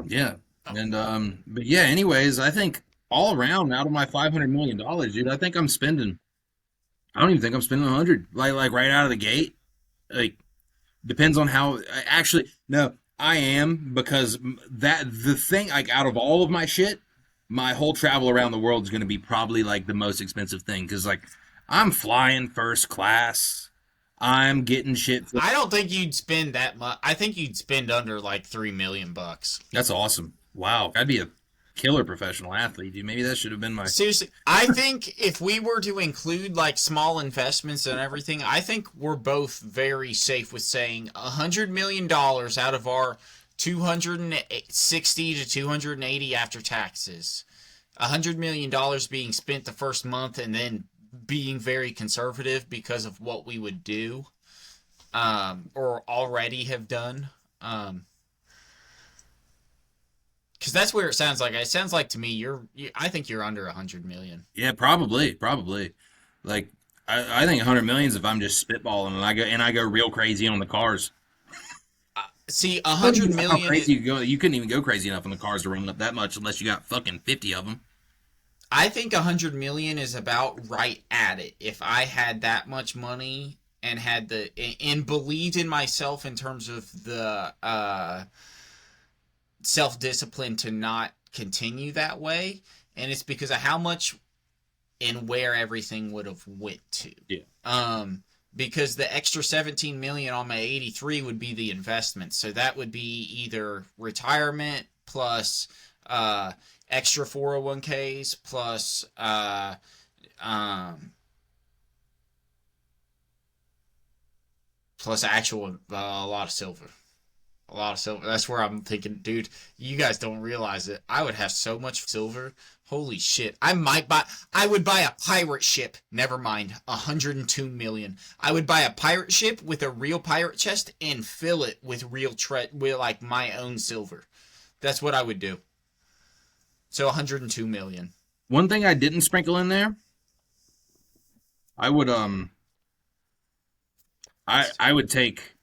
Yeah. And but yeah, anyways, I think all around out of my $500 million, dude, I think I'm spending I don't even think I'm spending 100 like right out of the gate. Like depends on how actually no, I am because that the thing like out of all of my shit, my whole travel around the world is going to be probably like the most expensive thing cuz like I'm flying first class. I'm getting shit. I don't think you'd spend that much. I think you'd spend under like $3 million. That's awesome. Wow. I'd be a killer professional athlete, dude. Maybe that should have been my. Seriously, I think if we were to include like small investments and everything, I think we're both very safe with saying $100 million out of our 260 to 280 after taxes. $100 million being spent the first month and then being very conservative because of what we would do, or already have done. Because that's where it sounds like. It sounds like to me I think you're under 100 million. Yeah, probably. Like I think 100 millions if I'm just spitballing and I go real crazy on the cars. See, 100 How million. crazy you go? You couldn't even go crazy enough on the cars to run up that much unless you got fucking 50 of them. I think 100 million is about right at it. If I had that much money and believed in myself in terms of the self-discipline to not continue that way, and it's because of how much and where everything would have went to. Yeah. Because the extra 17 million on my 83 would be the investment. So that would be either retirement plus extra 401ks plus plus actual a lot of silver. A lot of silver. That's where I'm thinking, dude, you guys don't realize it. I would have so much silver. Holy shit. I would buy a pirate ship. Never mind. 102 million. I would buy a pirate ship with a real pirate chest and fill it with with like my own silver. That's what I would do. So 102 million. One thing I didn't sprinkle in there, I would I would take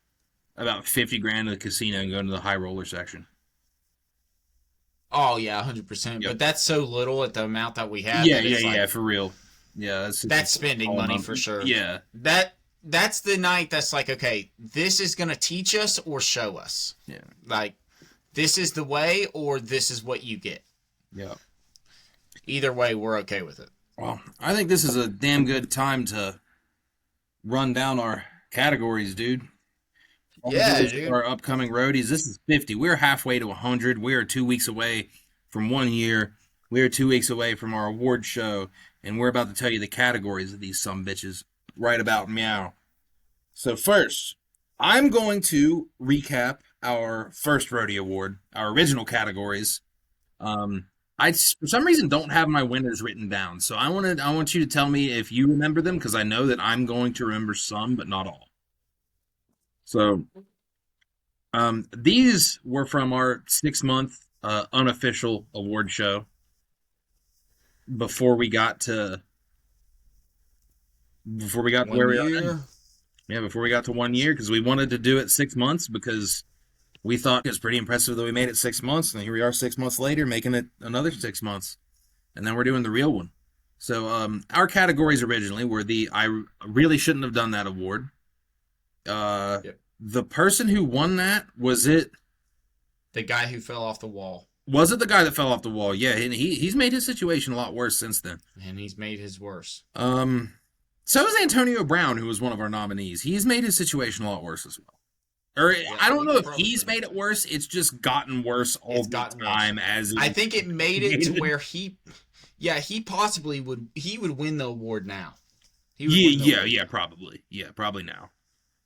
about 50 grand to the casino and go into the high roller section. Oh yeah, 100%. Yep. But that's so little at the amount that we have. Yeah, for real. Yeah, that's spending money for sure. Yeah. That's the night that's like, okay, this is gonna teach us or show us. Yeah. Like, this is the way or this is what you get. Yeah. Either way, we're okay with it. Well, I think this is a damn good time to run down our categories, dude. Yeah, dude. Our upcoming roadies. This is 50. We're halfway to 100. We are 2 weeks away from 1 year. We are 2 weeks away from our award show, and we're about to tell you the categories of these sumbitches right about meow. So first, I'm going to recap our first Roadie Award, our original categories. I for some reason don't have my winners written down, so I want you to tell me if you remember them because I know that I'm going to remember some, but not all. So, these were from our 6-month unofficial award show. Before we got to where we are. Yeah, before we got to 1 year, because we wanted to do it 6 months because we thought it was pretty impressive that we made it 6 months, and here we are 6 months later making it another 6 months, and then we're doing the real one. So, our categories originally were I really shouldn't have done that award. Yep. The person who won that, was it the guy who fell off the wall? Was it the guy that fell off the wall? Yeah, and he's made his situation a lot worse since then. And he's made his worse. So is Antonio Brown, who was one of our nominees. He's made his situation a lot worse as well. Or yeah, I don't know if he's made it worse. It's just gotten worse all the time. As I think it made it to where he possibly would win the award now. Yeah, probably. Yeah, probably now.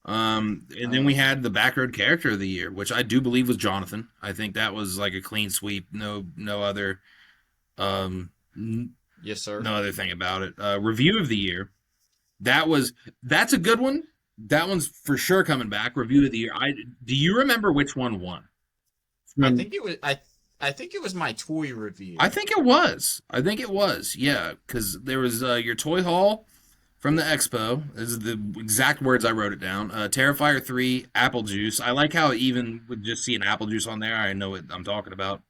And then we had the Backroad Character of the Year, which I do believe was Jonathan. I think that was like a clean sweep. No other Yes, sir. No other thing about it. Review of the year. That's a good one. That one's for sure coming back. Review of the year. Do you remember which one won? I think it was I think it was my toy review. I think it was. I think it was. Yeah, because there was your toy haul from the expo. This is the exact words I wrote it down. Terrifier 3, apple juice. I like how even with just seeing apple juice on there, I know what I'm talking about.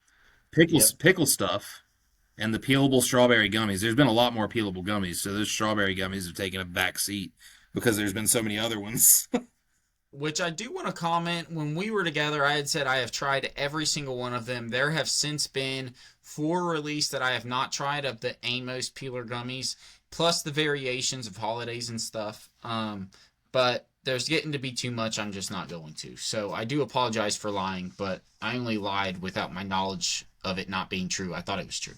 Yep. Pickle stuff, and the peelable strawberry gummies. There's been a lot more peelable gummies, so those strawberry gummies have taken a back seat because there's been so many other ones. Which I do want to comment, when we were together, I had said I have tried every single one of them. There have since been 4 released that I have not tried of the Amos peeler gummies, plus the variations of holidays and stuff. But there's getting to be too much. I'm just not going to. So I do apologize for lying, but I only lied without my knowledge of it not being true. I thought it was true.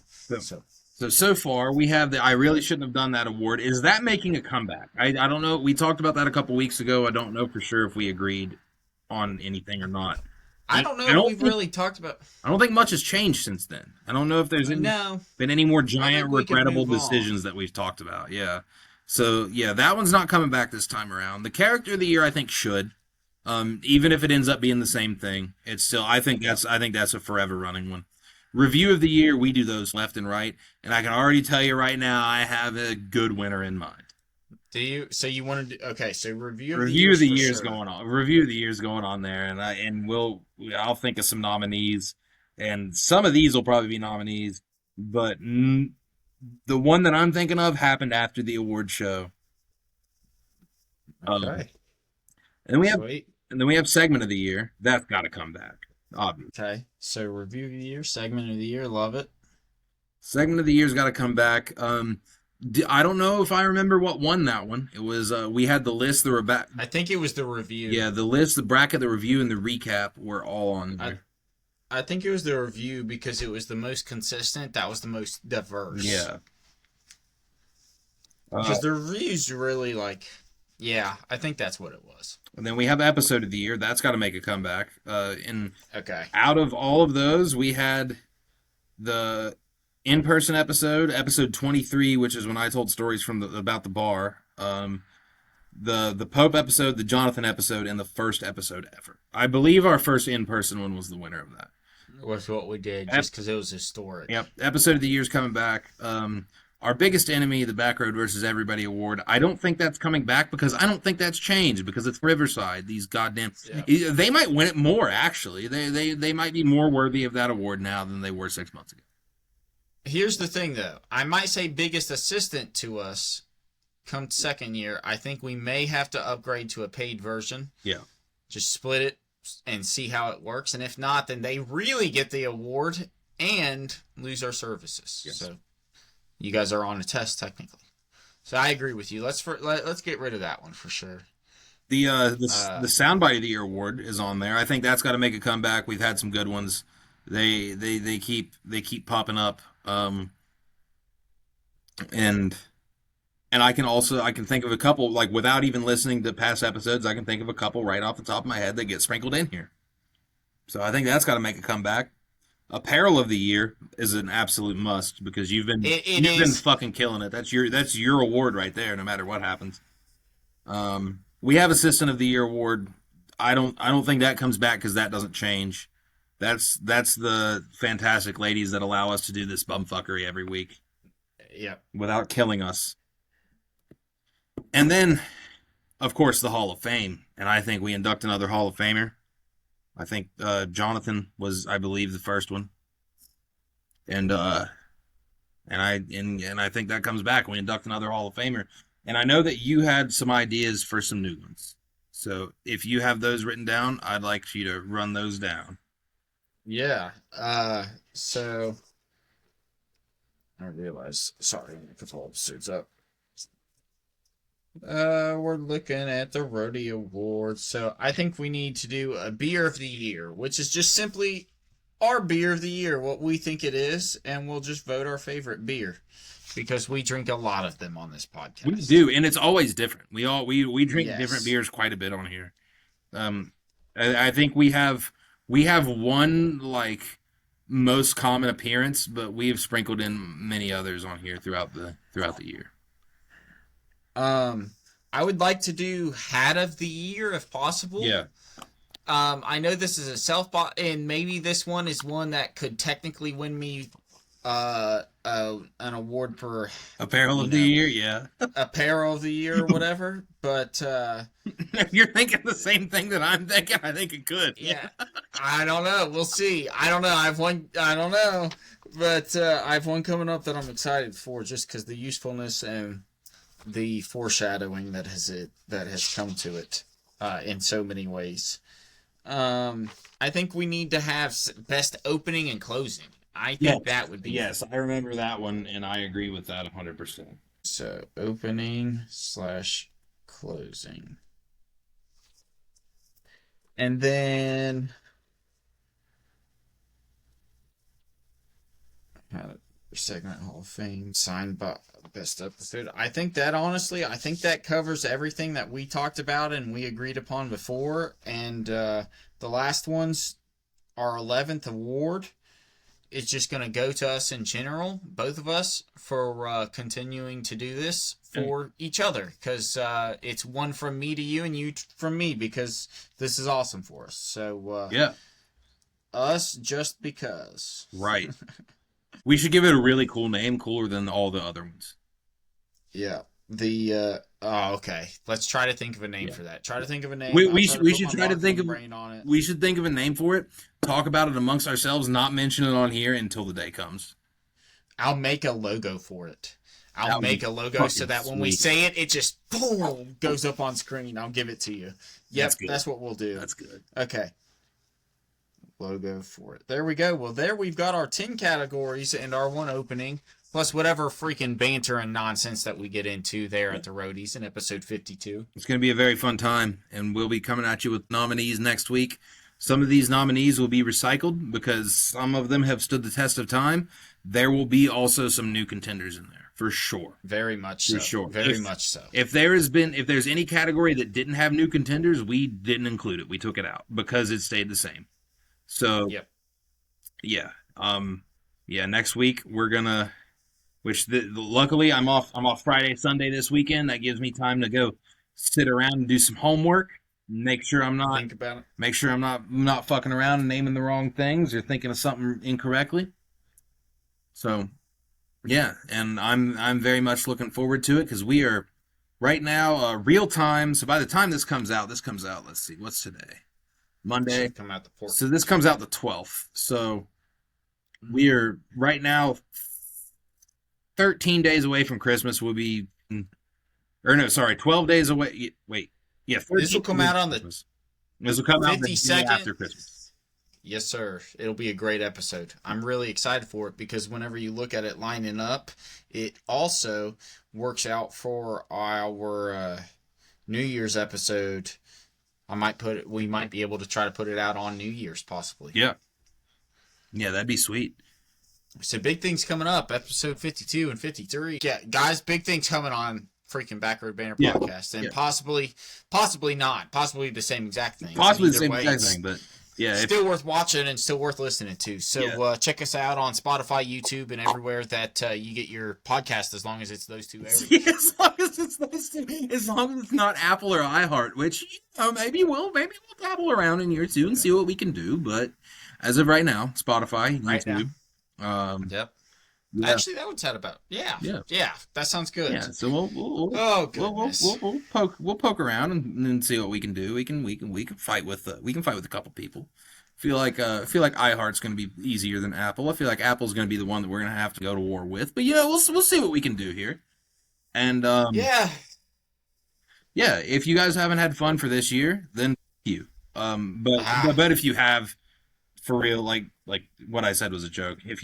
So far, we have the I really shouldn't have done that award. Is that making a comeback? I don't know. We talked about that a couple weeks ago. I don't know for sure if we agreed on anything or not. I don't know if we've really talked about. I don't think much has changed since then. I don't know if there's been any more giant regrettable decisions that we've talked about. Yeah. So, yeah, that one's not coming back this time around. The character of the year, I think, should. Even if it ends up being the same thing, it's still, I think that's a forever running one. Review of the year, we do those left and right, and I can already tell you right now, I have a good winner in mind. Do you? So you want to do? Okay, so review of the year's going on. Review of the year's going on there, and I'll think of some nominees, and some of these will probably be nominees, but the one that I'm thinking of happened after the award show. Okay. And then we have segment of the year. That's got to come back. Obviously. Okay, so review of the year, segment of the year, love it. Segment of the year's got to come back. I don't know if I remember what won that one. It was we had the list, I think it was the review. Yeah, the list, the bracket, the review, and the recap were all on there. I think it was the review because it was the most consistent. That was the most diverse. Yeah. Because the reviews really yeah, I think that's what it was. And then we have episode of the year. That's got to make a comeback. Okay. Out of all of those, we had the in-person episode 23, which is when I told stories about the bar. The Pope episode, the Jonathan episode, and the first episode ever. I believe our first in-person one was the winner of that. Was what we did, just because it was historic. Yep. Episode of the year's coming back. Our biggest enemy, the Backroad versus Everybody Award. I don't think that's coming back because I don't think that's changed because it's Riverside. These goddamn, they might win it more. Actually, they might be more worthy of that award now than they were 6 months ago. Here's the thing, though. I might say biggest assistant to us come second year. I think we may have to upgrade to a paid version. Yeah. Just split it and see how it works. And if not, then they really get the award and lose our services. Yes. So you guys are on a test technically. So I agree with you. Let's get rid of that one for sure. The Soundbite of the Year award is on there. I think that's got to make a comeback. We've had some good ones. They keep popping up. And I can think of a couple, like without even listening to past episodes, I can think of a couple right off the top of my head that get sprinkled in here. So I think that's got to make a comeback. Apparel of the Year is an absolute must because you've been fucking killing it. That's your award right there, no matter what happens. We have Assistant of the Year award. I don't think that comes back because that doesn't change. That's the fantastic ladies that allow us to do this bumfuckery every week. Yeah. Without killing us. And then, of course, the Hall of Fame. And I think we induct another Hall of Famer. I think Jonathan was, I believe, the first one. And I think that comes back. We induct another Hall of Famer. And I know that you had some ideas for some new ones. So if you have those written down, I'd like you to run those down. Yeah. So I realize. Sorry, I put all episodes up. We're looking at the Roadie Award. So I think we need to do a beer of the year, which is just simply our beer of the year, what we think it is, and we'll just vote our favorite beer because we drink a lot of them on this podcast. We do, and it's always different. We drink different beers quite a bit on here. I think we have one like most common appearance, but we've sprinkled in many others on here throughout the year. I would like to do hat of the year if possible. Yeah. I know this is a self-bought, and maybe this one is one that could technically win me an award for Apparel of the year, yeah. apparel of the year or whatever. But If you're thinking the same thing that I'm thinking, I think it could. yeah, I don't know. We'll see. I don't know. I don't know, but I have one coming up that I'm excited for, just because the usefulness and the foreshadowing that has come to it in so many ways. I think we need to have best opening and closing. I think that would be... Yes, I remember that one, and I agree with that 100%. So, opening / closing. And then... Segment Hall of Fame, signed by best episode. I think that, honestly, covers everything that we talked about and we agreed upon before. And the last one's our 11th award. It's just going to go to us in general, both of us, for continuing to do this for each other. Because it's one from me to you and you from me, because this is awesome for us. So, yeah. Us just because. Right. We should give it a really cool name, cooler than all the other ones. Yeah. Okay. Let's try to think of a name for that. Try to think of a name. We should try to think of we should think of a name for it. Talk about it amongst ourselves, not mention it on here until the day comes. I'll make a logo for it. I'll make a logo so that when we say it, it just boom goes up on screen. I'll give it to you. Yep, that's what we'll do. That's good. Okay. Logo for it. There we go. Well, there we've got our 10 categories and our one opening, plus whatever freaking banter and nonsense that we get into there at the Roadies in episode 52. It's going to be a very fun time, and we'll be coming at you with nominees next week. Some of these nominees will be recycled because some of them have stood the test of time. There will be also some new contenders in there, for sure. Very much so. For sure. Very much so. If there's any category that didn't have new contenders, we didn't include it. We took it out because it stayed the same. So, yep. Yeah. Next week we're gonna, luckily I'm off Friday, Sunday this weekend. That gives me time to go sit around and do some homework. Make sure I'm not think about it. Make sure I'm not fucking around and naming the wrong things or thinking of something incorrectly. So, yeah, and I'm very much looking forward to it because we are right now real time. So by the time this comes out, let's see, what's today? Monday. Come out the 4th. So this comes out the 12th. So we are right now 13 days away from Christmas. 12 days away. Wait. Yeah, this will come out on Christmas. This will come out the day after Christmas. Yes, sir. It'll be a great episode. I'm really excited for it because whenever you look at it lining up, it also works out for our New Year's episode. We might be able to try to put it out on New Year's, possibly. Yeah. Yeah, that'd be sweet. So big things coming up, episode 52 and 53. Yeah, guys, big things coming on freaking Backroad Banter podcast. And possibly not. Possibly the same exact thing. Possibly the same exact thing, but yeah. Still worth watching and still worth listening to. So check us out on Spotify, YouTube, and everywhere that you get your podcast, as long as it's those two areas. Yeah, as long as it's those two. As long as it's not Apple or iHeart, which maybe we'll dabble around in year 2 and see what we can do. But as of right now, Spotify, YouTube. Yep. Yeah. Actually, that would sound about yeah. That sounds good. Yeah, so we'll poke around and see what we can do. We can fight with a couple people. Feel like iHeart's going to be easier than Apple. I feel like Apple's going to be the one that we're going to have to go to war with. But we'll see what we can do here. And if you guys haven't had fun for this year, then you. But if you have, for real, like what I said was a joke. If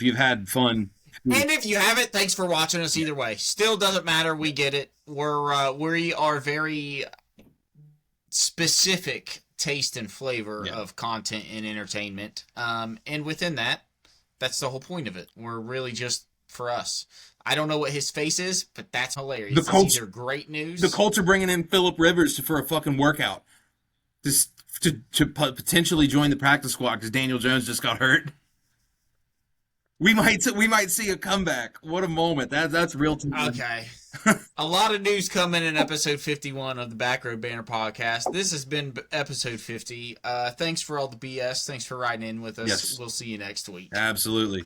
you've had fun, and if you haven't, thanks for watching us either way. Still doesn't matter. We get it. We are very specific taste and flavor of content and entertainment. And within that, that's the whole point of it. We're really just for us. I don't know what his face is, but that's hilarious. It's either great news. The Colts are bringing in Phillip Rivers for a fucking workout. To potentially join the practice squad because Daniel Jones just got hurt. We might see a comeback. What a moment. That's real TV. Okay. A lot of news coming in episode 51 of the Backroad Banter podcast. This has been episode 50. Thanks for all the BS. Thanks for riding in with us. Yes. We'll see you next week. Absolutely.